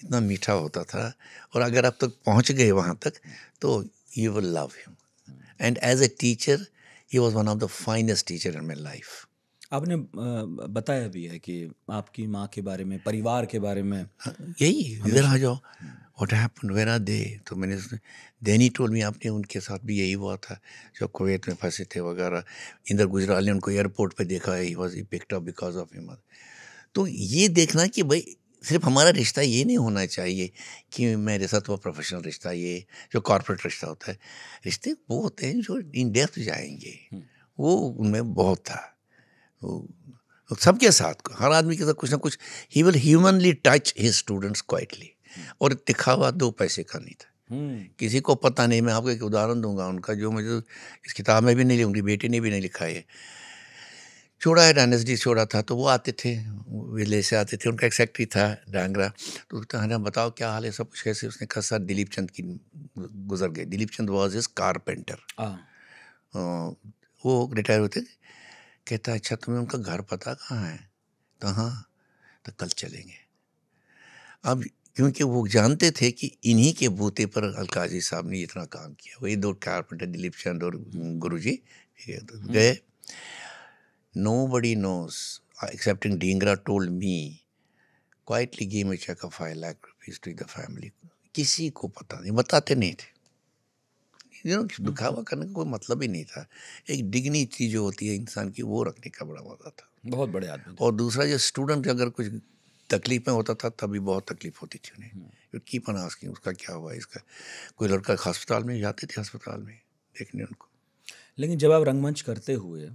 [SPEAKER 1] इतना मीठा होता था, और अगर आप तक पहुंच गए वहाँ तक तो you will love him. And as a teacher he was one of the finest teacher in my life.
[SPEAKER 2] आपने बताया भी है कि आपकी माँ के बारे में, परिवार के बारे में।
[SPEAKER 1] यही इधर आ जाओ, what happened, where are they? तो मैंने देन ही टोल्ड मी, आपने उनके साथ भी यही हुआ था जब कुवैत में फंसे थे वगैरह। इंदर गुजराल ने उनको एयरपोर्ट पे देखा, he was picked up because of him. तो ये देखना कि भाई सिर्फ हमारा रिश्ता ये नहीं होना चाहिए कि मेरे साथ वो प्रोफेशनल रिश्ता, ये जो कॉर्पोरेट रिश्ता होता है, रिश्ते वो होते हैं जो इन डेप्थ जाएंगे, वो उनमें बहुत था। वो सबके साथ, हर आदमी के साथ कुछ ना कुछ, he will humanly touch his students quietly. और दिखावा 2 पैसे का नहीं था, किसी को पता नहीं। मैं आपको एक उदाहरण दूंगा उनका, जो मुझे इस किताब में भी नहीं, उनकी बेटी ने भी नहीं लिखा है। छोड़ा है, डायनेस्टी छोड़ा था, तो वो आते थे, विलेज से आते थे, उनका एक सेक्रेटरी था डांगरा। तो कहना बताओ क्या हाल है, सब कुछ कैसे? उसने कहा सर दिलीप चंद की गुजर गए। दिलीप चंद वॉज इज कारपेंटर, वो रिटायर होते। कहता अच्छा तुम्हें उनका घर पता कहाँ है? तो हाँ, तो कल चलेंगे। अब क्योंकि वो जानते थे कि इन्हीं के बूते पर अलकाजी साहब ने इतना काम किया, वही 2 कारपेंटर, दिलीप चंद और गुरुजी गए। Nobody knows, excepting Dhingra told me, quietly gave me a check of 5 lakh rupees to the family. किसी को पता नहीं, बताते नहीं थे। दिखावा करने का कोई मतलब ही नहीं था। एक डिग्निटी जो होती है इंसान की, वो रखने का बड़ा मजा था।
[SPEAKER 2] बहुत बड़े आदमी।
[SPEAKER 1] और दूसरा, जो स्टूडेंट अगर कुछ तकलीफ में होता था तभी बहुत तकलीफ होती थी उन्हें। कीप ऑन आस्किंग उसका क्या हुआ, इसका। कोई लड़का अस्पताल में जाते थे, अस्पताल में देखने उनको।
[SPEAKER 2] लेकिन जब आप रंगमंच करते हुए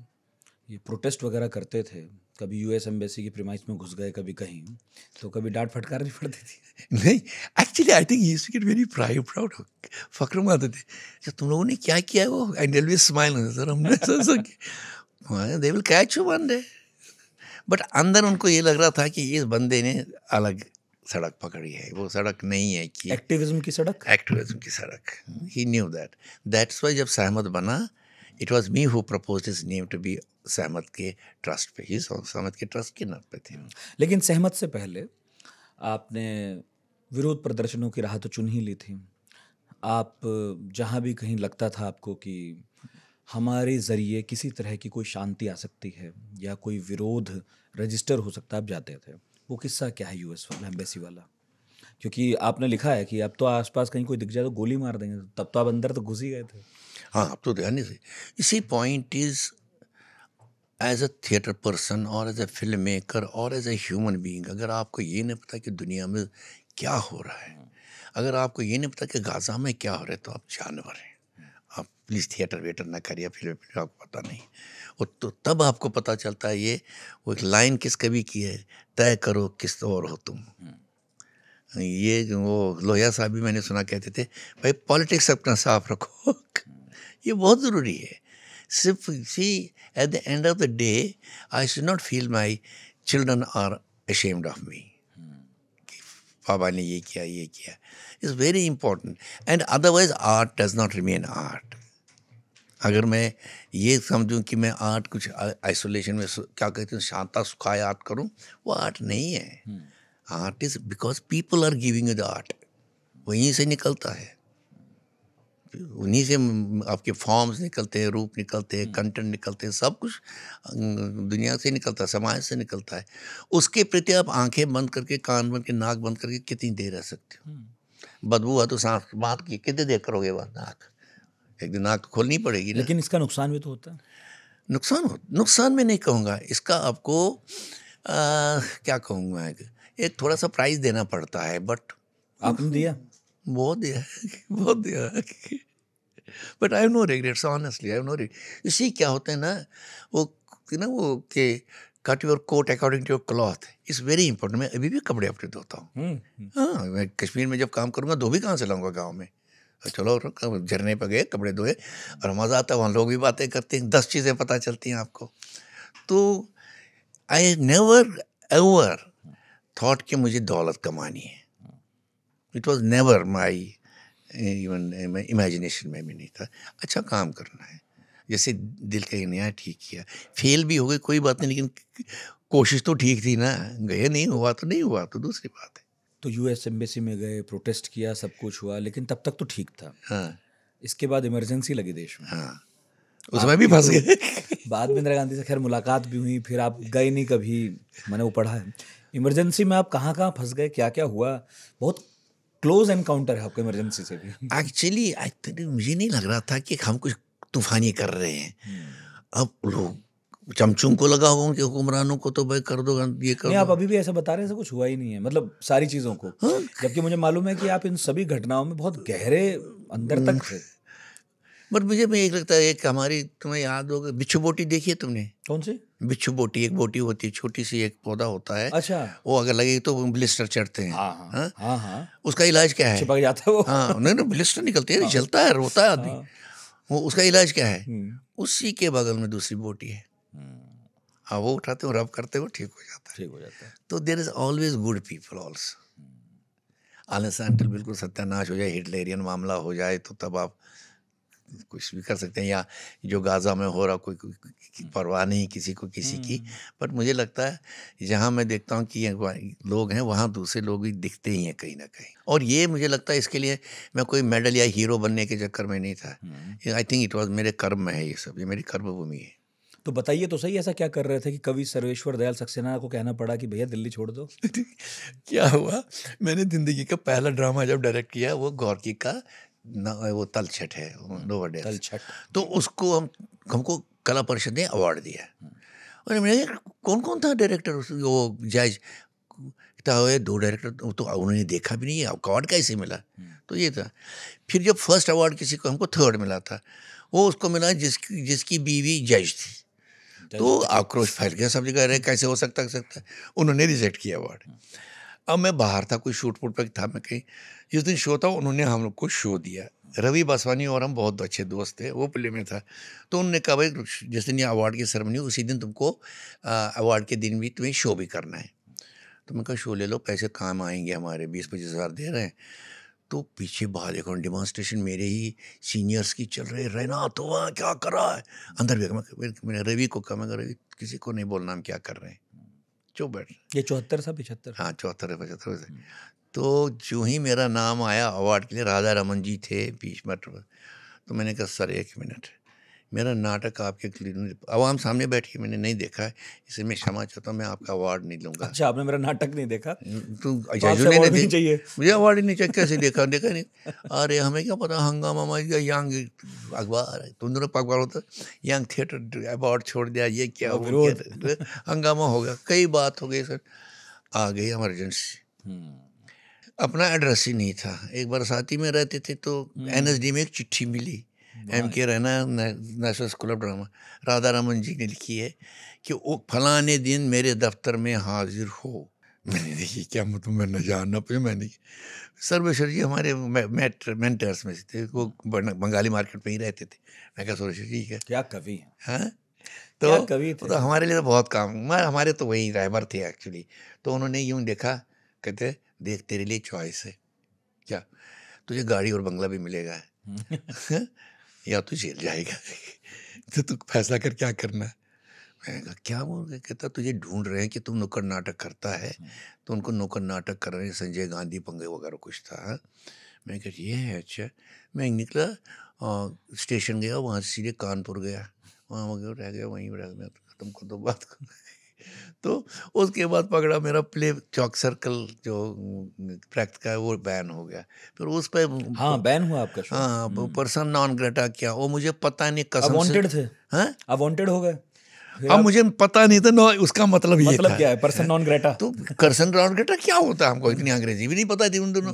[SPEAKER 2] ये प्रोटेस्ट वगैरह करते थे, कभी यूएस एम्बेसी की प्रीमाइस में घुस गए, कभी कहीं, तो कभी डांट फटकार नहीं पड़ती थी?
[SPEAKER 1] नहीं, actually I think he used to get very proud, फक्र मारते थे, अच्छा तुम लोगों ने क्या किया है वो, and they will smile, sir हमने ऐसा they will catch you one day. But अंदर उनको ये लग रहा था कि इस बंदे ने अलग सड़क पकड़ी है, वो सड़क नहीं है कि
[SPEAKER 2] एक्टिविज्म की सड़क,
[SPEAKER 1] एक्टिविज्म की सड़क। He knew that, that's why जब सहमत बना, it was me who proposed his name to be Sahmat के ट्रस्ट पे, ही सहमत के ट्रस्ट के नाम पे थे।
[SPEAKER 2] लेकिन सहमत से पहले आपने विरोध प्रदर्शनों की राह तो चुन ही ली थी। आप जहाँ भी कहीं लगता था आपको कि हमारे ज़रिए किसी तरह की कोई शांति आ सकती है या कोई विरोध रजिस्टर हो सकता है, आप जाते थे। वो किस्सा क्या है यूएस वाला, एम्बेसी वाला? क्योंकि आपने लिखा है कि अब तो आसपास कहीं कोई दिख जाए तो गोली मार देंगे, तब तो आप अंदर तो घुस ही गए थे।
[SPEAKER 1] हाँ, अब तो ध्यान से इसी point is, as a theatre person और एज अ फिल्म मेकर और एज ए ह्यूमन बीइंग, अगर आपको ये नहीं पता कि दुनिया में क्या हो रहा है, अगर आपको ये नहीं पता कि गाज़ा में क्या हो रहा है तो आप जानवर हैं। आप प्लीज़ थिएटर वेटर ना करिए, फिर आपको पता नहीं। और तो तब आपको पता चलता है ये वो एक लाइन किस कवि की है, तय करो किस और हो तुम। ये जो वो लोहिया साहब भी मैंने सुना कहते थे, भाई पॉलिटिक्स अपना साफ रखो। ये बहुत ज़रूरी है। सिर्फ see at the end of the day I should not feel my children are ashamed of me. पापा ने ये किया is very important. And otherwise art does not remain art. अगर मैं ये समझूं कि मैं आर्ट कुछ आइसोलेशन में क्या कहते हैं शांता सुखाए आर्ट करूं, वो आर्ट नहीं है। Art is because people are giving you the art. वहीं से निकलता है, उन्हीं से आपके फॉर्म्स निकलते हैं, रूप निकलते हैं, कंटेंट निकलते हैं, सब कुछ दुनिया से निकलता है, समाज से निकलता है। उसके प्रति आप आंखें बंद करके, कान बंद के, नाक बंद करके कितनी देर रह सकते हो? बदबू है तो सांस बात की कितनी देर करोगे बात? नाक एक दिन नाक तो खोलनी पड़ेगी ना।
[SPEAKER 2] लेकिन इसका नुकसान भी तो होता है।
[SPEAKER 1] नुकसान में नहीं कहूँगा इसका, आपको क्या कहूँगा, एक थोड़ा सा प्राइस देना पड़ता है। बट
[SPEAKER 2] आपने दिया?
[SPEAKER 1] बहुत दिया but I have no regrets, honestly I have no regret. इसी क्या होता है ना वो कि cut your coat according to your cloth is very important. मैं अभी भी कपड़े अपने धोता हूँ। हाँ, मैं कश्मीर में जब काम करूँगा धोबी कहाँ से लाऊंगा गाँव में? चलो झरने पर गए, कपड़े धोए और मज़ा आता है। वहाँ लोग भी बातें करते हैं, 10 चीज़ें पता चलती हैं आपको। तो आई नेवर एवर थॉट कि मुझे दौलत कमानी है। It was never my even imagination में भी नहीं था। अच्छा काम करना है, जैसे दिल का नया ठीक किया, फेल भी हो गई कोई बात नहीं, लेकिन कोशिश तो ठीक थी ना। गए नहीं हुआ तो नहीं हुआ तो दूसरी बात है।
[SPEAKER 2] तो यूएस एम्बेसी में गए, प्रोटेस्ट किया, सब कुछ हुआ, लेकिन तब तक तो ठीक था।
[SPEAKER 1] हाँ
[SPEAKER 2] इसके बाद इमरजेंसी लगी देश में।
[SPEAKER 1] हाँ, उसमें भी फंस गए।
[SPEAKER 2] बाद में इंदिरा गांधी से खैर मुलाकात भी हुई, फिर आप गए नहीं कभी, मैंने वो पढ़ा है। इमरजेंसी में आप कहाँ कहाँ फंस गए, क्या क्या हुआ? बहुत क्लोज एनकाउंटर है आपका इमरजेंसी से भी।
[SPEAKER 1] एक्चुअली मुझे नहीं लग रहा था कि हम कुछ तूफानी कर रहे हैं। अब लोग चमचुम को लगा हुआ कि हुक्मरानों को तो भाई कर दो, ये कर
[SPEAKER 2] नहीं,
[SPEAKER 1] दो।
[SPEAKER 2] आप अभी भी ऐसा बता रहे हैं, ऐसा कुछ हुआ ही नहीं है, मतलब सारी चीज़ों को।
[SPEAKER 1] हाँ।
[SPEAKER 2] जबकि मुझे मालूम है कि आप इन सभी घटनाओं में बहुत गहरे अंदर तक थे।
[SPEAKER 1] बट मुझे में एक लगता है, एक हमारी, तुम्हें याद होगा बिच्छू बोटी देखी है तुमने?
[SPEAKER 2] कौन सी?
[SPEAKER 1] बिच्छू बोटी, एक बोटी होती है, छोटी सी एक पौधा होता है।
[SPEAKER 2] अच्छा।
[SPEAKER 1] वो अगर लगे तो ब्लिस्टर चढ़ते हैं।
[SPEAKER 2] हाँ हाँ
[SPEAKER 1] हाँ?
[SPEAKER 2] हाँ हाँ।
[SPEAKER 1] उसका इलाज क्या है?
[SPEAKER 2] चिपक जाता है वो।
[SPEAKER 1] हाँ, नहीं ब्लिस्टर निकलते हैं, जलता है, रोता है आदमी। वो उसका इलाज क्या है? उसी के बगल में दूसरी बोटी है। हाँ, वो उठाते हो, रब करते हो, ठीक हो जाता है।
[SPEAKER 2] ठीक हो जाता है।
[SPEAKER 1] तो there is always good people also. Unless until बिल्कुल सत्यानाश हो जाए, हिटलरियन मामला हो जाए, तो तब आप कुछ भी कर सकते हैं। या जो गाज़ा में हो रहा, कोई परवाह नहीं किसी को किसी की। बट मुझे लगता है जहाँ मैं देखता हूँ कि लोग हैं, वहाँ दूसरे लोग भी दिखते ही हैं कहीं ना कहीं। और ये मुझे लगता है इसके लिए मैं कोई मेडल या हीरो बनने के चक्कर में नहीं था। आई थिंक इट वॉज मेरे कर्म में है, ये सब, ये मेरी कर्मभूमि है।
[SPEAKER 2] तो बताइए तो सही, ऐसा क्या कर रहे थे कि कवि सर्वेश्वर दयाल सक्सेना को कहना पड़ा कि भैया दिल्ली छोड़ दो?
[SPEAKER 1] क्या हुआ, मैंने ज़िंदगी का पहला ड्रामा जब डायरेक्ट किया, वो गौरकी का वो तलछट है, लोअर डेप्थ।
[SPEAKER 2] तलछट।
[SPEAKER 1] तो उसको हमको कला परिषद ने अवार्ड दिया। और मैंने कौन कौन था डायरेक्टर, वो जज था, 2 डायरेक्टर, तो उन्होंने देखा भी नहीं, अवार्ड कैसे मिला? तो ये था। फिर जब फर्स्ट अवार्ड किसी को, हमको 3rd मिला था, वो उसको मिला जिसकी बीवी जज थी। तो आक्रोश फैल गया सब जगह, रहे कैसे हो सकता है। उन्होंने रिजेक्ट किया अवार्ड। अब मैं बाहर था, कोई शूट वूट पर था, मैं कहीं जिस दिन शो था उन्होंने हम लोग को शो दिया। रवि बासवानी और हम बहुत अच्छे दोस्त थे, वो प्ले में था। तो उन्होंने कहा भाई जिस दिन ये अवार्ड की सेरेमनी, उसी दिन तुमको अवार्ड के दिन भी तुम्हें शो भी करना है। तो मैं कहा शो ले लो, पैसे काम आएंगे हमारे, 20-25 हज़ार दे रहे हैं। तो पीछे बाहर देखो डेमोन्स्ट्रेशन मेरे ही सीनियर्स की चल रहे, रहना तो वहाँ क्या कर रहा है। अंदर भी मैंने रवि को कहा, मैं रवि किसी को नहीं बोलना हम क्या कर रहे हैं, चुप बैठ।
[SPEAKER 2] ये 74 था 75?
[SPEAKER 1] हाँ 74-75 से। तो जो ही मेरा नाम आया अवार्ड के लिए, राधा रमन जी थे बीच में, तो मैंने कहा सर 1 मिनट, मेरा नाटक आपके आवाम सामने बैठी, मैंने नहीं देखा है, इसे मैं क्षमा चाहता हूँ, मैं आपका अवार्ड नहीं लूँगा।
[SPEAKER 2] अच्छा, आपने मेरा नाटक नहीं देखा?
[SPEAKER 1] तो
[SPEAKER 2] नहीं चाहिए
[SPEAKER 1] मुझे अवार्ड ही नहीं चाहिए। कैसे देखा नहीं? अरे हमें क्या पता, हंगामा यंग अखबार है, तुम दोनों अखबार होता, यंग थिएटर अवार्ड छोड़ दिया, ये क्या हंगामा होगा, कई बात हो गई सर, आ गई इमरजेंसी। अपना एड्रेस ही नहीं था। एक बार साथी में रहते थे तो एनएसडी में एक चिट्ठी मिली, M.K. Raina, national school of drama, Radha Raman ji ने लिखी है कि वो फलाने दिन मेरे दफ्तर में हाजिर हो। मैंने देखी क्या मतलब, मैं न जानना पे मैंने, सर्वेश्वर जी हमारे मेंटर्स में से थे, वो बंगाली मार्केट में ही रहते थे। मैं कहा सर्वेश्वर जी क्या,
[SPEAKER 2] क्या कवि हैं,
[SPEAKER 1] हाँ
[SPEAKER 2] क्या
[SPEAKER 1] तो
[SPEAKER 2] कवि
[SPEAKER 1] वो
[SPEAKER 2] थे।
[SPEAKER 1] तो हमारे लिए तो बहुत काम, हमारे तो वही राइबर थे एक्चुअली। तो उन्होंने यूं देखा, कहते देख तेरे लिए चॉइस है, क्या तुझे गाड़ी और बंगला भी मिलेगा या तू जेल जाएगा तो तू फैसला कर क्या करना है। मैंने कहा क्या बोल रहे, कहता तुझे ढूंढ रहे हैं कि तुम नुक्कड़ नाटक करता है, तो उनको नुक्कड़ नाटक कर रहे हैं, संजय गांधी पंगे वगैरह कुछ था। हाँ? मैंने कहा ये है, अच्छा। मैं निकला, स्टेशन गया, वहाँ से सीधे कानपुर गया, वहाँ वगैरह रह गया, वहीं रह गया, खत्म कर दो बात को तो उसके बाद पकड़ा मेरा प्ले चौक सर्कल जो ट्रैक्ट का है वो बैन हो गया। फिर उस पर
[SPEAKER 2] हाँ, बैन हुआ आपका शो।
[SPEAKER 1] हाँ पर्सन नॉन ग्रेटा क्या, वो मुझे पता नहीं कसम से।
[SPEAKER 2] अवांटेड थे,
[SPEAKER 1] हाँ
[SPEAKER 2] अवांटेड हो गए। फिर
[SPEAKER 1] अब
[SPEAKER 2] आप,
[SPEAKER 1] मुझे पता नहीं था, नो उसका मतलब ये
[SPEAKER 2] मतलब
[SPEAKER 1] था।
[SPEAKER 2] क्या है पर्सन नॉन ग्रेटा?
[SPEAKER 1] तो पर्सन नॉन ग्रेटा क्या होता है, हमको इतनी अंग्रेजी भी नहीं पता थी उन दोनों।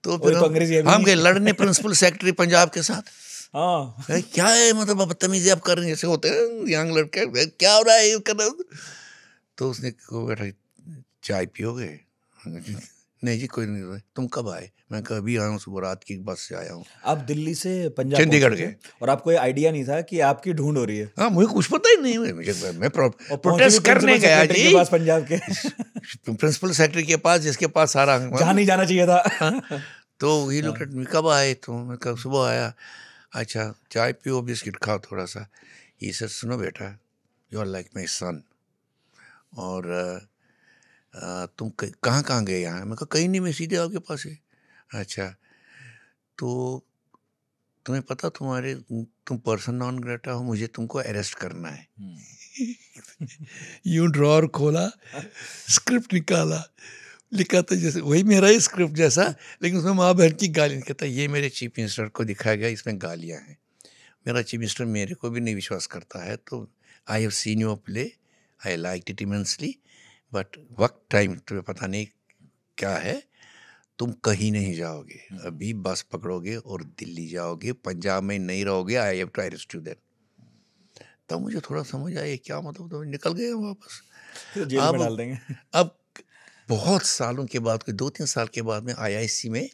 [SPEAKER 1] तो
[SPEAKER 2] और
[SPEAKER 1] फिर
[SPEAKER 2] तो अंग्रेजी अभी
[SPEAKER 1] हम
[SPEAKER 2] नहीं
[SPEAKER 1] गए लड़ने प्रिंसिपल सेक्रेटरी पंजाब के साथ।
[SPEAKER 2] हाँ,
[SPEAKER 1] क्या है मतलब बदतमीजी आप कर रहे हैं, जैसे होते हैं यंग लड़के, क्या हो रहा है ये कर रहे हो? तो उसने को बैठा, चाय पियोगे? नहीं जी कोई नहीं, तुम कब आए? मैं कहा अभी आया हूँ, सुबह रात की बस से आया हूँ।
[SPEAKER 2] आप दिल्ली से पंजाब
[SPEAKER 1] चंडीगढ़
[SPEAKER 2] पहुंचे थे
[SPEAKER 1] गए।
[SPEAKER 2] और आपको ये आइडिया नहीं था कि आपकी ढूंढ हो रही है।
[SPEAKER 1] हाँ मुझे कुछ पता ही नहीं, मैं
[SPEAKER 2] और पहुंचे भी
[SPEAKER 1] प्रोटेस्ट करने
[SPEAKER 2] प्रिंसिपल
[SPEAKER 1] गया
[SPEAKER 2] सेक्रेटरी के
[SPEAKER 1] जी
[SPEAKER 2] पास पंजाब के
[SPEAKER 1] प्रिंसिपल सेक्रेटरी के पास, जिसके पास सारा
[SPEAKER 2] जहाँ नहीं जाना चाहिए था।
[SPEAKER 1] तो ही लुक एट मी, कब आए? तो मैं कब सुबह आया। अच्छा चाय पियो, बिस्किट खाओ थोड़ा सा। ये सर सुनो बेटा, यू आर लाइक माई सन, और तुम कहाँ कहाँ गए यहाँ? मैं कहा कहीं नहीं, मैं सीधे आपके पास है। अच्छा तो तुम्हें पता तुम पर्सन नॉन ग्रेटा हो, मुझे तुमको अरेस्ट करना है। यूं ड्रॉर खोला, स्क्रिप्ट निकाला, लिखा था जैसे वही मेरा ही स्क्रिप्ट जैसा, लेकिन उसमें माँ बहन की गाली। कहता ये मेरे चीफ मिनिस्टर को दिखाया गया, इसमें गालियाँ हैं। मेरा चीफ मिनिस्टर मेरे को भी नहीं विश्वास करता है, तो I have seen your play, I like it immensely, but वक्त टाइम तुम्हें पता नहीं क्या है, तुम कहीं नहीं जाओगे, अभी बस पकड़ोगे और दिल्ली जाओगे, पंजाब में नहीं रहोगे, I have to arrest you then. तब मुझे थोड़ा समझ आया क्या मतलब, तो निकल गए हम वापस।
[SPEAKER 2] तो जेल में डाल देंगे।
[SPEAKER 1] अब बहुत सालों के बाद, कोई 2-3 साल के बाद में IIC में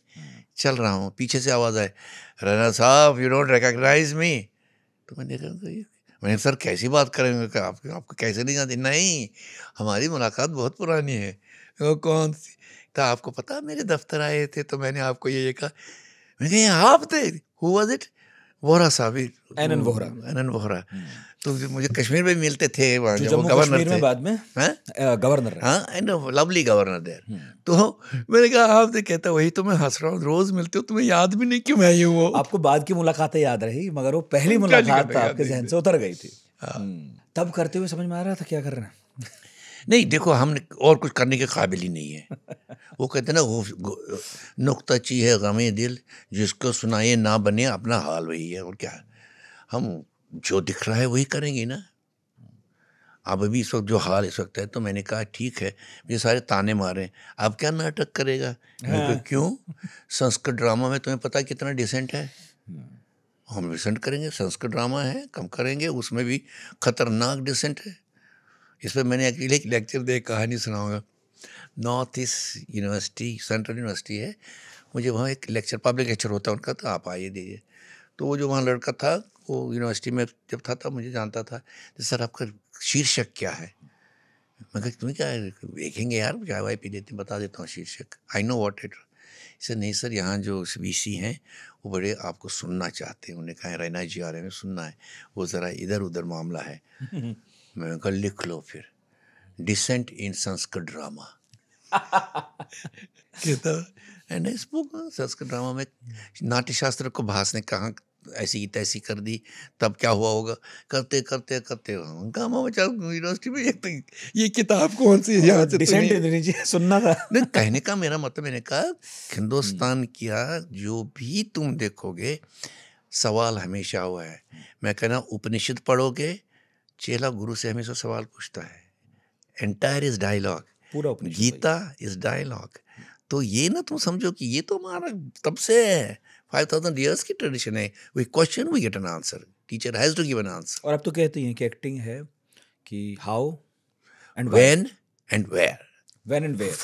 [SPEAKER 1] चल रहा हूँ, पीछे से आवाज़ आए, रैना साहब यू डोंट रिकॉग्नाइज मी। तो मैंने सर कैसी बात करेंगे, आपको कैसे नहीं जानते? नहीं हमारी मुलाकात बहुत पुरानी है। वो कौन सी? तो आपको पता मेरे दफ्तर आए थे तो मैंने आपको ये कहा। मैंने कहा आप थे? Who was it? वोहरा साहब,
[SPEAKER 2] एनएन वोहरा।
[SPEAKER 1] एनएन वोहरा। तो मुझे कश्मीर में मिलते थे वहाँ,
[SPEAKER 2] जो
[SPEAKER 1] जब वो
[SPEAKER 2] जम्मू
[SPEAKER 1] गवर्नर
[SPEAKER 2] कश्मीर
[SPEAKER 1] थे।
[SPEAKER 2] में बाद में गवर्नर रहे।
[SPEAKER 1] हाँ एंड लवली गवर्नर देयर। तो मैंने कहा आपसे, कहता वही तो मैं हंस रहा हूँ, रोज मिलते हो, तुम्हें याद भी नहीं कि मैं ही हूँ वो।
[SPEAKER 2] आपको बाद की मुलाकातें याद रही, मगर वो पहली मुलाकात आपके जहन से उतर गई थी। तब करते हुए समझ में आ रहा था क्या कर रहे हैं।
[SPEAKER 1] नहीं देखो, हमने और कुछ करने के काबिल ही नहीं है। वो कहते ना, वो नुक्ताची है गमे दिल, जिसको सुनाए ना बने अपना हाल वही है। और क्या, हम जो दिख रहा है वही करेंगे ना। अब अभी इस वक्त जो हाल इस वक्त है, तो मैंने कहा ठीक है, मुझे सारे ताने मारे, अब क्या नाटक करेगा? मैंने कहा क्यों? संस्कृत ड्रामा में तुम्हें पता कितना डिसेंट है, हम डिसेंट करेंगे। संस्कृत ड्रामा है, कम करेंगे, उसमें भी खतरनाक डिसेंट है। इस पर मैंने एक्चुअली एक लेक्चर दे, कहानी सुनाऊंगा। North east university, central university है, मुझे वहाँ एक लेक्चर, पब्लिक लेक्चर होता है उनका, तो आप आइए दीजिए। तो वो जो वहाँ लड़का था, वो यूनिवर्सिटी में जब था मुझे जानता था। तो सर आपका शीर्षक क्या है? मैं कहा तुम्हें क्या है, देखेंगे यार, चाय वाय पी लेते, बता देता हूँ शीर्षक, I know what it. Sir नहीं सर, यहाँ जो VC हैं वो बड़े आपको सुनना चाहते हैं। उन्होंने कहा रैना जी आ रहे हैं, सुनना है, वो ज़रा इधर उधर मामला है। मैं कहा लिख लो फिर, डिसेंट इन संस्कृत ड्रामा। कहता and I spoke Sanskrit drama में नाट्य शास्त्र को भास ने कहाँ ऐसी तैसी कर दी, तब क्या हुआ होगा, करते करते करते यूनिवर्सिटी में ये किताब कौन सी यहाँ से
[SPEAKER 2] डिसेंट सुनना था।
[SPEAKER 1] नहीं, कहने का मेरा मतलब, मैंने कहा हिंदुस्तान किया जो भी तुम देखोगे, सवाल हमेशा हुआ है। मैं कहना उपनिषद पढ़ोगे, चेला गुरु से हमेशा सवाल पूछता है, एंटायर इज डायलॉग,
[SPEAKER 2] पूरा उपनिषद
[SPEAKER 1] गीता इज डायलॉग, तो ये ना तुम समझो कि ये तो हमारा तब से है, 5000 ईयर्स की ट्रेडिशन है। We question we get an answer, teacher has to give an answer,
[SPEAKER 2] और अब तो कहते हैं कि एक्टिंग है कि how and why,
[SPEAKER 1] when and where,
[SPEAKER 2] when and where.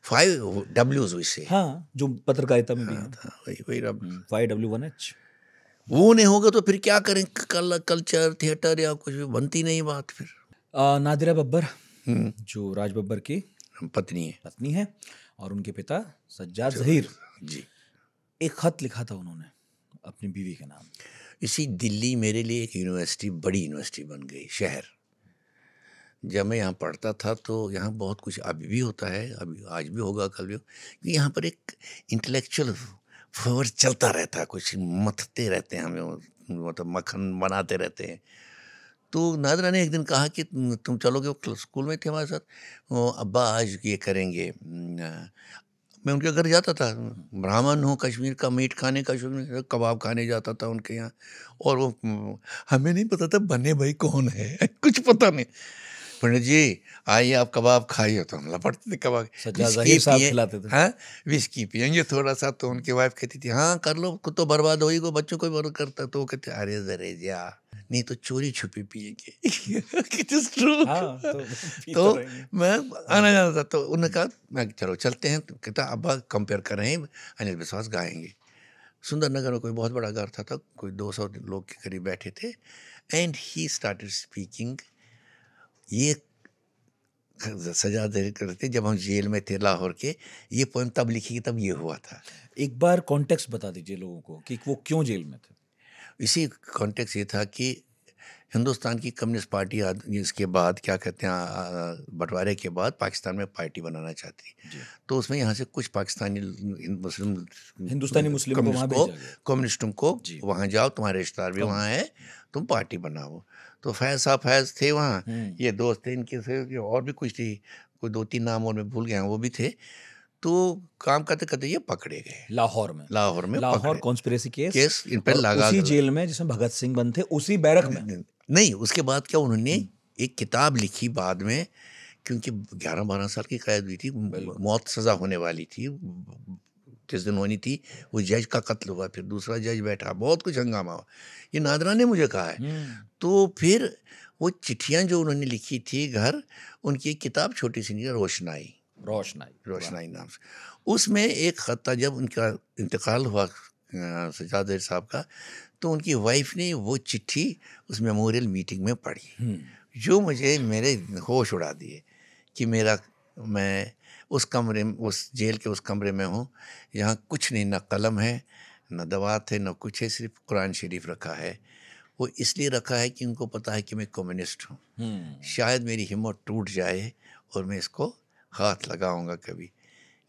[SPEAKER 1] 5 W's we say.
[SPEAKER 2] हाँ, जो पत्रकारिता में भी है,
[SPEAKER 1] वही वही रब।
[SPEAKER 2] 5W1H।
[SPEAKER 1] वो नहीं होगा तो फिर क्या करें, कल्चर थिएटर या कुछ भी बनती नहीं बात फिर।
[SPEAKER 2] नादिरा बब्बर जो राज बब्बर की
[SPEAKER 1] पत्नी है
[SPEAKER 2] पत्नी है और उनके पिता सज्जाद ज़हीर,
[SPEAKER 1] जी।
[SPEAKER 2] एक खत लिखा था उन्होंने अपनी बीवी के नाम।
[SPEAKER 1] इसी दिल्ली मेरे लिए एक यूनिवर्सिटी, बड़ी यूनिवर्सिटी बन गई शहर। जब मैं यहाँ पढ़ता था तो यहाँ बहुत कुछ अभी भी होता है, अभी आज भी होगा, कल भी होगा, कि यहाँ पर एक इंटेलेक्चुअल फवर चलता रहता है, कुछ मथते रहते हैं हमें, मतलब मक्खन बनाते रहते हैं। तो नादरा ने एक दिन कहा कि तुम चलोगे, वो स्कूल में थे हमारे साथ, वो अब्बा आज ये करेंगे। मैं उनके घर जाता था, ब्राह्मण हूँ, कश्मीर का मीट खाने का शौकीन, कबाब खाने जाता था उनके यहाँ। और वो हमें नहीं पता था बने भाई कौन है, कुछ पता नहीं। पंडित जी आइए आप कबाब खाइए, तो हम लपटते थे कबाब।
[SPEAKER 2] सज्जाद ज़हीर साहब खिलाते थे।
[SPEAKER 1] हाँ, विस्की पियेंगे थोड़ा सा, तो उनकी वाइफ कहती थी हाँ कर लो, खुद तो बर्बाद हो ही गो, बच्चों को भी बर्बाद करता। तो वो कहते अरे जरे जा, नहीं तो चोरी छुपी पियेंगे।
[SPEAKER 2] हाँ,
[SPEAKER 1] तो मैं आना जाना था, तो उन्होंने कहा मैं चलो चलते हैं। तो कहता अब्बा कंपेयर कर रहे हैं, अनिल विश्वास गाएंगे। सुंदर नगर में कोई बहुत बड़ा घर था, कोई 200 लोग के करीब बैठे थे। And he started speaking. ये सजा दे करते जब हम जेल में थे लाहौर के, ये पोएम तब लिखी तब ये हुआ था।
[SPEAKER 2] एक बार कॉन्टेक्स्ट बता दीजिए लोगों को कि वो क्यों जेल में थे।
[SPEAKER 1] इसी कॉन्टेक्स्ट ये था कि हिंदुस्तान की कम्युनिस्ट पार्टी इसके बाद क्या कहते हैं, बंटवारे के बाद पाकिस्तान में पार्टी बनाना चाहती। तो उसमें यहाँ से कुछ पाकिस्तानी
[SPEAKER 2] हिंदुस्तानी मुस्लिमों को वहाँ भेजा गया।
[SPEAKER 1] कम्युनिस्टों को वहाँ जाओ, तुम्हारे रिश्तेदार भी वहाँ है, तुम पार्टी बनाओ। तो फैज साहब फैज थे वहाँ, ये दोस्त थे इनके से, और भी कुछ थी, कोई 2-3 नाम और मैं भूल गया, वो भी थे। तो काम करते करते ये पकड़े गए
[SPEAKER 2] लाहौर में। लाहौर कॉन्स्पिरेसी केस
[SPEAKER 1] इन पर लगा,
[SPEAKER 2] उसी जेल में जिसमें भगत सिंह बंद थे, उसी बैरक में।
[SPEAKER 1] नहीं, उसके बाद क्या उन्होंने एक किताब लिखी बाद में, क्योंकि 11-12 साल की कैद हुई थी, मौत सज़ा होने वाली थी, जिस दिन होनी थी वो जज का कत्ल हुआ, फिर दूसरा जज बैठा, बहुत कुछ हंगामा हुआ। ये नादरा ने मुझे कहा है। तो फिर वो चिट्ठियाँ जो उन्होंने लिखी थी घर, उनकी एक किताब छोटी सी नहीं, रोशनाई नाम से, उसमें एक खत था। जब उनका इंतकाल हुआ सज्जाद ज़हीर साहब का, तो उनकी वाइफ ने वो चिट्ठी उस मेमोरियल मीटिंग में पढ़ी, जो मुझे मेरे होश उड़ा दिए कि मैं उस कमरे में, उस जेल के उस कमरे में हूँ, यहाँ कुछ नहीं, ना कलम है, ना दवात है, ना कुछ है, सिर्फ कुरान शरीफ रखा है। वो इसलिए रखा है कि उनको पता है कि मैं कम्युनिस्ट हूँ। शायद मेरी हिम्मत टूट जाए और मैं इसको हाथ लगाऊंगा कभी।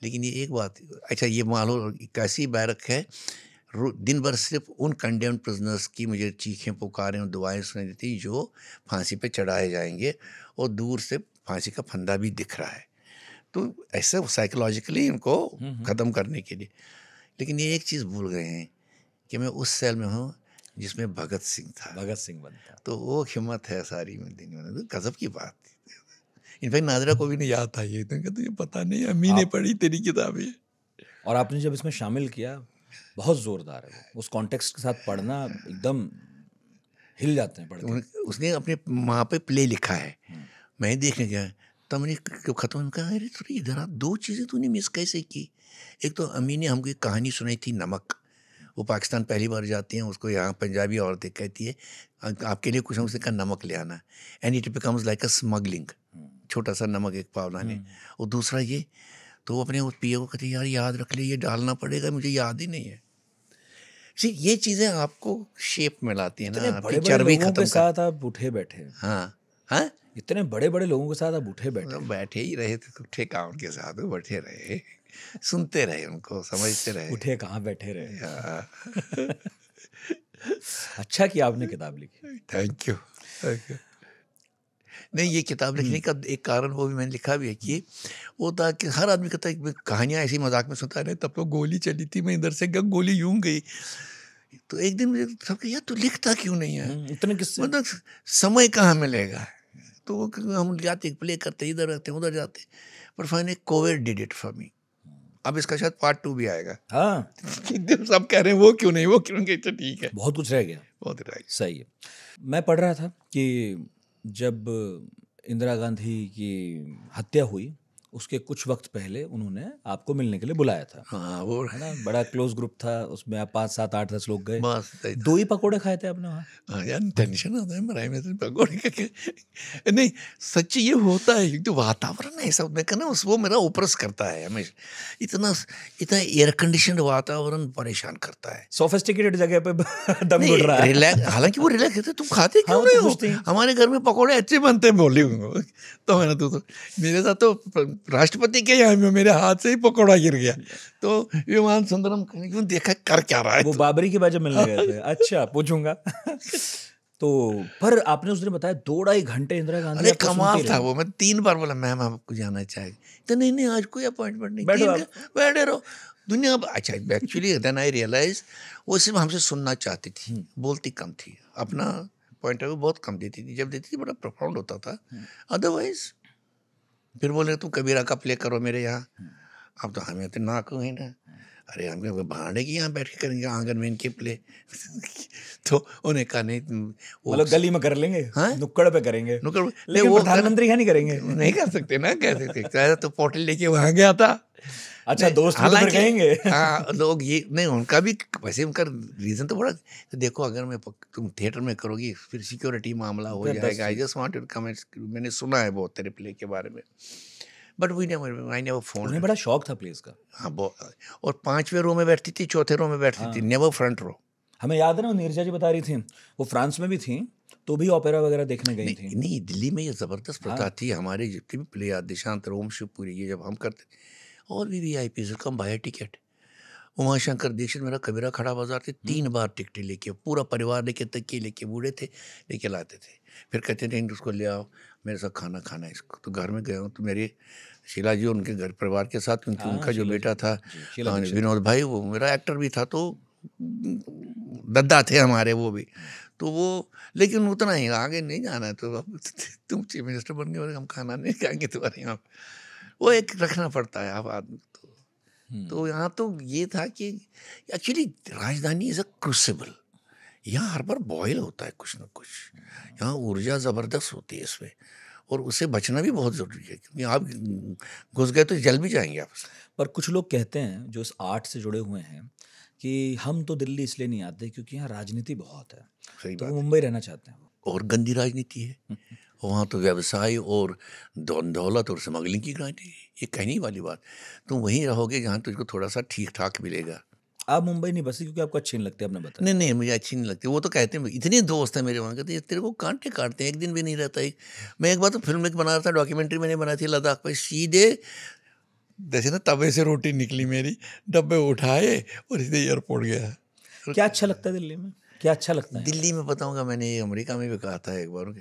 [SPEAKER 1] लेकिन ये एक बात, अच्छा ये मालूम कैसी बैरक है, दिन भर सिर्फ उन कंडेम्ड प्रिजनर्स की मुझे चीखें पुकारें और दुआएं सुनाई देती जो फांसी पे चढ़ाए जाएंगे, और दूर से फांसी का फंदा भी दिख रहा है। तो ऐसे साइकोलॉजिकली उनको ख़त्म करने के लिए। लेकिन ये एक चीज़ भूल गए हैं कि मैं उस सेल में हूँ जिसमें भगत सिंह बनता। तो वो हिम्मत है सारी दुनिया में, तो गजब की बात थी। इनफैक्ट नादरा को भी नहीं याद था ये, तो तुझे पता नहीं, अम्मी ने पढ़ी तेरी किताबें।
[SPEAKER 2] और आपने जब इसमें शामिल किया, बहुत जोरदार है उस कॉन्टेक्स्ट के साथ पढ़ना, एकदम हिल जाते हैं पढ़ के।
[SPEAKER 1] उसने अपने माँ पे प्ले लिखा है, मैं देखने गया, तब मैंने ख़त्म कहा, अरे थोड़ी इधर आप 2 चीज़ें तूने मिस कैसे की। एक तो अम्मी ने हमको एक कहानी सुनाई थी, नमक। वो पाकिस्तान पहली बार जाती हैं, उसको यहाँ पंजाबी औरतें कहती है आपके लिए कुछ, उसने कहा नमक ले आना, and it becomes like a smuggling, छोटा सा नमक एक पाव लाने। और दूसरा ये, तो वो अपने उस पिए को कहती है यार याद रख ले, ये डालना पड़ेगा, मुझे याद ही नहीं है। ये चीज़ें आपको शेप में लाती है ना,
[SPEAKER 2] बड़े चर्बी लोगों के साथ आप उठे बैठे।
[SPEAKER 1] हाँ,
[SPEAKER 2] इतने बड़े बड़े लोगों के साथ आप उठे
[SPEAKER 1] बैठे ही रहे थे, उठे कहाँ उनके साथ, बैठे रहे, सुनते रहे, उनको समझते रहे,
[SPEAKER 2] उठे कहाँ बैठे रहे। अच्छा कि आपने किताब लिखी।
[SPEAKER 1] Thank you. नहीं, ये किताब लिखने का एक कारण वो भी मैंने लिखा भी है कि वो था कि हर आदमी कहता है कहानियाँ ऐसी मजाक में सुनता है, तब तो गोली चली थी, मैं इधर से गया, गोली यूं गई। तो एक दिन मुझे सब यार तू लिखता क्यों नहीं है,
[SPEAKER 2] इतने किस्से,
[SPEAKER 1] मतलब समय कहाँ मिलेगा। तो हम जाते प्ले करते, इधर रहते उधर जाते, पर finally Covid did it for me. अब इसका शायद पार्ट 2 भी आएगा।
[SPEAKER 2] हाँ,
[SPEAKER 1] सब कह रहे हैं वो क्यों नहीं, वो क्यों नहीं, तो ठीक है,
[SPEAKER 2] बहुत कुछ रह गया।
[SPEAKER 1] बहुत राइट।
[SPEAKER 2] सही है। मैं पढ़ रहा था कि जब इंदिरा गांधी की हत्या हुई उसके कुछ वक्त पहले उन्होंने आपको मिलने के लिए बुलाया था,
[SPEAKER 1] हाँ वो
[SPEAKER 2] है ना? बड़ा क्लोज ग्रुप था, उसमें आप 5, 7, 8, 10 लोग गए।
[SPEAKER 1] बस सही था।
[SPEAKER 2] 2 ही पकोड़े खाए थे आपने वहाँ?
[SPEAKER 1] हाँ यार, टेंशन आता है मराई में से पकौड़े का नहीं, सच्ची ये होता है, जो वातावरण है ऐसा, मैं कहना वो मेरा ओपरस करता है हमेशा। इतना इतना एयर कंडीशन वातावरण परेशान करता है।
[SPEAKER 2] सोफिस्टिकेटेड जगह पे दम
[SPEAKER 1] नहीं
[SPEAKER 2] घुट रहा है।
[SPEAKER 1] रिलैक्स, हालांकि वो रिलैक्स रहते, तुम खाते
[SPEAKER 2] हाँ,
[SPEAKER 1] क्यों
[SPEAKER 2] वो
[SPEAKER 1] नहीं
[SPEAKER 2] तो
[SPEAKER 1] हो?
[SPEAKER 2] पूछते ही।
[SPEAKER 1] हमारे घर में पकौड़े अच्छे बनते हैं, बोली तो मैंने तो मेरे साथ तो राष्ट्रपति के यहाँ में मेरे हाथ से ही पकौड़ा गिर गया, तो विमान सुंदरम क्यों देखा कर क्या रहा है
[SPEAKER 2] वो
[SPEAKER 1] तू?
[SPEAKER 2] बाबरी के बाद जब मिलने गए थे। अच्छा, पूछूंगा। तो पर आपने उस दिन बताया 2-2.5 घंटे इंदिरा गांधी
[SPEAKER 1] अरे
[SPEAKER 2] आपको
[SPEAKER 1] कमाल
[SPEAKER 2] सुनती
[SPEAKER 1] था
[SPEAKER 2] रही।
[SPEAKER 1] वो, मैं 3 बार बोला मैम आपको जाना चाहिए, तो नहीं नहीं आज कोई अपॉइंटमेंट नहीं,
[SPEAKER 2] बैठो
[SPEAKER 1] 3
[SPEAKER 2] आप।
[SPEAKER 1] बैठे रहो दुनिया। अच्छा एक्चुअली देन आई रियलाइज वो सिर्फ हमसे सुनना चाहती थी, बोलती कम थी, अपना पॉइंट ऑफ व्यू बहुत कम देती थी, जब देती थी बड़ा प्रोफाउंड होता था। अदरवाइज फिर बोले तुम कबीरा का प्ले करो मेरे यहाँ, अब तो हमें तो ना कहो ही ना, अरे हम भाड़े की यहाँ बैठ के करेंगे आंगन में इनके प्ले तो उन्हें कहा नहीं वो
[SPEAKER 2] मतलब गली में कर लेंगे,
[SPEAKER 1] हाँ?
[SPEAKER 2] नुक्कड़ पे करेंगे,
[SPEAKER 1] नुक्कड़ नहीं,
[SPEAKER 2] लेकिन
[SPEAKER 1] वो
[SPEAKER 2] प्रधानमंत्री का नहीं करेंगे।
[SPEAKER 1] नहीं कर सकते ना, कह सकते तो पोटल लेके वहां गया था।
[SPEAKER 2] अच्छा, दोस्त भी तो फिर कहेंगे।
[SPEAKER 1] हाँ लोग ये नहीं, उनका भी वैसे उनका रीजन तो बड़ा, तो देखो अगर तुम थिएटर में करोगी फिर सिक्योरिटी मामला हो
[SPEAKER 2] फिर
[SPEAKER 1] जाएगा, आई जस्ट वांटेड कमेंट्स, मैंने सुना है बहुत तेरे प्ले के बारे में, but we never, I never phone.
[SPEAKER 2] उन्हें बड़ा शौक था प्लेस का।
[SPEAKER 1] हाँ और 5वें रो में बैठती थी, 4थे रो में बैठती थी, नेवर फ्रंट रो।
[SPEAKER 2] हमें याद है ना, नीरजा जी बता रही थी वो फ्रांस में भी थी तो भी ओपेरा वगैरह देखने गई थी।
[SPEAKER 1] नहीं दिल्ली में ये जबरदस्त प्रथा थी, हमारे जितने भी प्ले आते देशांतर, ओम शिवपुरी, ये जब हम करते और भी VIP come by ticket, Umashankar Dikshit मेरा कबीरा खड़ा बाजार थे, 3 बार टिकटें लेके पूरा परिवार लेके, तकिए लेके, बूढ़े थे लेके लाते थे, फिर कहते थे उसको ले आओ मेरे साथ खाना खाना इसको, तो घर में गया हूँ तो मेरी शीला जी उनके घर परिवार के साथ, क्योंकि उनका जो बेटा था विनोद भाई वो मेरा एक्टर भी था, तो दद्दा थे हमारे वो भी, तो वो लेकिन उतना ही आगे नहीं जाना है, तो अब तुम चीफ मिनिस्टर बन गए, हम खाना नहीं खाएंगे तुम्हारे यहाँ, वो एक रखना पड़ता है आप आदमी को। तो यहाँ तो ये था कि एक्चुअली राजधानी इज अ क्रूसिबल, यहाँ हर बार बॉयल होता है कुछ ना कुछ, यहाँ ऊर्जा ज़बरदस्त होती है इसमें, और उससे बचना भी बहुत ज़रूरी है, क्योंकि आप घुस गए तो जल भी जाएंगे आप।
[SPEAKER 2] पर कुछ लोग कहते हैं जो इस आर्ट से जुड़े हुए हैं कि हम तो दिल्ली इसलिए नहीं आते क्योंकि यहाँ राजनीति बहुत है,
[SPEAKER 1] सही
[SPEAKER 2] तो
[SPEAKER 1] बात
[SPEAKER 2] वो मुंबई रहना चाहते हैं।
[SPEAKER 1] और गंदी राजनीति है वहाँ, तो व्यवसाय और दौलत और स्मगलिंग की राजनीति, ये कहने वाली बात। तुम वहीं रहोगे जहाँ तुझको थोड़ा सा ठीक ठाक मिलेगा।
[SPEAKER 2] आप मुंबई नहीं बसे क्योंकि आपको अच्छी नहीं लगती, आपने बताया।
[SPEAKER 1] नहीं नहीं मुझे अच्छी नहीं लगती, वो तो कहते हैं, इतने दोस्त हैं मेरे वहाँ, कहते तेरे को कांटे काटते हैं, एक दिन भी नहीं रहता है। मैं एक बार तो फिल्म एक बना रहा था, डॉक्यूमेंट्री मैंने बनाई थी लद्दाख पर, सीधे जैसे ना तवे से रोटी निकली मेरी, डब्बे उठाए और सीधे एयरपोर्ट गया।
[SPEAKER 2] क्या अच्छा लगता है दिल्ली में, क्या अच्छा लगता है?
[SPEAKER 1] दिल्ली में बताऊंगा, मैंने ये अमेरिका में भी कहा था एक बार,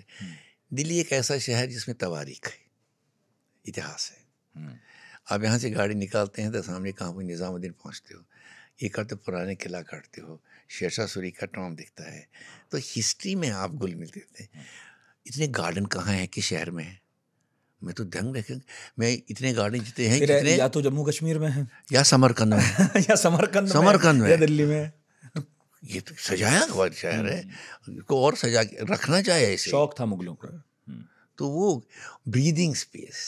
[SPEAKER 1] दिल्ली एक ऐसा शहर जिसमें तवारीख है, इतिहास है। आप यहाँ से गाड़ी निकालते हैं तो सामने कहाँ पर निज़ामुद्दीन पहुँचते हो, ये करते पुराने किला काटते हो, शेरशाह सूरी का टॉम दिखता है, तो हिस्ट्री में आप घुल मिल देते हैं। इतने गार्डन कहाँ हैं कि शहर में है, मैं तो दंग रखे, मैं इतने गार्डन जितने हैं जितने
[SPEAKER 2] या तो जम्मू कश्मीर में है
[SPEAKER 1] या समरकंद में
[SPEAKER 2] या समरकंद में
[SPEAKER 1] या
[SPEAKER 2] दिल्ली में।
[SPEAKER 1] ये तो सजाया हुआ शहर है, इसको और सजा के रखना चाहिए ऐसे।
[SPEAKER 2] शौक था मुगलों का।
[SPEAKER 1] तो वो ब्रीदिंग स्पेस,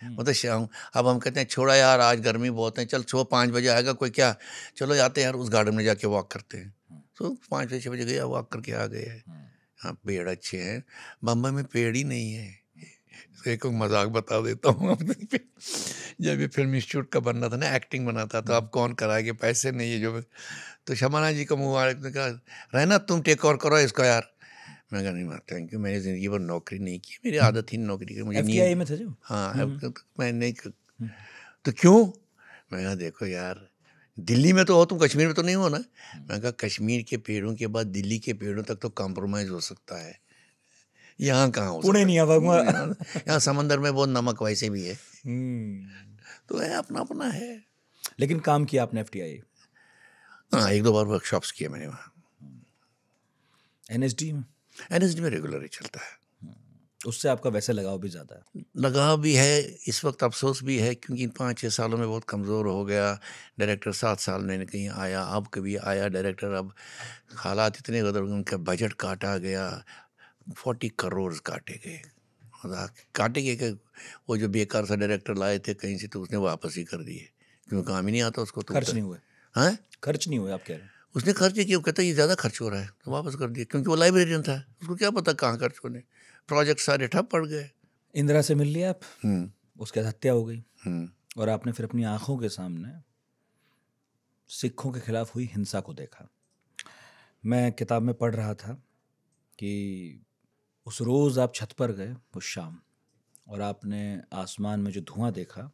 [SPEAKER 1] मतलब शाम, अब हम कहते हैं छोड़ा यार आज गर्मी बहुत है, चल सुबह 5 बजे आएगा कोई, क्या चलो जाते हैं यार उस गार्डन में जाके वॉक करते हैं, तो 5-6 बजे गया, वॉक करके आ गए। हाँ पेड़ अच्छे हैं, बम्बई में पेड़ ही नहीं है। एक मजाक बता देता हूँ, जब ये फिल्म इंस्टीट्यूट का बनना था ना, एक्टिंग बना था, तो अब कौन कराएंगे, पैसे नहीं है जो, तो शमाना जी का मुबारक ने कहा रहना तुम टेक ओवर करो इसको यार, मैं कहा नहीं थैंक यू, मैंने ज़िंदगी भर नौकरी नहीं की, मेरी आदत ही नौकरी की, मुझे
[SPEAKER 2] FTI में थे जो।
[SPEAKER 1] हाँ मैं नहीं तो क्यों, मैं कहा देखो यार दिल्ली में तो हो तुम, कश्मीर में तो नहीं हो ना। मैं कहा कश्मीर के पेड़ों के बाद दिल्ली के पेड़ों तक तो कॉम्प्रोमाइज़ हो सकता है, यहाँ कहाँ हो
[SPEAKER 2] पुणे नहीं आवागा,
[SPEAKER 1] यहाँ समंदर में बहुत नमक वैसे भी है, तो है अपना अपना है।
[SPEAKER 2] लेकिन काम किया आपने FTI?
[SPEAKER 1] हाँ 1-2 बार वर्कशॉप्स किए मैंने वहाँ।
[SPEAKER 2] NSD में?
[SPEAKER 1] NSD में रेगुलर ही चलता है।
[SPEAKER 2] उससे आपका वैसे लगाव भी ज़्यादा है।
[SPEAKER 1] लगाव भी है, इस वक्त अफसोस भी है, क्योंकि इन 5-6 सालों में बहुत कमज़ोर हो गया। डायरेक्टर 7 साल में कहीं आया, अब कभी आया डायरेक्टर, अब हालात इतने गड़बड़, उनका बजट काटा गया, 40 करोड़ काटे गए। और काटे गए कि वो जो बेकार सा डायरेक्टर लाए थे कहीं से, तो उसने वापस ही कर दिए, क्योंकि काम ही नहीं आता उसको। तो
[SPEAKER 2] खर्च नहीं हुए,
[SPEAKER 1] हाँ,
[SPEAKER 2] खर्च नहीं हुए आप कह रहे हैं।
[SPEAKER 1] उसने खर्च किया, वो कहता है ये ज़्यादा खर्च हो रहा है, तो वापस कर दिया, क्योंकि वो लाइब्रेरियन था, उसको क्या पता कहाँ खर्च होने, प्रोजेक्ट सारे ठप पड़ गए।
[SPEAKER 2] इंदिरा से मिल लिया आप,
[SPEAKER 1] हम्म,
[SPEAKER 2] उसके बाद हत्या हो गई
[SPEAKER 1] हम्म,
[SPEAKER 2] और आपने फिर अपनी आंखों के सामने सिखों के खिलाफ हुई हिंसा को देखा। मैं किताब में पढ़ रहा था कि उस रोज़ आप छत पर गए उस शाम और आपने आसमान में जो धुआं देखा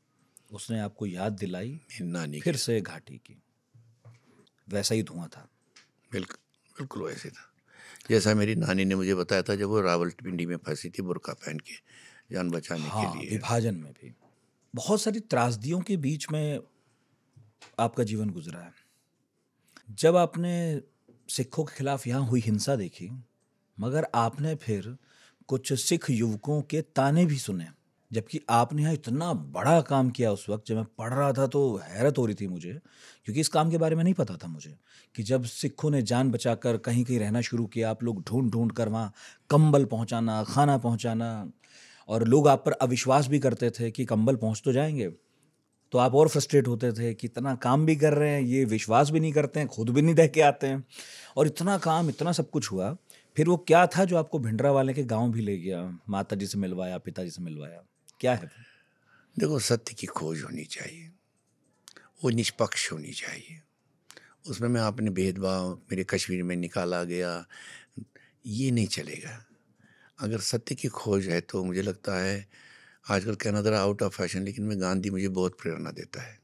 [SPEAKER 2] उसने आपको याद दिलाई
[SPEAKER 1] मेरी नानी
[SPEAKER 2] फिर
[SPEAKER 1] की,
[SPEAKER 2] से घाटी की। वैसा ही धुआं था।
[SPEAKER 1] बिल्कुल बिल्कुल वैसे था जैसा मेरी नानी ने मुझे बताया था, जब वो रावलपिंडी में फंसी थी बुर्का पहन के, जान बचाने के
[SPEAKER 2] हाँ,
[SPEAKER 1] लिए।
[SPEAKER 2] विभाजन में भी बहुत सारी त्रासदियों के बीच में आपका जीवन गुजरा है। जब आपने सिखों के खिलाफ यहाँ हुई हिंसा देखी, मगर आपने फिर कुछ सिख युवकों के ताने भी सुने, जबकि आपने यहाँ इतना बड़ा काम किया। उस वक्त जब मैं पढ़ रहा था तो हैरत हो रही थी मुझे, क्योंकि इस काम के बारे में नहीं पता था मुझे, कि जब सिखों ने जान बचाकर कहीं कहीं रहना शुरू किया, आप लोग ढूंढ ढूंढ कर वहाँ कंबल पहुँचाना, खाना पहुँचाना, और लोग आप पर अविश्वास भी करते थे कि कंबल पहुँच तो जाएंगे, तो आप और फ्रस्ट्रेट होते थे कि इतना काम भी कर रहे हैं, ये विश्वास भी नहीं करते हैं, खुद भी नहीं दे के आते हैं, और इतना काम, इतना सब कुछ हुआ। फिर वो क्या था जो आपको भिंडरावाले के गांव भी ले गया, माता जी से मिलवाया, पिताजी से मिलवाया, क्या है वो?
[SPEAKER 1] देखो, सत्य की खोज होनी चाहिए, वो निष्पक्ष होनी चाहिए, उसमें मैं अपने भेदभाव मेरे कश्मीर में निकाला गया, ये नहीं चलेगा। अगर सत्य की खोज है तो मुझे लगता है, आजकल कहना ज़रा आउट ऑफ फैशन, लेकिन मैं गांधी मुझे बहुत प्रेरणा देता है।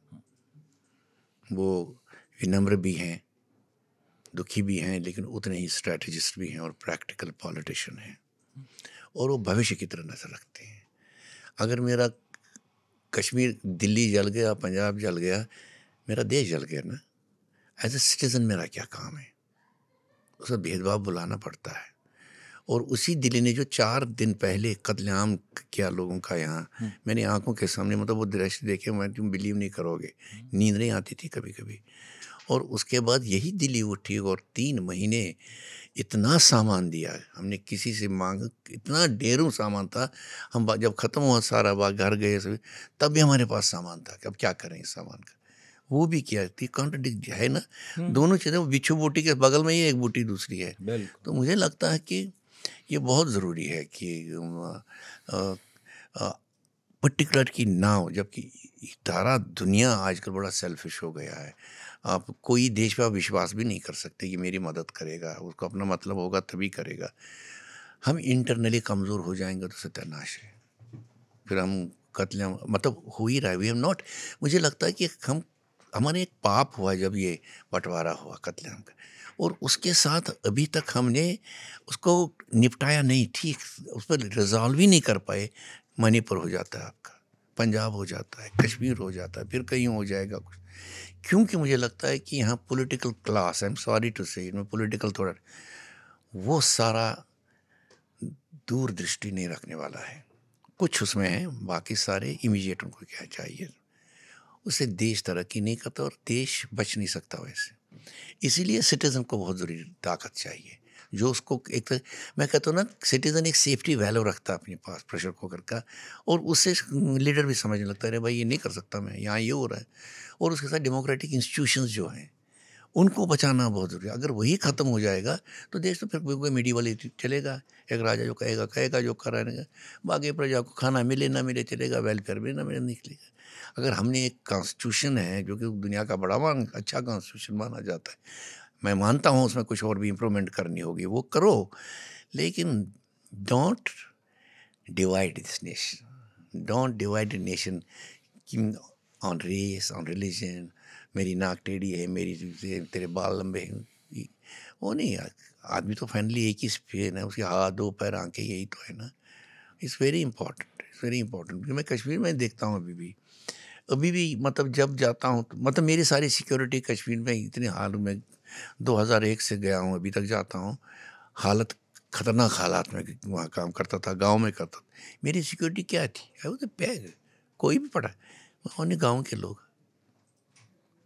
[SPEAKER 1] वो विनम्र भी हैं, दुखी भी हैं, लेकिन उतने ही स्ट्रैटेजिस्ट भी हैं और प्रैक्टिकल पॉलिटिशियन हैं, और वो भविष्य की तरह नजर रखते हैं। अगर मेरा कश्मीर, दिल्ली जल गया, पंजाब जल गया, मेरा देश जल गया ना, एज ए सिटीज़न मेरा क्या काम है? उसका भेदभाव बुलाना पड़ता है। और उसी दिल्ली ने जो 4 दिन पहले कत्लेआम किया लोगों का यहाँ, मैंने आंखों के सामने, मतलब वो दृश्य देखे, मैं, तुम बिलीव नहीं करोगे, नींद नहीं आती थी कभी कभी। और उसके बाद यही दिल्ली उठी और 3 महीने इतना सामान दिया हमने, किसी से मांग, इतना ढेरों सामान था। हम जब ख़त्म हुआ सारा, बाग घर गए सभी, तब भी हमारे पास सामान था कि अब क्या करें इस सामान का। वो भी किया थी, कॉन्ट्रडिक्ट है ना, दोनों चीज़ें। वो बिच्छू बूटी के बगल में ही एक बूटी दूसरी है।
[SPEAKER 2] बिल्कुल।
[SPEAKER 1] तो मुझे लगता है कि ये बहुत ज़रूरी है कि पर्टिकुलर की ना हो, जबकि सारा दुनिया आजकल बड़ा सेल्फिश हो गया है। आप कोई देश पे आप विश्वास भी नहीं कर सकते कि मेरी मदद करेगा, उसको अपना मतलब होगा तभी करेगा। हम इंटरनली कमज़ोर हो जाएंगे तो सत्यानाश है। फिर हम कत्ले, मतलब हो ही रहा है, वी हैव नॉट। मुझे लगता है कि हम, हमारे एक पाप हुआ जब ये बंटवारा हुआ कत्लेआम का, और उसके साथ अभी तक हमने उसको निपटाया नहीं, ठीक उस पर रिजॉल्व ही नहीं कर पाए। मणिपुर हो जाता है आपका, पंजाब हो जाता है, कश्मीर हो जाता है, फिर कहीं हो जाएगा कुछ। क्योंकि मुझे लगता है कि यहाँ political class, I am sorry to say, इनमें पॉलिटिकल थोड़ा वो सारा दूरदृष्टि नहीं रखने वाला है। कुछ उसमें है, बाकी सारे इमीडिएट उनको क्या चाहिए, उससे देश तरक्की नहीं करता और देश बच नहीं सकता वैसे। इसीलिए सिटीज़न को बहुत ज़रूरी ताकत चाहिए, जो उसको एक तरह, मैं कहता हूँ ना, सिटीज़न एक सेफ्टी वैल्यू रखता है अपने पास, प्रेशर कुकर का, और उससे लीडर भी समझने लगता है, अरे भाई ये नहीं कर सकता मैं, यहाँ ये हो रहा है। और उसके साथ डेमोक्रेटिक इंस्टीट्यूशंस जो हैं उनको बचाना बहुत ज़रूरी है। अगर वही ख़त्म हो जाएगा तो देश तो फिर कोई मीडिया चलेगा, एक राजा जो कहेगा कहेगा, जो कराएगा, बाकी प्रजा को खाना मिले ना मिले चलेगा, वेलफेयर भी ना मिले निकलेगा। अगर हमने एक कॉन्स्टिट्यूशन है जो कि दुनिया का बड़ा अच्छा कॉन्स्टिट्यूशन माना जाता है, मैं मानता हूँ उसमें कुछ और भी इम्प्रूवमेंट करनी होगी, वो करो, लेकिन don't divide this nation, don't divide nation on race, on religion, मेरी नाक टेढ़ी है, मेरी तेरे बाल लंबे हैं, वो नहीं यार। आदमी तो फाइनली एक ही स्पेन है, उसके हाथ, 2 पैर, आंखें, यही तो है ना। It's very important, it's very important. मैं कश्मीर में देखता हूँ अभी भी मतलब जब जाता हूँ तो, मतलब मेरी सारी सिक्योरिटी कश्मीर में इतने हाल में, 2001 से गया हूँ, अभी तक जाता हूँ, हालत ख़तरनाक हालात में वहाँ काम करता था, गांव में करता था। मेरी सिक्योरिटी क्या थी? आई वाज अ बैग, कोई भी पड़ा, उन्हें गांव के लोग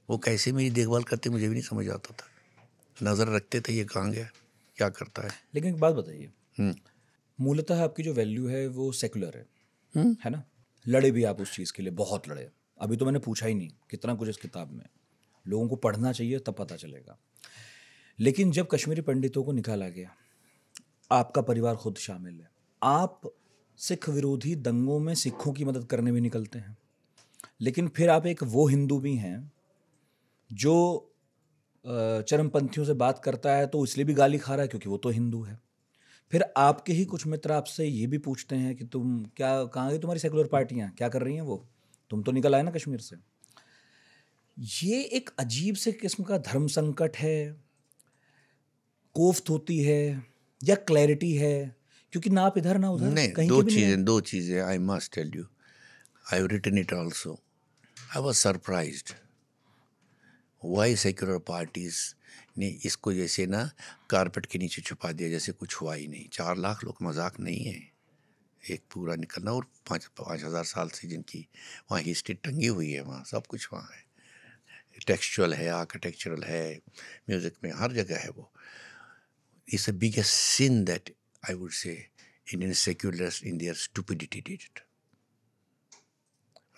[SPEAKER 1] वो कैसे मेरी देखभाल करते मुझे भी नहीं समझ आता था। नज़र रखते थे ये कहाँ गया, क्या करता है।
[SPEAKER 2] लेकिन एक बात बताइए,
[SPEAKER 1] हम्म,
[SPEAKER 2] मूलतः आपकी जो वैल्यू है वो सेकुलर
[SPEAKER 1] हम्म।
[SPEAKER 2] है ना? लड़े भी आप उस चीज़ के लिए, बहुत लड़े। अभी तो मैंने पूछा ही नहीं कितना कुछ इस किताब में, लोगों को पढ़ना चाहिए तब पता चलेगा। लेकिन जब कश्मीरी पंडितों को निकाला गया, आपका परिवार खुद शामिल है, आप सिख विरोधी दंगों में सिखों की मदद करने भी निकलते हैं, लेकिन फिर आप एक वो हिंदू भी हैं जो चरमपंथियों से बात करता है तो इसलिए भी गाली खा रहा है क्योंकि वो तो हिंदू है। फिर आपके ही कुछ मित्र आपसे ये भी पूछते हैं कि तुम क्या, कहाँ गई तुम्हारी सेकुलर पार्टियां, क्या कर रही हैं वो, तुम तो निकल आए ना कश्मीर से। ये एक अजीब से किस्म का धर्म संकट है, कोफ्त होती है, या क्लैरिटी है, क्योंकि ना आप इधर ना उधर
[SPEAKER 1] नहीं,
[SPEAKER 2] कहीं के भी नहीं हैं।
[SPEAKER 1] दो चीज़ें I must tell you. I have written it also. I was surprised why secular parties ने इसको जैसे ना कारपेट के नीचे छुपा दिया, जैसे कुछ हुआ ही नहीं। 4 लाख लोग मजाक नहीं है, एक पूरा निकलना। और 5,000 साल से जिनकी वहाँ हिस्ट्री टंगी हुई है, वहाँ सब कुछ वहाँ है, टेक्सचुअल है, आर्किटेक्चरल है, म्यूज़िक में हर जगह है वो। It's the biggest sin that I would say Indian seculars in their stupidity did it.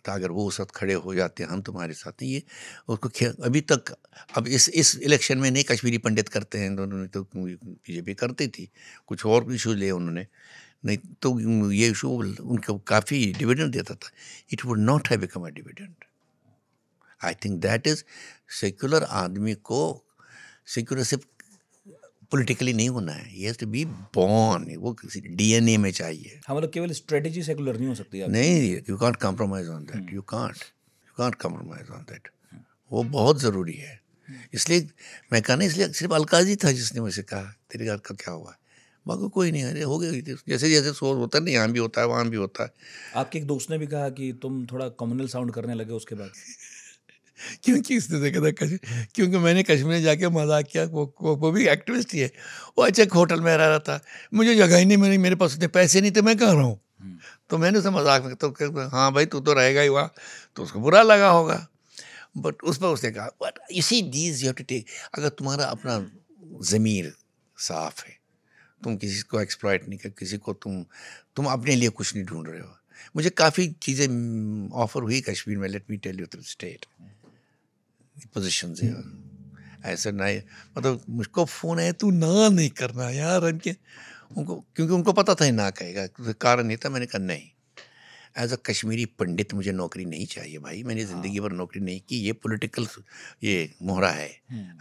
[SPEAKER 1] तो अगर वो उस वक्त खड़े हो जाते हैं, हम तुम्हारे साथ नहीं, ये उसको अभी तक, अब इस इलेक्शन में नहीं कश्मीरी पंडित करते हैं, उन्होंने तो बीजेपी करती थी, कुछ और इशू लिए उन्होंने, नहीं तो ये इशू उनको काफ़ी डिविडेंड देता था। It would not have become a dividend. I think that is secular आदमी को सेक्युलर सिर्फ पॉलिटिकली नहीं होना है, he has to be born, वो डीएनए में चाहिए।
[SPEAKER 2] हाँ, मतलब केवल स्ट्रेटेजी सेकुलर नहीं हो सकती आपकी।
[SPEAKER 1] नहीं, you can't compromise on that, you can't compromise on that. वो बहुत ज़रूरी है। इसलिए मैं कहा ना, इसलिए सिर्फ अलकाजी था जिसने मुझे कहा तेरे घर का क्या हुआ, बाकी कोई नहीं। अरे हो गई, जैसे जैसे सोच होता है ना, यहाँ भी होता है वहाँ भी होता है।
[SPEAKER 2] आपके एक दोस्त ने भी कहा कि तुम थोड़ा कम्युनल साउंड करने लगे उसके बाद।
[SPEAKER 1] क्योंकि इसने देखा था क्योंकि मैंने कश्मीर में जाके मजाक किया, वो भी एक्टिविस्ट ही है, वो अच्छा होटल में रह रहा था, मुझे जगह ही नहीं, मेरे पास उतने पैसे नहीं थे, मैं कहाँ रहूँ। तो मैंने उसे मजाक में तो हाँ भाई तू तो रहेगा ही वहाँ, तो उसको बुरा लगा होगा। बट उस पर उसने कहा but you see these you have to take, अगर तुम्हारा अपना ज़मीर साफ है, तुम किसी को एक्सप्लॉइट नहीं कर, किसी को तुम अपने लिए कुछ नहीं ढूंढ रहे हो। मुझे काफ़ी चीज़ें ऑफर हुई कश्मीर में, let me tell you the state position से, ऐसा नहीं, मतलब मुझको फ़ोन है तू ना नहीं करना यार उनके, उनको क्योंकि उनको पता था ना कहेगा, कारण नहीं था। मैंने कहा नहीं, एज अ कश्मीरी पंडित मुझे नौकरी नहीं चाहिए भाई, मैंने ज़िंदगी भर नौकरी नहीं की, ये पॉलिटिकल ये मोहरा है,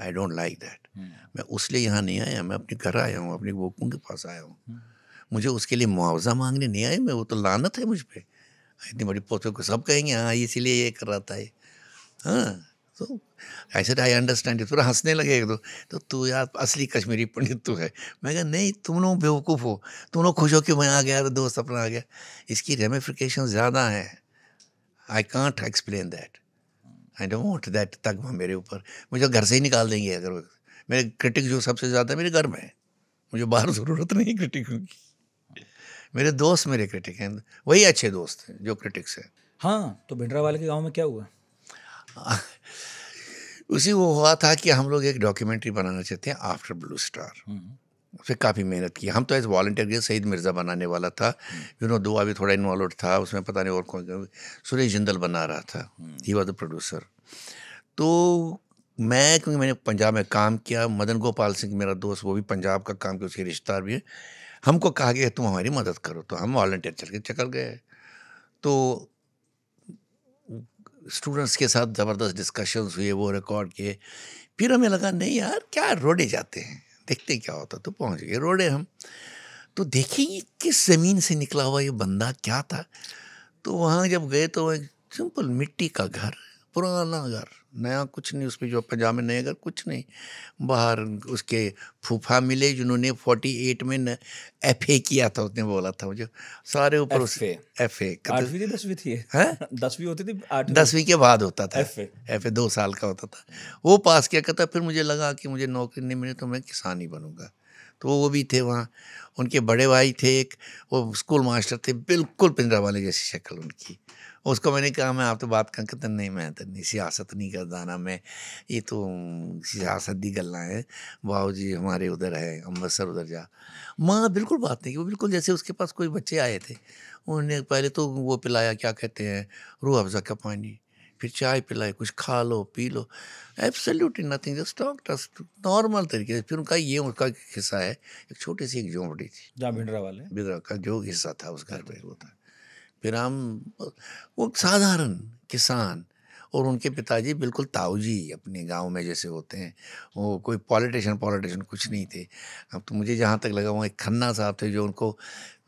[SPEAKER 1] आई डोंट लाइक दैट। मैं उसलिए यहाँ नहीं आया, मैं अपने घर आया हूँ, अपने वोकों के पास आया हूँ। मुझे उसके लिए मुआवजा मांगने नहीं आए मैं, वो तो लानत है मुझ पर, इतनी बड़ी पोस्टों को सब कहेंगे हाँ इसीलिए ये कर रहा था ये। हाँ, तो ऐसे आई अंडरस्टैंड, पूरा हंसने लगे एक दो, तो तू यार असली कश्मीरी पंडित तू है। मैं कहा नहीं, तुम लोग बेवकूफ़ हो, तुम लोग खुश हो कि मैं आ गया, तो दोस्त अपना आ गया, इसकी रेमिफिकेशन ज़्यादा है। I can't explain that, I don't want that तगमा मेरे ऊपर, मुझे घर से ही निकाल देंगे अगर मेरे क्रिटिक जो सबसे ज़्यादा मेरे घर में है, मुझे बाहर ज़रूरत नहीं क्रिटिकों की। मेरे दोस्त मेरे क्रिटिक हैं, वही अच्छे दोस्त हैं जो क्रिटिक्स हैं।
[SPEAKER 2] हाँ, तो भिंडरावाले के गांव में क्या हुआ?
[SPEAKER 1] उसी वो हुआ था कि हम लोग एक डॉक्यूमेंट्री बनाना चाहते हैं आफ्टर ब्लू स्टार। फिर काफ़ी मेहनत की, हम तो एज वॉल्टियर गए, सईद मिर्ज़ा बनाने वाला था, दुआ भी थोड़ा इन्वॉल्व था उसमें, पता नहीं और कौन, सुरेश जिंदल बना रहा था, ही वॉज द प्रोड्यूसर। तो मैं, क्योंकि मैंने पंजाब में काम किया, मदन गोपाल सिंह मेरा दोस्त, वो भी पंजाब का काम किया, उसके रिश्तेदार भी है, हमको कहा गया तुम हमारी मदद करो, तो हम वॉल्टियर चल गए। तो स्टूडेंट्स के साथ ज़बरदस्त डिस्कशंस हुए, वो रिकॉर्ड किए। फिर हमें लगा नहीं यार क्या रोडे जाते हैं, देखते क्या होता। तो पहुंच गए रोडे हम, तो देखें किस ज़मीन से निकला हुआ ये बंदा क्या था। तो वहाँ जब गए तो एक सिंपल मिट्टी का घर, पुराना घर, नया कुछ नहीं उसमें, जो पंजाब में नया घर कुछ नहीं। बाहर उसके फूफा मिले जिन्होंने 48 में FA किया था, उसने बोला था मुझे, सारे ऊपर
[SPEAKER 2] FA,
[SPEAKER 1] FA
[SPEAKER 2] 8वीं थी 10वीं थी,
[SPEAKER 1] है
[SPEAKER 2] 10वीं होती थी, 8वीं
[SPEAKER 1] 10वीं के बाद होता था
[SPEAKER 2] FA
[SPEAKER 1] 2 साल का होता था, वो पास किया। कहता फिर मुझे लगा कि मुझे नौकरी नहीं मिली तो मैं किसान ही बनूंगा। तो वो भी थे वहाँ। उनके बड़े भाई थे एक, वो स्कूल मास्टर थे, बिल्कुल भिंडरावाले जैसी शक्ल उनकी। उसको मैंने कहा मैं आप तो बात कर, कहते नहीं मैं तो नहीं सियासत नहीं करता ना मैं, ये तो सियासत दी गल्ला है, बाबू जी हमारे उधर है अमृतसर उधर जा। माँ बिल्कुल बात नहीं की, वो बिल्कुल जैसे उसके पास कोई बच्चे आए थे। उन्होंने पहले तो वो पिलाया, क्या कहते हैं, रूह अफ़ज़ा का पानी, फिर चाय पिलाई, कुछ खा लो पी लो, एब्सोल्युटली नथिंग, जस्ट टॉक टस्ट नॉर्मल तरीके से। फिर उनका ये उनका हिस्सा है, एक छोटी सी एक झोंपड़ी थी
[SPEAKER 2] जहाँ भिंडरा वाले
[SPEAKER 1] बिदरा का जो हिस्सा था उस घर पे वो था। फिर हम, वो साधारण किसान, और उनके पिताजी बिल्कुल ताऊजी अपने गांव में जैसे होते हैं, वो कोई पॉलिटिशियन कुछ नहीं थे। अब तो मुझे जहाँ तक लगा वहाँ एक खन्ना साहब थे जो उनको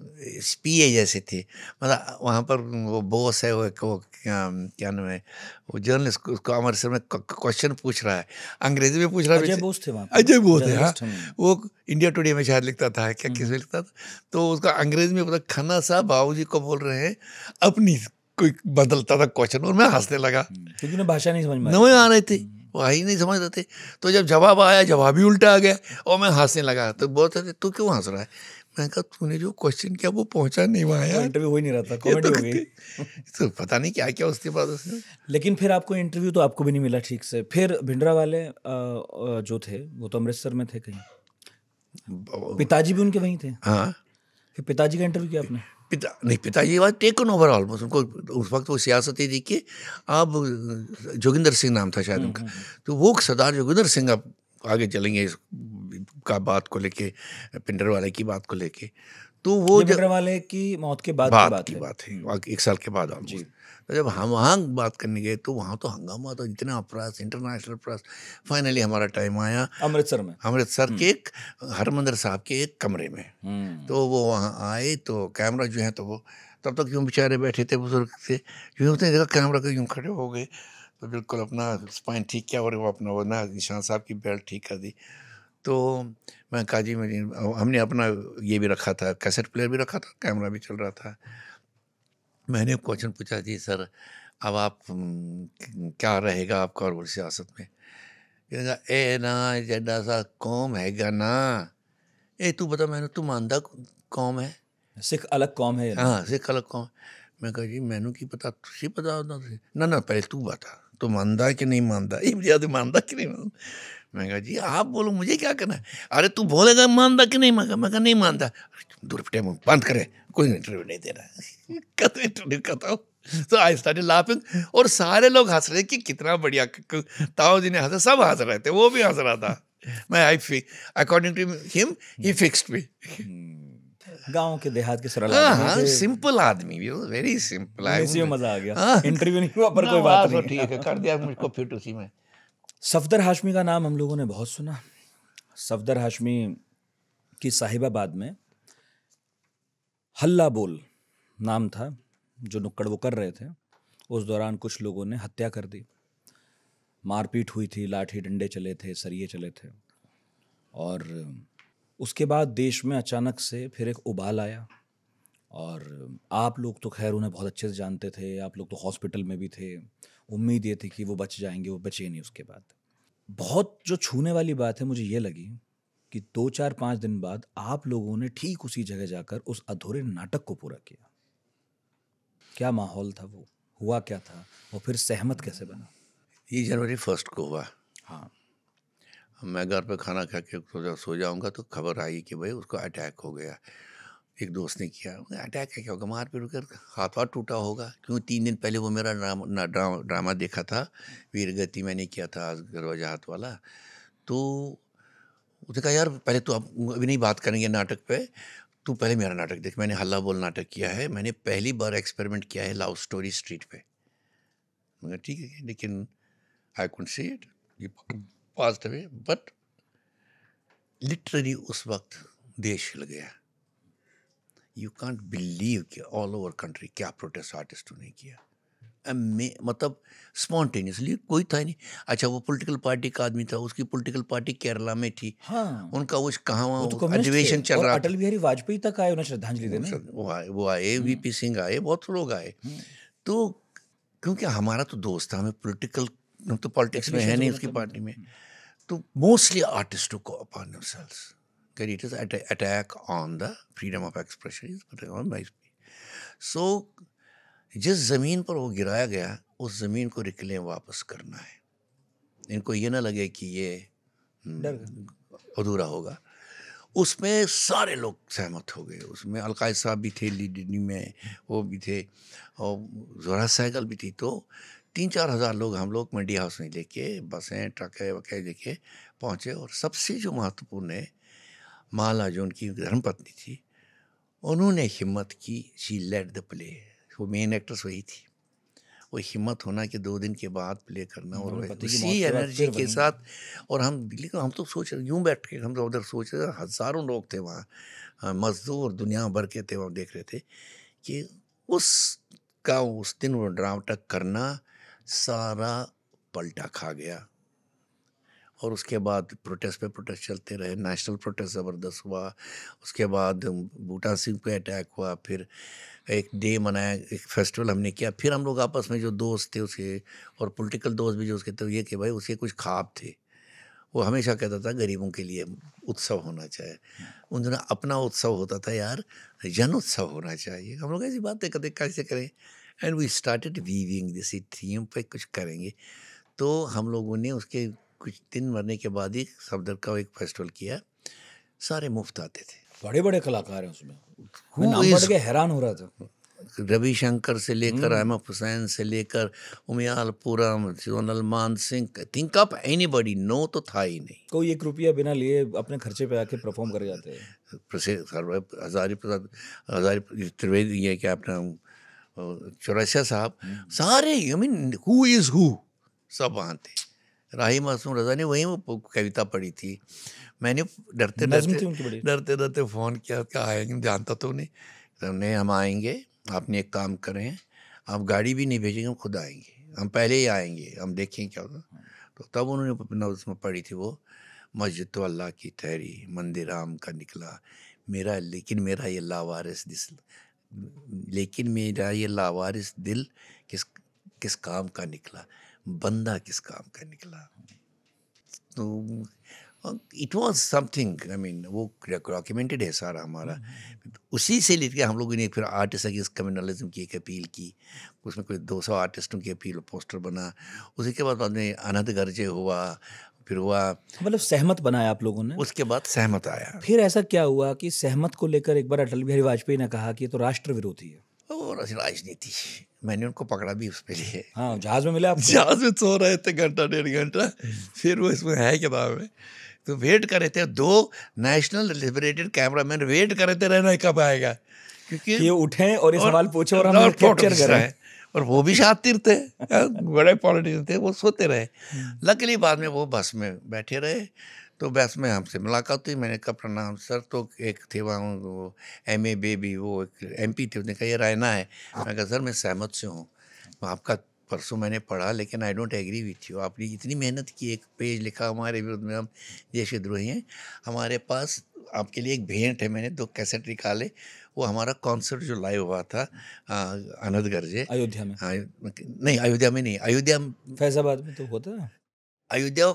[SPEAKER 1] पीए जैसे थे, मतलब वहाँ पर वो बॉस है, वो क्या नाम है, वो जर्नलिस्ट, उसको अमृतसर में क्वेश्चन पूछ रहा है, अंग्रेजी में पूछ रहा है।
[SPEAKER 2] अजय बोस थे वहाँ पे,
[SPEAKER 1] अजय बोस है, हाँ,
[SPEAKER 2] जर्नलिस्ट हम।
[SPEAKER 1] वो इंडिया टुडे में शायद लिखता था, क्या किस में लिखता था, तो उसका अंग्रेजी में पता, खन्ना साहब बाबूजी को बोल रहे हैं, अपनी कोई बदलता था क्वेश्चन, और मैं हंसने लगा,
[SPEAKER 2] क्योंकि उन्हें भाषा नहीं समझ में
[SPEAKER 1] नहीं आ रहे थे, वो ही नहीं समझ रहे थे। तो जब जवाब आया, जवाब ही उल्टा आ गया, और मैं हंसने लगा। तो बोलते थे तू क्यों हंस रहा है? मैं कहा तूने जो क्वेश्चन किया वो पहुंचा नहीं वहाँ यार,
[SPEAKER 2] इंटरव्यू हो ही नहीं रहा था,
[SPEAKER 1] ये
[SPEAKER 2] कॉमेडी
[SPEAKER 1] तो
[SPEAKER 2] हो गई।
[SPEAKER 1] तो पता नहीं क्या क्या उसके बाद उसने।
[SPEAKER 2] लेकिन फिर आपको इंटरव्यू तो आपको भी नहीं मिला ठीक से। फिर भिंडरा वाले जो थे वो तो अमृतसर में थे कहीं, पिताजी भी उनके वहीं थे।
[SPEAKER 1] हाँ,
[SPEAKER 2] फिर पिताजी का इंटरव्यू किया आपने?
[SPEAKER 1] पिताजी वाज टेकन ओवर ऑलमोस्ट, उनको उस वक्त वो सियासत ही देखिए। अब जोगिंदर सिंह नाम था शायद उनका, तो वो सरदार जोगिंदर सिंह अब आगे चलेंगे इस का बात को लेके, पिंडरवाले की बात को लेके। तो वो
[SPEAKER 2] ये भिंडरा वाले की मौत के बाद
[SPEAKER 1] बात की
[SPEAKER 2] है।
[SPEAKER 1] बात है, एक साल के बाद ऑलमोस्ट। तो जब हम वहाँ बात करने गए तो वहाँ तो हंगामा, तो इतना प्रेस, इंटरनेशनल प्रेस। फाइनली हमारा टाइम आया अमृतसर के एक हरमंदिर साहब के एक कमरे में। तो वो वहाँ आए तो कैमरा जो है, तो वो तब तक यूँ बेचारे बैठे थे बुजुर्ग थे, यूँ होते देखा कैमरा का यूँ खड़े हो गए, तो बिल्कुल अपना स्पाइन ठीक किया, और वो अपना वो ना निशान साहब की बेल्ट ठीक कर दी। तो मैं कहा जी मैं, हमने अपना ये भी रखा था, कैसेट प्लेयर भी रखा था, कैमरा भी चल रहा था। मैंने क्वेश्चन पूछा, जी सर अब आप क्या रहेगा आपका और सियासत में? कहेगा ए ना जड्डा सा कौम हैगा ना, ए तू बता, मैंने तू मानदा कौम है,
[SPEAKER 2] सिख अलग कौम है या नहीं?
[SPEAKER 1] हाँ सिख अलग कौम। मैं कहा जी मैनू की पता, तुझे पता होता ना ना पहले तू बता, तो मानदा कि नहीं मानदा, ये मुझे मानदा कि नहीं मानदा। मैं कहा जी आप बोलो, मुझे क्या करना है? अरे तू बोलेगा मानदा कि नहीं? मैं कहा नहीं मानदा। दुर्पटे मुंह बंद करे, कोई इंटरव्यू नहीं दे रहा है। कब इंटरव्यू करता हूँ? तो आई स्टार्टेड लाफिंग, और सारे लोग हंस रहे कि कितना बढ़िया, ताऊ जी ने हंसा, सब हंस रहे थे, वो भी हंस रहा था। मैं according to him he fixed me.
[SPEAKER 2] गांव के देहात के सरल
[SPEAKER 1] हाँ
[SPEAKER 2] आदमी
[SPEAKER 1] हाँ,
[SPEAKER 2] थे।
[SPEAKER 1] सिंपल आदमी, वेरी सिंपल।
[SPEAKER 2] इसी में मजा आ गया।
[SPEAKER 1] हाँ।
[SPEAKER 2] इंटरव्यू नहीं हुआ पर
[SPEAKER 1] ना,
[SPEAKER 2] कोई बात
[SPEAKER 1] तो
[SPEAKER 2] नहीं।
[SPEAKER 1] ठीक है, कर दिया मुझको फिट उसी में।
[SPEAKER 2] सफदर हाशमी का नाम हम लोगों ने बहुत सुना। सफदर हाशमी की साहिबाबाद में हल्ला बोल नाम था, जो नुक्कड़ वो कर रहे थे, उस दौरान कुछ लोगों ने हत्या कर दी। मारपीट हुई थी, लाठी डंडे चले थे, सरिये चले थे, और उसके बाद देश में अचानक से फिर एक उबाल आया। और आप लोग तो खैर उन्हें बहुत अच्छे से जानते थे, आप लोग तो हॉस्पिटल में भी थे, उम्मीद ये थी कि वो बच जाएंगे, वो बचे नहीं। उसके बाद बहुत जो छूने वाली बात है मुझे ये लगी कि 2-4-5 दिन बाद आप लोगों ने ठीक उसी जगह जाकर उस अधूरे नाटक को पूरा किया। क्या माहौल था वो, हुआ क्या था, और फिर सहमत कैसे बना?
[SPEAKER 1] ये जनवरी 1 को हुआ।
[SPEAKER 2] हाँ,
[SPEAKER 1] मैं घर पे खाना खा के सो जाऊंगा तो खबर आई कि भाई उसको अटैक हो गया। एक दोस्त ने किया। अटैक है क्या होगा, मार पीट कर हाथ वाथ टूटा होगा, क्यों 3 दिन पहले वो मेरा ड्रामा देखा था, वीर गति मैंने किया था दरवाजा हाथ वाला। तो उसने कहा यार पहले तो अभी नहीं बात करेंगे नाटक पे, तू पहले मेरा नाटक देख। मैंने हल्ला बोल नाटक किया है, मैंने पहली बार एक्सपेरिमेंट किया है लव स्टोरी स्ट्रीट पे। मगर ठीक है, लेकिन आई कुडंट सी इट, ये पास्ट अवे, बट लिटरली उस वक्त देश हिल गया। यू कांट बिलीव कि ऑल ओवर कंट्री क्या प्रोटेस्ट आर्टिस्टों ने किया। मतलब स्पॉन्टेनियसली, कोई था नहीं। अच्छा वो पॉलिटिकल पार्टी का आदमी था, उसकी पॉलिटिकल पार्टी केरला में थी।
[SPEAKER 2] हाँ,
[SPEAKER 1] उनका वो कहाँ
[SPEAKER 2] वो तो
[SPEAKER 1] वहाँ
[SPEAKER 2] कम्युनिस्ट
[SPEAKER 1] अधिवेशन
[SPEAKER 2] थे,
[SPEAKER 1] चल
[SPEAKER 2] और
[SPEAKER 1] रहा
[SPEAKER 2] अटल बिहारी वाजपेयी तक आए उन्हें श्रद्धांजलि देने।
[SPEAKER 1] था। वो आए, वीपी सिंह आए, बहुत लोग आए। तो क्योंकि हमारा तो दोस्त था, हमें पॉलिटिकल, हम तो पॉलिटिक्स में है नहीं उसकी पार्टी में, तो मोस्टली आर्टिस्टों को upon themselves that it is attack on the freedom of expression, is attack on my speech. So जिस ज़मीन पर वो गिराया गया उस ज़मीन को रिक्लेम वापस करना है। इनको ये ना लगे कि ये अधूरा होगा। उसमें सारे लोग सहमत हो गए। उसमें अलकायद साहब भी थे, लीडनी में वो भी थे, और जोरा साइकिल भी थी। तो 3-4 हज़ार लोग हम लोग मंडी हाउस में लेके, बसें ट्रकें वकें लेके पहुँचे। और सबसे जो महत्वपूर्ण है, माला जो उनकी धर्मपत्नी थी, उन्होंने हिम्मत की। She led the play. वो मेन एक्ट्रेस वही थी। वो हिम्मत होना कि 2 दिन के बाद प्ले करना, और उसी एनर्जी के साथ। और हम तो सोच रहे, यूं बैठ के हम तो उधर सोच रहे, हज़ारों लोग थे वहाँ, मजदूर दुनिया भर के थे, वहाँ देख रहे थे कि उस दिन वो ड्रामेटिक करना सारा पलटा खा गया। और उसके बाद प्रोटेस्ट पे प्रोटेस्ट चलते रहे। नेशनल प्रोटेस्ट ज़बरदस्त हुआ। उसके बाद बूटा सिंह पे अटैक हुआ। फिर एक डे मनाया, एक फेस्टिवल हमने किया। फिर हम लोग आपस में जो दोस्त थे उसके, और पॉलिटिकल दोस्त भी जो उसके थे, ये कि भाई उसके कुछ ख्वाब थे। वो हमेशा कहता था गरीबों के लिए उत्सव होना चाहिए। उन दिनों अपना उत्सव होता था यार, जन उत्सव होना चाहिए। हम लोग ऐसी बातें कहते कैसे करें। And we started weaving this theme पे कुछ करेंगे। तो हम लोगों ने उसके कुछ दिन मरने के बाद ही सफदर का एक फेस्टिवल किया। सारे मुफ्त आते थे।
[SPEAKER 2] बड़े बड़े कलाकार हैं उसमें। मैं नाम पढ़ के हैरान हो रहा था।
[SPEAKER 1] रविशंकर से लेकर अहमद हुसैन से लेकर उमियाल पुरम, Sonal Mansingh, think of anybody, no तो था ही नहीं।
[SPEAKER 2] कोई 1 रुपया बिना लिए अपने खर्चे पे आके परफॉर्म कर जाते हैं।
[SPEAKER 1] हजारी प्रसाद, हजारी त्रिवेदी, ये क्या अपना चौरसिया साहब, सारे, I mean who is who, सब वहाँ थे। राही मासूम रजा ने वही वो कविता पढ़ी थी। मैंने डरते डरते फ़ोन किया, क्या आएंगे, जानता तो नहीं। हमने, हम आएंगे, आपने एक काम करें, आप गाड़ी भी नहीं भेजेंगे, हम खुद आएंगे, हम पहले ही आएंगे, हम देखेंगे क्या होगा। तो तब उन्होंने अपना उसमें पढ़ी थी वो, मस्जिद तो अल्लाह की ठहरी, मंदिर राम का निकला, लेकिन मेरा ये लावारिस दिल किस काम का निकला, बंदा किस काम का निकला। तो it was something, I mean वो डॉक्यूमेंटेड है सारा हमारा। उसी से लेकर हम लोगों ने फिर आर्टिस्ट अगेंस्ट कम्युनलिज्म की एक अपील की। उसमें कोई 200 आर्टिस्टों की अपील, पोस्टर बना। उसी के बाद में अनंत गर्जे हुआ, फिर हुआ,
[SPEAKER 2] मतलब सहमत बनाया आप लोगों ने।
[SPEAKER 1] उसके बाद सहमत आया।
[SPEAKER 2] फिर ऐसा क्या हुआ कि सहमत को लेकर एक बार अटल बिहारी वाजपेयी ने कहा कि ये तो राष्ट्र विरोधी है।
[SPEAKER 1] और राजनीति, मैंने उनको पकड़ा भी उस पे लिए।
[SPEAKER 2] हाँ, जहाज में मिला आप?
[SPEAKER 1] जहाज में सो रहे थे घंटा 1.5 घंटा। फिर वो इसमें है किताब में, तो वेट कर रहे थे। 2 नेशनल लिबरेटेड कैमरामैन वेट कर रहे थे, रहना कब आएगा, क्योंकि
[SPEAKER 2] ये उठें और ये सवाल पूछे और हम कैप्चर करें।
[SPEAKER 1] और वो भी शातिर थे, बड़े पॉलिटिशियन थे, वो सोते रहे। लकीली बाद में वो बस में बैठे रहे। तो बस में हमसे मुलाकात हुई। मैंने कहा प्रणाम सर। तो एक थे वहाँ वो MA बेबी, वो एक MP थे, उसने कहा ये रायना है। मैं कहा सर मैं सहमत से हूँ, आपका परसों मैंने पढ़ा, लेकिन I don't agree with you. आपने इतनी मेहनत की, एक पेज लिखा हमारे विरुद्ध में, हम देश के द्रोही हैं। हमारे पास आपके लिए एक भेंट है, मैंने 2 कैसेट निकाले। वो हमारा कॉन्सर्ट जो लाइव हुआ था अनंत गर्जे,
[SPEAKER 2] अयोध्या में।
[SPEAKER 1] नहीं, अयोध्या में नहीं, अयोध्या
[SPEAKER 2] फैजाबाद में तो होता है।
[SPEAKER 1] अयोध्या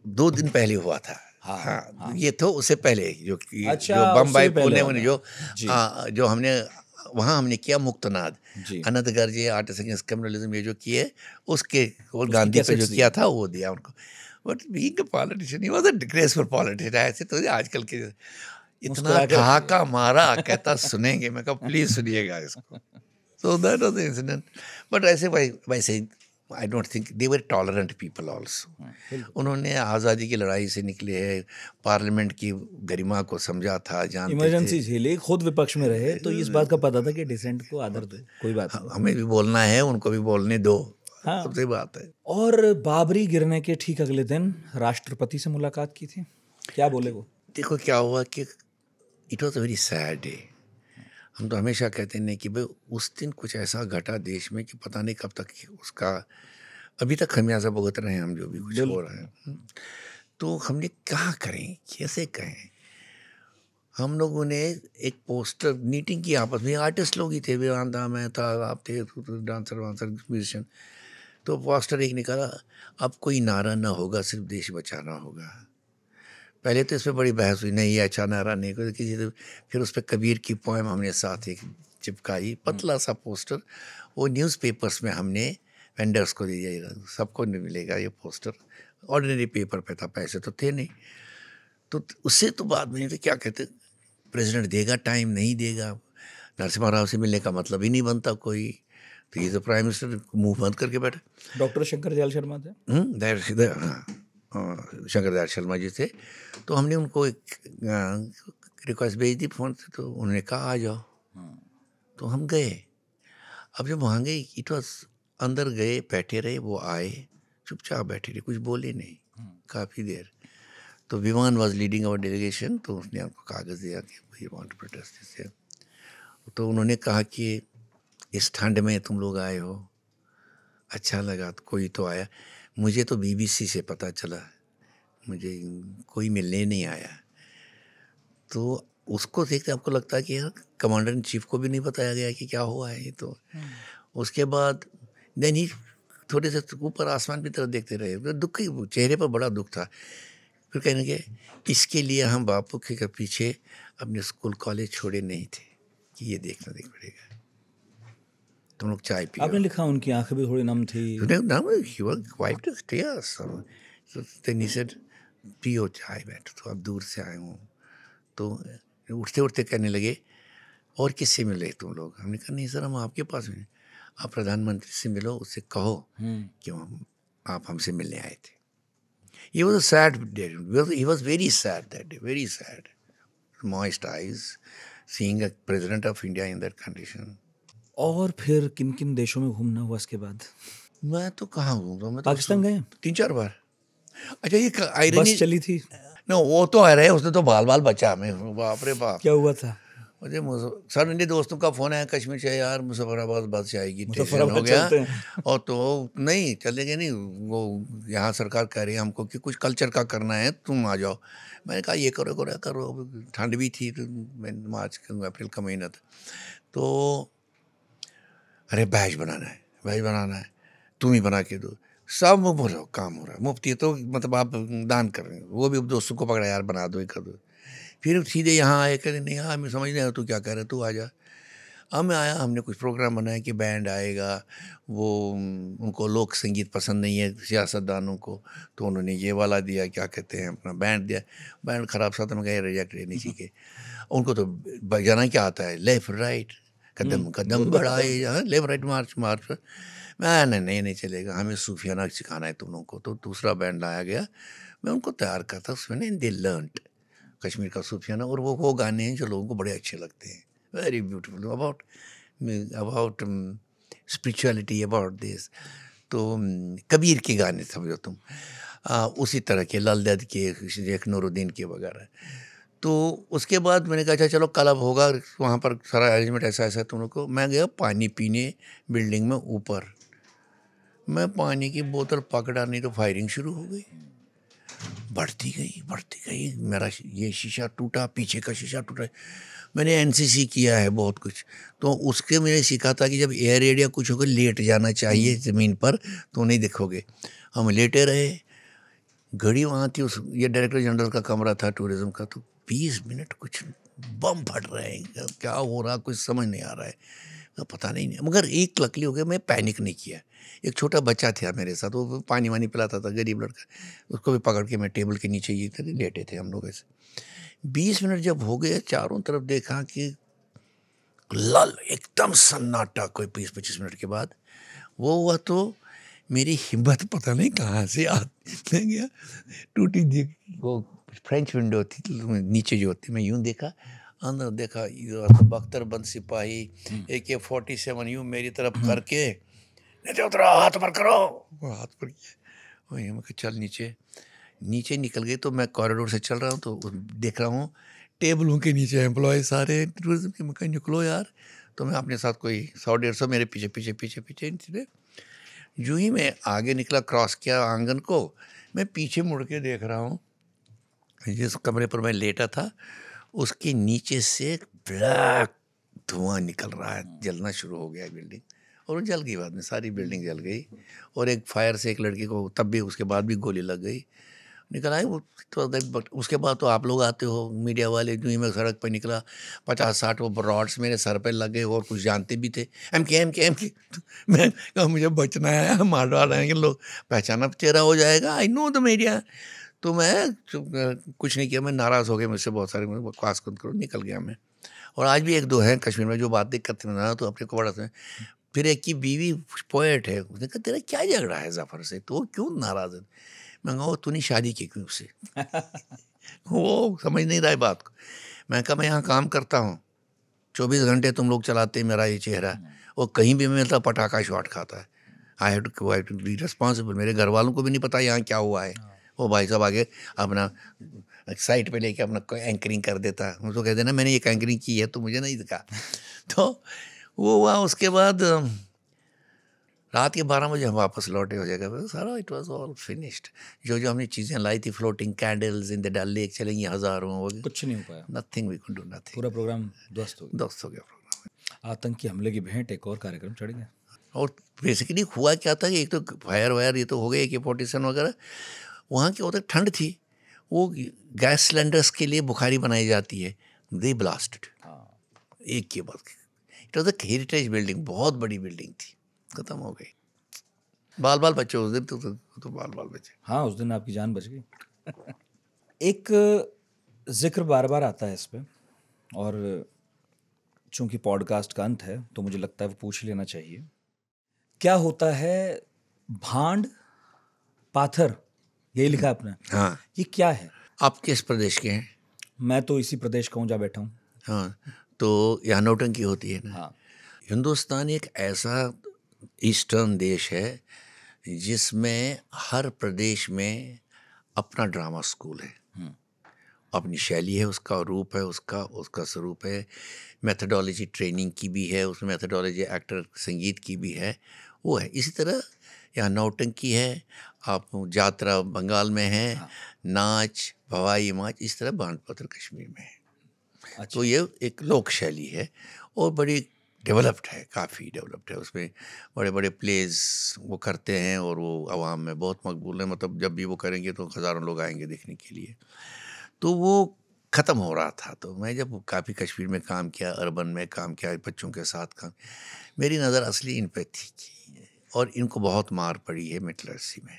[SPEAKER 1] 2 दिन पहले हुआ था। हाँ, ये तो उससे पहले जो
[SPEAKER 2] अच्छा,
[SPEAKER 1] जो बम्बई पुणे में जो हमने वहाँ हमने किया मुक्तनाद, अनंत गर्जे, आर्टिस्ट अगेंस्ट कम्युनलिज्म, ये जो किए उसके, और गांधी पे जो किया था वो दिया उनको। But being a politician, he was a disgraceful politician. ऐसे तो आजकल के इतना ठहाका मारा, कहता सुनेंगे, मैं कहा प्लीज सुनिएगा इसको। So that was the incident. But ऐसे वैसे I don't think they were tolerant people also. उन्होंने आज़ादी की लड़ाई से निकले हैं, पार्लियामेंट की गरिमा को समझा था, जानते
[SPEAKER 2] इमरजेंसी झेली, खुद विपक्ष में रहे, तो इस बात का पता था कि डिसेंट को आदर दो, कोई बात नहीं,
[SPEAKER 1] हमें भी बोलना है, उनको भी बोलने दो।
[SPEAKER 2] हाँ,
[SPEAKER 1] सबसे बात है।
[SPEAKER 2] और बाबरी गिरने के ठीक अगले दिन राष्ट्रपति से मुलाकात की थी, क्या बोले वो?
[SPEAKER 1] देखो क्या हुआ कि it was a very sad day. हम तो हमेशा कहते हैं कि भाई उस दिन कुछ ऐसा घटा देश में कि पता नहीं कब तक उसका, अभी तक खमियाजा भुगत रहे हैं हम, जो भी कुछ हो रहा है। तो हमने क्या करें, कैसे कहें। हम लोगों ने एक पोस्टर मीटिंग की आपस में, आर्टिस्ट लोग ही थे, वेदांता, मैं था, आप थे, डांसर वांसर म्यूजिशियन। तो पोस्टर एक निकाला, अब कोई नारा ना होगा, सिर्फ देश बचाना होगा। पहले तो इस पर बड़ी बहस हुई, नहीं ये अच्छा नारा नहीं कोई किसी तो, फिर उस पर कबीर की पोएम हमने साथ एक चिपकाई, पतला सा पोस्टर, वो न्यूज़पेपर्स में हमने वेंडर्स को दीजिएगा, सबको नहीं मिलेगा ये पोस्टर, ऑर्डिनरी पेपर पे था, पैसे तो थे नहीं। तो उससे तो बाद में तो क्या कहते, प्रेसिडेंट देगा टाइम, नहीं देगा, नरसिम्हा राव से मिलने का मतलब ही नहीं बनता कोई, तो ये तो प्राइम मिनिस्टर मुंह बंद करके बैठे।
[SPEAKER 2] डॉक्टर शंकर दयाल शर्मा थे।
[SPEAKER 1] शंकर दयाल शर्मा जी थे। तो हमने उनको एक रिक्वेस्ट भेज दी फ़ोन से, तो उन्होंने कहा आ जाओ। तो हम गए। अब जब वहाँ गए, इट वॉज, अंदर गए, बैठे रहे, वो आए, चुपचाप बैठे रहे, कुछ बोले नहीं काफ़ी देर। तो विमान वॉज लीडिंग आवर डेलीगेशन, तो उसने हमको कागज़ दिया कि we want to protest this. तो उन्होंने कहा कि इस ठंड में तुम लोग आए हो, अच्छा लगा, तो कोई तो आया। मुझे तो बीबीसी से पता चला, मुझे कोई मिलने नहीं आया। तो उसको देखते आपको लगता है कि यार कमांडर इन चीफ को भी नहीं बताया गया कि क्या हुआ है ये। तो उसके बाद देन ही थोड़े से ऊपर आसमान की तरफ देखते रहे, तो दुख ही, चेहरे पर बड़ा दुख था। फिर कहने लगे इसके लिए हम बापू के पीछे अपने स्कूल कॉलेज छोड़े नहीं थे कि ये देखना देख पड़ेगा। तुम लोग चाय पियो।
[SPEAKER 2] आपने लिखा उनकी आंखें भी थोड़ी नम थी।
[SPEAKER 1] पियो चाय, बैठो, तो अब दूर से आए हूँ। तो उठते उठते कहने लगे और किससे मिले तुम लोग? हमने कहा नहीं सर, हम आपके पास में, आप प्रधानमंत्री से मिलो, उससे कहो कि आप हमसे मिलने आए थे। He was a sad day. He was very sad that day, very sad. Moist eyes, seeing a president of India in that condition.
[SPEAKER 2] और फिर किन किन देशों में घूमना हुआ इसके बाद?
[SPEAKER 1] मैं तो कहाँ घूमता हूँ, मैं तो
[SPEAKER 2] पाकिस्तान गए?
[SPEAKER 1] 3-4 बार। अच्छा ये
[SPEAKER 2] बस
[SPEAKER 1] आयरनी
[SPEAKER 2] चली थी?
[SPEAKER 1] नो, वो तो आ रहे, उसने तो बाल बाल बचा हमें, बाप रे बाप।
[SPEAKER 2] क्या हुआ था?
[SPEAKER 1] मुझे सडनली दोस्तों का फोन आया, कश्मीर से यार मुजफ्फराबाद बस आएगी, स्टेशन हो
[SPEAKER 2] मुजफ्फराबाद
[SPEAKER 1] गया।
[SPEAKER 2] चलते हैं।
[SPEAKER 1] और तो नहीं चलेंगे, नहीं वो यहाँ सरकार कह रही है हमको कि कुछ कल्चर का करना है, तुम आ जाओ। मैंने कहा ये करो करो करो, ठंड भी थी, तो मार्च अप्रैल का महीना था। तो अरे बैच बनाना है, बैच बनाना है, तुम ही बना के दो। सब बोलो काम हो रहा है, मुफ्ती तो मतलब आप दान कर रहे हैं, वो भी दोस्तों को पकड़ा यार बना दो, कर दो। फिर सीधे यहाँ आए, कहते नहीं हाँ मैं समझ नहीं आया तू क्या कह रहा है, तू आ जा। अब मैं आया, हमने कुछ प्रोग्राम बनाया कि बैंड आएगा, वो उनको लोक संगीत पसंद नहीं है सियासतदानों को, तो उन्होंने ये वाला दिया, क्या कहते हैं, अपना बैंड दिया। बैंड ख़राब सा था, मैं कहा रिजेक्ट नहीं चाहिए। उनको तो बजाना क्या आता है, लेफ्ट राइट, कदम कदम बढ़ाए, लेफ्ट राइट मार्च मार्च। मैं नहीं चलेगा, हमें सूफियाना सिखाना है तुम लोगों को। तो दूसरा बैंड लाया गया, मैं उनको तैयार करता, उसमें दे लर्नड कश्मीर का सूफियाना, और वो गाने हैं जो लोगों को बड़े अच्छे लगते हैं, very beautiful, about spirituality, about this. तो कबीर के गाने समझो तुम, उसी तरह के, लाल दद के, शेख नूरुद्दीन के वगैरह। तो उसके बाद मैंने कहा अच्छा चलो कल अब होगा, वहाँ पर सारा अरेंजमेंट ऐसा ऐसा तुम लोग को। मैं गया पानी पीने बिल्डिंग में ऊपर, मैं पानी की बोतल पकड़ा नहीं तो फायरिंग शुरू हो गई, बढ़ती गई। मेरा ये शीशा टूटा, पीछे का शीशा टूटा। मैंने एनसीसी किया है बहुत कुछ, तो उसके मैंने सीखा था कि जब एयर एरिया कुछ होगा लेट जाना चाहिए ज़मीन पर, तो नहीं देखोगे। हम लेटे रहे, घड़ी वहाँ थी, उस ये डायरेक्टर जनरल का कमरा था टूरिज़्म का, तो 20 मिनट कुछ बम फट रहे हैं, क्या हो रहा कुछ समझ नहीं आ रहा है, तो पता नहीं। मगर एक लकली हो गया, मैं पैनिक नहीं किया। एक छोटा बच्चा था मेरे साथ, वो पानी वानी पिलाता था, गरीब लड़का, उसको भी पकड़ के मैं टेबल के नीचे ये लेटे थे हम लोग ऐसे। 20 मिनट जब हो गए, चारों तरफ देखा कि लल एकदम सन्नाटा, कोई 20-25 मिनट के बाद वो हुआ, तो मेरी हिम्मत पता नहीं कहाँ से मैं गया, टूटी दी वो फ्रेंच विंडो थी नीचे जो होती, मैं यूँ देखा, अंदर देखा, बख्तरबंद सिपाही AK-47 यूँ मेरी तरफ करके, नीचे उतरो, हाथ पर करो, वो हाथ पर किया। वही मैं चल नीचे निकल गए। तो मैं कॉरिडोर से चल रहा हूँ, तो देख रहा हूँ टेबलों के नीचे एम्प्लॉय सारे टूरिज्म के। मैं कहीं निकलो यार, तो मैं अपने साथ कोई 100-150 मेरे पीछे। यूँ ही मैं आगे निकला, क्रॉस किया आंगन को, मैं पीछे मुड़ के देख रहा हूँ, जिस कमरे पर मैं लेटा था उसके नीचे से ब्लैक धुआं निकल रहा है, जलना शुरू हो गया बिल्डिंग, और वो जल गई। बाद में सारी बिल्डिंग जल गई, और एक फायर से एक लड़की को तब भी उसके बाद भी गोली लग गई, निकल आए वो तो उसके बाद तो आप लोग आते हो मीडिया वाले, जो ही मैं सड़क पर निकला 50-60 वो रॉड्स मेरे सर पे लगे और कुछ जानते भी थे, एम के मैं कहा मुझे बचना है, मार डाल रहे हैं लोग, पहचाना चेहरा हो जाएगा, आई नो द मीडिया। तो मैं कुछ नहीं किया, मैं नाराज़ हो गया मुझसे बहुत सारे, बकवास करो, निकल गया मैं। और आज भी एक दो हैं कश्मीर में जो बात दिक्कत करते हैं तो अपने को बड़ा से। फिर एक की बीवी पोएट है, उसने कहा तेरा क्या झगड़ा है जफ़र से, तो क्यों नाराज़ है? मैं कहा तूने शादी की क्यों उससे? वो समझ नहीं रहा है बात को। मैं कहा मैं यहाँ काम करता हूँ, 24 घंटे तुम लोग चलाते मेरा ये चेहरा, और कहीं भी मिलता पटाखा शॉट खाता है। I have to be responsible. मेरे घर वालों को भी नहीं पता यहाँ क्या हुआ है। वो भाई साहब आगे अपना साइट पे लेके अपना एंकरिंग कर देता है, उसको कहते ना मैंने ये एंकरिंग की है तो मुझे नहीं दिखा। तो वो हुआ। उसके बाद रात के 12 बजे हम वापस लौटे हो जगह सारा, इट वाज ऑल फिनिश्ड। जो जो हमने चीज़ें लाई थी, floating candles in the Dal lake चलेंगी हज़ारों, वो
[SPEAKER 2] कुछ नहीं हो पाया,
[SPEAKER 1] nothing, we could do nothing,
[SPEAKER 2] पूरा प्रोग्राम ध्वस्त हो गया।
[SPEAKER 1] प्रोग्राम।
[SPEAKER 2] आतंकी हमले की भेंट एक और कार्यक्रम चढ़ गया।
[SPEAKER 1] और बेसिकली हुआ क्या था कि एक तो फायर वायर ये तो हो गए, AK-47 वगैरह, वहाँ क्या होता है ठंड थी, वो गैस सिलेंडर्स के लिए बुखारी बनाई जाती है, दे ब्लास्टेड एक के बाद। It was a heritage building, बहुत बड़ी बिल्डिंग थी, खत्म हो गई। बाल बाल बचे उस दिन, तो बाल बाल बचे।
[SPEAKER 2] हाँ, उस दिन आपकी जान बच गई। एक जिक्र बार बार आता है इस पे, और चूंकि पॉडकास्ट का अंत है तो मुझे लगता है वो पूछ लेना चाहिए। क्या होता है भांड पाथर, यही लिखा है आपने?
[SPEAKER 1] हाँ।
[SPEAKER 2] ये क्या है?
[SPEAKER 1] आप किस प्रदेश के हैं?
[SPEAKER 2] मैं तो इसी प्रदेश का हूँ जहाँ बैठा हूँ।
[SPEAKER 1] हाँ, तो यहाँ नौटंकी होती है ना।
[SPEAKER 2] हाँ।
[SPEAKER 1] हिंदुस्तान एक ऐसा ईस्टर्न देश है जिसमें हर प्रदेश में अपना ड्रामा स्कूल है, अपनी शैली है, उसका रूप है, उसका स्वरूप है, मेथडोलॉजी ट्रेनिंग की भी है, उसमें मेथडोलॉजी एक्टर संगीत की भी है, वो है। इसी तरह यहाँ नौटंकी है, आप जात्रा बंगाल में है, नाच भवाई माच इस तरह बाणपत्र कश्मीर में है।
[SPEAKER 2] अच्छा।
[SPEAKER 1] तो ये एक लोक शैली है और बड़ी डेवलप्ड है, काफ़ी डेवलप्ड है। उसमें बड़े बड़े प्लेज वो करते हैं और वो आवाम में बहुत मकबूल है, मतलब जब भी वो करेंगे तो हज़ारों लोग आएंगे देखने के लिए। तो वो ख़त्म हो रहा था, तो मैं जब काफ़ी कश्मीर में काम किया, अर्बन में काम किया, बच्चों के साथ काम, मेरी नज़र असली इन पे थी और इनको बहुत मार पड़ी है मेटलर्सी में,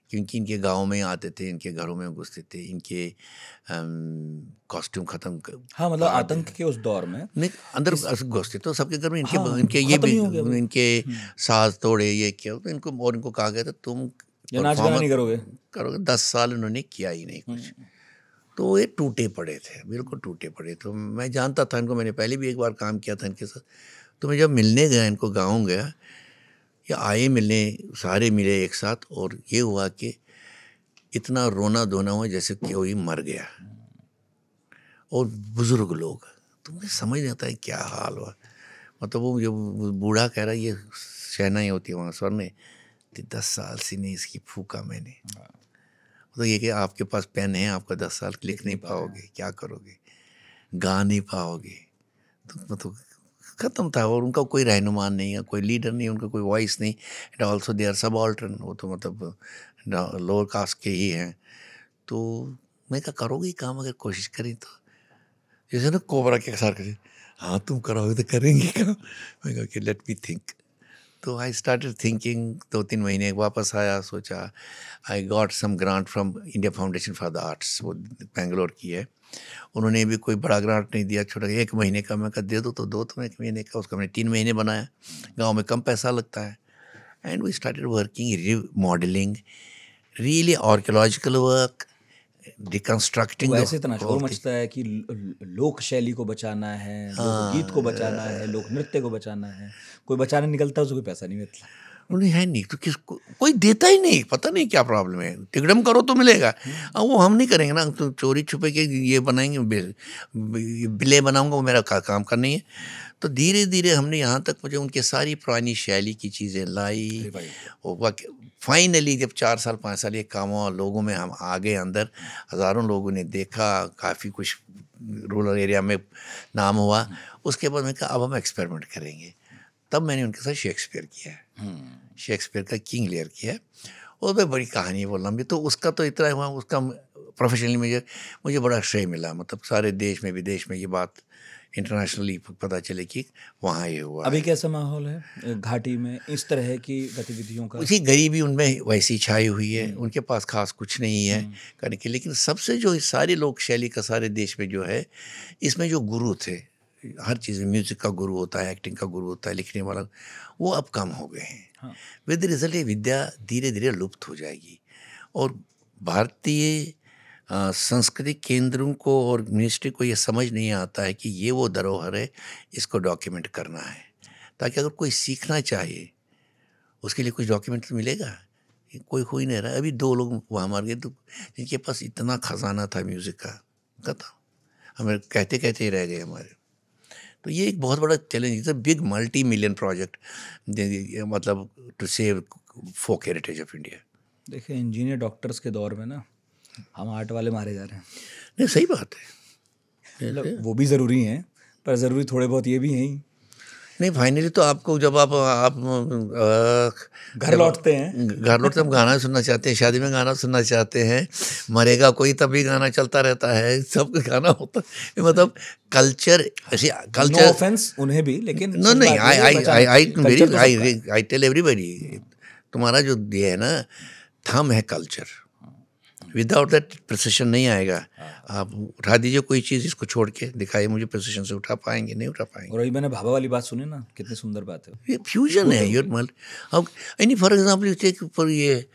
[SPEAKER 1] क्योंकि इनके गाँव में आते थे, इनके घरों में घुसते थे, इनके कॉस्ट्यूम ख़त्म।
[SPEAKER 2] हाँ, मतलब आतंक के उस दौर में
[SPEAKER 1] नहीं, अंदर घुसते तो सबके घर में इनके
[SPEAKER 2] हाँ,
[SPEAKER 1] इनके ये
[SPEAKER 2] खत्म
[SPEAKER 1] भी
[SPEAKER 2] ही हो गया वो।
[SPEAKER 1] इनके साज तोड़े, ये किया, तो इनको और इनको कहा गया था तुम
[SPEAKER 2] ये नाच गाना नहीं करोगे।
[SPEAKER 1] 10 साल इन्होंने किया ही नहीं कुछ। तो ये टूटे पड़े थे, बिल्कुल टूटे पड़े। तो मैं जानता था इनको, मैंने पहले भी एक बार काम किया था इनके साथ। तो मैं जब मिलने गया, इनको गाँव गया, या आए मिलने, सारे मिले एक साथ, और ये हुआ कि इतना रोना धोना हुआ जैसे कोई मर गया, और बुज़ुर्ग लोग, तो मुझे समझ नहीं आता है क्या हाल हुआ। मतलब वो जो बूढ़ा कह रहा है ये शहनाई होती है वहाँ स्वर ने, 10 साल से नहीं इसकी फूका मैंने। तो ये कि आपके पास पेन है, आपका 10 साल लिख नहीं पाओगे, क्या करोगे, गा नहीं पाओगे। तो मतलब ख़त्म था। और उनका कोई रहनुमा नहीं है, कोई लीडर नहीं, उनका कोई वॉइस नहीं। And also they are subaltern, वो तो मतलब लोअर कास्ट के ही हैं। तो मैं क्या करोगे काम अगर कोशिश करें तो, जैसे ना कोबरा के साथ करें, हाँ तुम कराओगे तो करेंगे काम। मैं कहा कि लेट मी थिंक। तो आई स्टार्टेड थिंकिंग। 2-3 महीने वापस आया, सोचा I got some grant from India foundation for the arts, वो बेंगलोर की है। उन्होंने भी कोई बड़ा ग्रांट नहीं दिया, छोटा 1 महीने का। मैं कहा दे दो तो दो, तुम 1 महीने का। उसका मैंने 3 महीने बनाया। गाँव में कम पैसा लगता है। And we started working, modelling, really archaeological work, deconstructing.
[SPEAKER 2] वैसे इतना शोर मचता है कि लोक शैली को बचाना है, लोक गीत को बचाना है, लोक नृत्य को बचाना है, कोई बचाने निकलता है उसको कोई पैसा नहीं मिलता।
[SPEAKER 1] उन्हें है नहीं तो किसको, कोई देता ही नहीं, पता नहीं क्या प्रॉब्लम है। तिकड़म करो तो मिलेगा, अब वो हम नहीं करेंगे ना, तो चोरी छुपे के ये बनाएंगे, बिले बनाऊंगा, वो मेरा काम का नहीं है। तो धीरे धीरे हमने यहाँ तक मुझे उनके सारी पुरानी शैली की चीज़ें लाई। और फाइनली जब 4 साल 5 साल ये काम हुआ, लोगों में हम आ गए अंदर, हज़ारों लोगों ने देखा, काफ़ी कुछ रूरल एरिया में नाम हुआ। उसके बाद मैं कहा अब हम एक्सपेरिमेंट करेंगे। तब मैंने उनके साथ शेक्सपियर किया है, शेक्सपियर का किंग लियर किया है। वो भी बड़ी कहानी है वो लंबी, तो उसका तो इतना हुआ, उसका प्रोफेशनली मुझे बड़ा श्रेय मिला, मतलब सारे देश में विदेश में ये बात इंटरनेशनली पता चले कि वहाँ ये हुआ
[SPEAKER 2] अभी
[SPEAKER 1] है।
[SPEAKER 2] कैसा माहौल है घाटी में इस तरह की गतिविधियों का?
[SPEAKER 1] उसी गरीबी उनमें वैसी छाई हुई है, उनके पास खास कुछ नहीं है करने के, लेकिन सबसे जो सारे लोक शैली का सारे देश में जो है, इसमें जो गुरु थे, हर चीज़ में म्यूज़िक का गुरु होता है, एक्टिंग का गुरु होता है, लिखने वाला, वो अब कम हो गए हैं।
[SPEAKER 2] हाँ।
[SPEAKER 1] विद रिजल्ट ये विद्या धीरे धीरे लुप्त हो जाएगी, और भारतीय सांस्कृतिक केंद्रों को और मिनिस्ट्री को ये समझ नहीं आता है कि ये वो धरोहर है, इसको डॉक्यूमेंट करना है, ताकि अगर कोई सीखना चाहे उसके लिए कुछ डॉक्यूमेंट तो मिलेगा। कोई हो ही नहीं रहा। अभी 2 लोग वहाँ मार गए, तो जिनके पास इतना खजाना था म्यूज़िक का, खत्म, हमें कहते कहते ही रह गए हमारे। तो ये एक बहुत बड़ा चैलेंज है, बिग मल्टी मिलियन प्रोजेक्ट, मतलब to save folk heritage of India.
[SPEAKER 2] देखिए इंजीनियर डॉक्टर्स के दौर में ना हम आर्ट वाले मारे जा रहे हैं।
[SPEAKER 1] नहीं, सही बात है।
[SPEAKER 2] मतलब वो भी ज़रूरी हैं, पर ज़रूरी थोड़े बहुत ये भी हैं ही।
[SPEAKER 1] नहीं, फाइनली तो आपको जब आप
[SPEAKER 2] घर लौटते हैं,
[SPEAKER 1] घर लौटते हम गाना सुनना चाहते हैं, शादी में गाना सुनना चाहते हैं, मरेगा कोई तब भी गाना चलता रहता है, सब गाना होता है, मतलब कल्चर ऐसे कल्चर।
[SPEAKER 2] नो ऑफेंस उन्हें भी, लेकिन
[SPEAKER 1] नो नहीं, आई टेल एवरीबॉडी, तुम्हारा जो ये है ना थंब है कल्चर, विदाउट दैट प्रिसिशन नहीं आएगा। आप उठा दीजिए कोई चीज़, इसको छोड़ के दिखाइए मुझे, प्रिसिशन से उठा पाएंगे? नहीं उठा पाएंगे।
[SPEAKER 2] और अभी मैंने भाभा वाली बात सुनी ना, कितनी सुंदर बात है।
[SPEAKER 1] ये फ्यूजन है योर मल। अब any for example you take for ये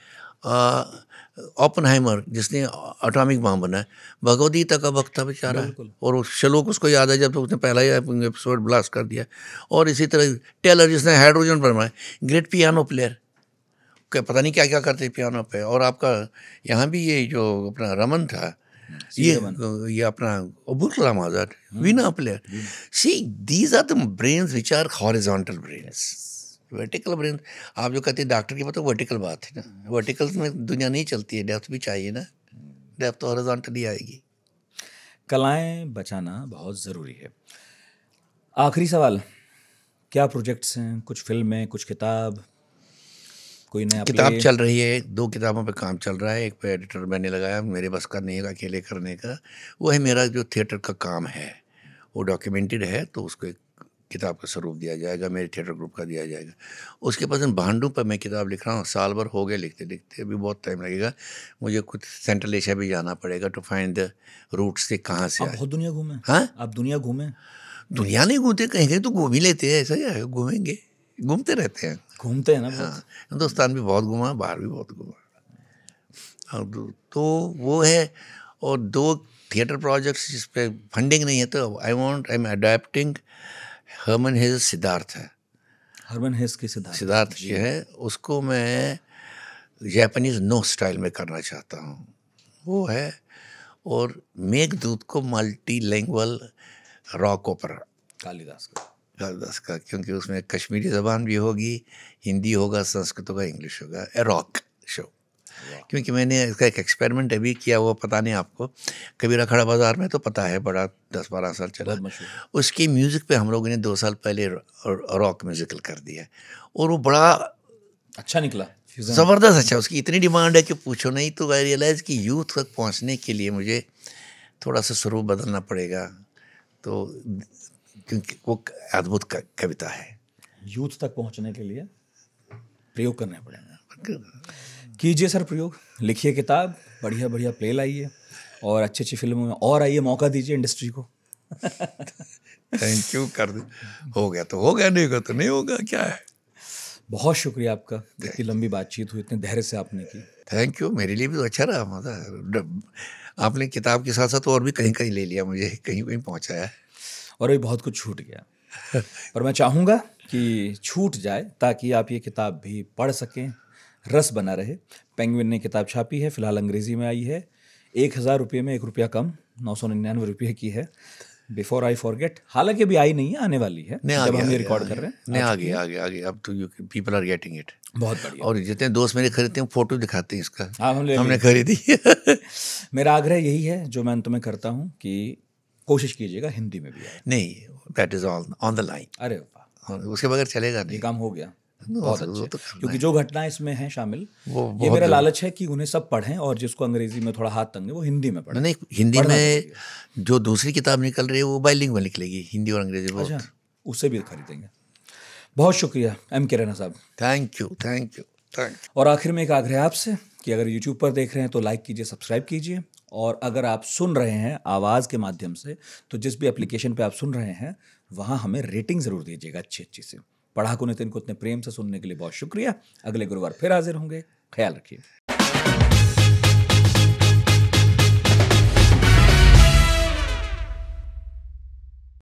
[SPEAKER 1] ओपनहाइमर, जिसने एटॉमिक बम बनाया, भगवद गीता का वक्ता बेचारा है, और उस श्लोक उसको याद है जब तो उसने पहला ही एपिसोड ब्लास्ट कर दिया। और इसी तरह टेलर, जिसने हाइड्रोजन बनाया, ग्रेट पियानो प्लेयर, पता नहीं क्या क्या करते पियानो पे। और आपका यहाँ भी ये जो अपना रमन था, ये अपना Abul Kalam Azad, veena player. See these are the brains which are horizontal brains. Vertical brain, आप जो कहते हैं डॉक्टर की बात, तो वर्टिकल बात है ना, वर्टिकल में दुनिया नहीं चलती है, डेप्थ भी चाहिए ना, डेप्थ तो हॉरिजॉन्टल ही आएगी।
[SPEAKER 2] कलाएं बचाना बहुत ज़रूरी है। आखिरी सवाल, क्या प्रोजेक्ट्स हैं? कुछ फिल्में, कुछ किताब, कोई नया
[SPEAKER 1] किताब चल रही है, 2 किताबों पे काम चल रहा है। एक पे एडिटर मैंने लगाया, मेरे बस का नहीं है अकेले करने का। वो है मेरा जो थिएटर का काम है, वो डॉक्यूमेंटेड है, तो उसको एक किताब का स्वरूप दिया जाएगा, मेरे थिएटर ग्रुप का दिया जाएगा। उसके पास भांडू पर मैं किताब लिख रहा हूँ, साल भर हो गए लिखते लिखते, अभी बहुत टाइम लगेगा मुझे। कुछ सेंट्रल एशिया भी जाना पड़ेगा टू फाइंड द रूट्स से कहाँ से
[SPEAKER 2] आप
[SPEAKER 1] आए।
[SPEAKER 2] बहुत दुनिया घूमे?
[SPEAKER 1] हाँ,
[SPEAKER 2] आप दुनिया घूमे?
[SPEAKER 1] दुनिया नहीं घूमते, कहीं कहीं तो घूम ही लेते हैं, ऐसा क्या है, घूमेंगे, घूमते रहते हैं।
[SPEAKER 2] घूमते हैं ना बहुत।
[SPEAKER 1] हाँ, हिंदुस्तान भी बहुत घूमा, बाहर भी बहुत घूमा। तो वो है। और 2 थिएटर प्रोजेक्ट्स जिस पे फंडिंग नहीं है, तो I am adapting Hermann Hesse Siddhartha है।
[SPEAKER 2] हरमन हेस की
[SPEAKER 1] सिद्धार्थ जो है, उसको मैं जापानीज नो स्टाइल में करना चाहता हूँ, वो है। और मेघदूत को मल्टीलिंगुअल रॉक ओपेरा, कालिदास का, क्योंकि उसमें कश्मीरी ज़बान भी होगी, हिंदी होगा, संस्कृत होगा, इंग्लिश होगा, ए रॉक शो। क्योंकि मैंने इसका एक एक्सपेरिमेंट अभी किया, वो पता नहीं आपको, कबीरा खड़ा बाज़ार में तो पता है, बड़ा 10-12 साल चला। उसकी म्यूज़िक पे हम लोगों ने 2 साल पहले रॉक म्यूज़िकल कर दिया, और वो बड़ा
[SPEAKER 2] अच्छा निकला,
[SPEAKER 1] ज़बरदस्त अच्छा। उसकी इतनी डिमांड है कि पूछो नहीं। तो आई रियलाइज़ कि यूथ तक पहुँचने के लिए मुझे थोड़ा सा स्वरूप बदलना पड़ेगा, तो क्योंकि वो अद्भुत कविता है।
[SPEAKER 2] यूथ तक पहुंचने के लिए प्रयोग करने पड़ेगा। कीजिए सर प्रयोग, लिखिए किताब, बढ़िया बढ़िया प्ले लाइए, और अच्छी अच्छी फिल्मों में और आइए, मौका दीजिए इंडस्ट्री को।
[SPEAKER 1] Thank you. कर दे, हो गया तो हो गया, नहीं होगा तो नहीं होगा, क्या है।
[SPEAKER 2] बहुत शुक्रिया आपका, इतनी लंबी बातचीत हुई, इतने धैर्य से आपने की।
[SPEAKER 1] थैंक यू, मेरे लिए भी तो अच्छा रहा। मतलब आपने किताब के साथ साथ और भी कहीं कहीं ले लिया, मुझे कहीं कहीं पहुँचाया,
[SPEAKER 2] और अभी बहुत कुछ छूट गया। पर मैं चाहूँगा कि छूट जाए, ताकि आप ये किताब भी पढ़ सकें, रस बना रहे। पेंगुइन ने किताब छापी है, फिलहाल अंग्रेजी में आई है, 1000 रुपये में 1 रुपया कम, 999 रुपये की है। बिफोर आई फॉरगेट, हालांकि अभी आई नहीं है, आने वाली है जब हम ये रिकॉर्ड कर रहे हैं।
[SPEAKER 1] नहीं, आगे अब तो पीपल आर गेटिंग इट।
[SPEAKER 2] बहुत बढ़िया।
[SPEAKER 1] और जितने दोस्त मेरे खरीदते हैं, फोटो दिखाते हैं इसका।
[SPEAKER 2] हाँ,
[SPEAKER 1] हमने खरीदी।
[SPEAKER 2] मेरा आग्रह यही है, जो मैं तुम्हें करता हूँ, कि कोशिश कीजिएगा हिंदी में भी आए।
[SPEAKER 1] नहीं, that is on the line.
[SPEAKER 2] अरे वाह,
[SPEAKER 1] उसके बगैर चलेगा नहीं,
[SPEAKER 2] ये काम हो गया। बहुत
[SPEAKER 1] वो
[SPEAKER 2] अच्छे,
[SPEAKER 1] तो करना
[SPEAKER 2] क्योंकि
[SPEAKER 1] है।
[SPEAKER 2] जो घटनाएं इसमें हैं शामिल,
[SPEAKER 1] वो
[SPEAKER 2] ये
[SPEAKER 1] बहुत
[SPEAKER 2] मेरा
[SPEAKER 1] जरूरी-
[SPEAKER 2] लालच है कि उन्हें सब पढ़ें, और जिसको अंग्रेजी में थोड़ा हाथ तंग है वो हिंदी में पढ़ें।
[SPEAKER 1] नहीं, हिंदी
[SPEAKER 2] पढ़ना
[SPEAKER 1] में
[SPEAKER 2] जरूरी है।
[SPEAKER 1] जो दूसरी किताब निकल रही है वो बाइलिंगुअल निकलेगी, हिंदी और अंग्रेजी
[SPEAKER 2] अच्छा,
[SPEAKER 1] बोथ।
[SPEAKER 2] उससे भी खरीदेंगे। बहुत शुक्रिया एम के रैना साहब।
[SPEAKER 1] Thank you, thank you, thank you.
[SPEAKER 2] और आखिर में एक आग्रह आपसे कि अगर यूट्यूब पर देख रहे हैं तो लाइक कीजिए, सब्सक्राइब कीजिए, और अगर आप सुन रहे हैं आवाज़ के माध्यम से तो जिस भी एप्लीकेशन पे आप सुन रहे हैं वहाँ हमें रेटिंग ज़रूर दीजिएगा अच्छी अच्छी सी। पढ़ाकू नितिन को इतने प्रेम से सुनने के लिए बहुत शुक्रिया। अगले गुरुवार फिर हाजिर होंगे, ख्याल रखिए।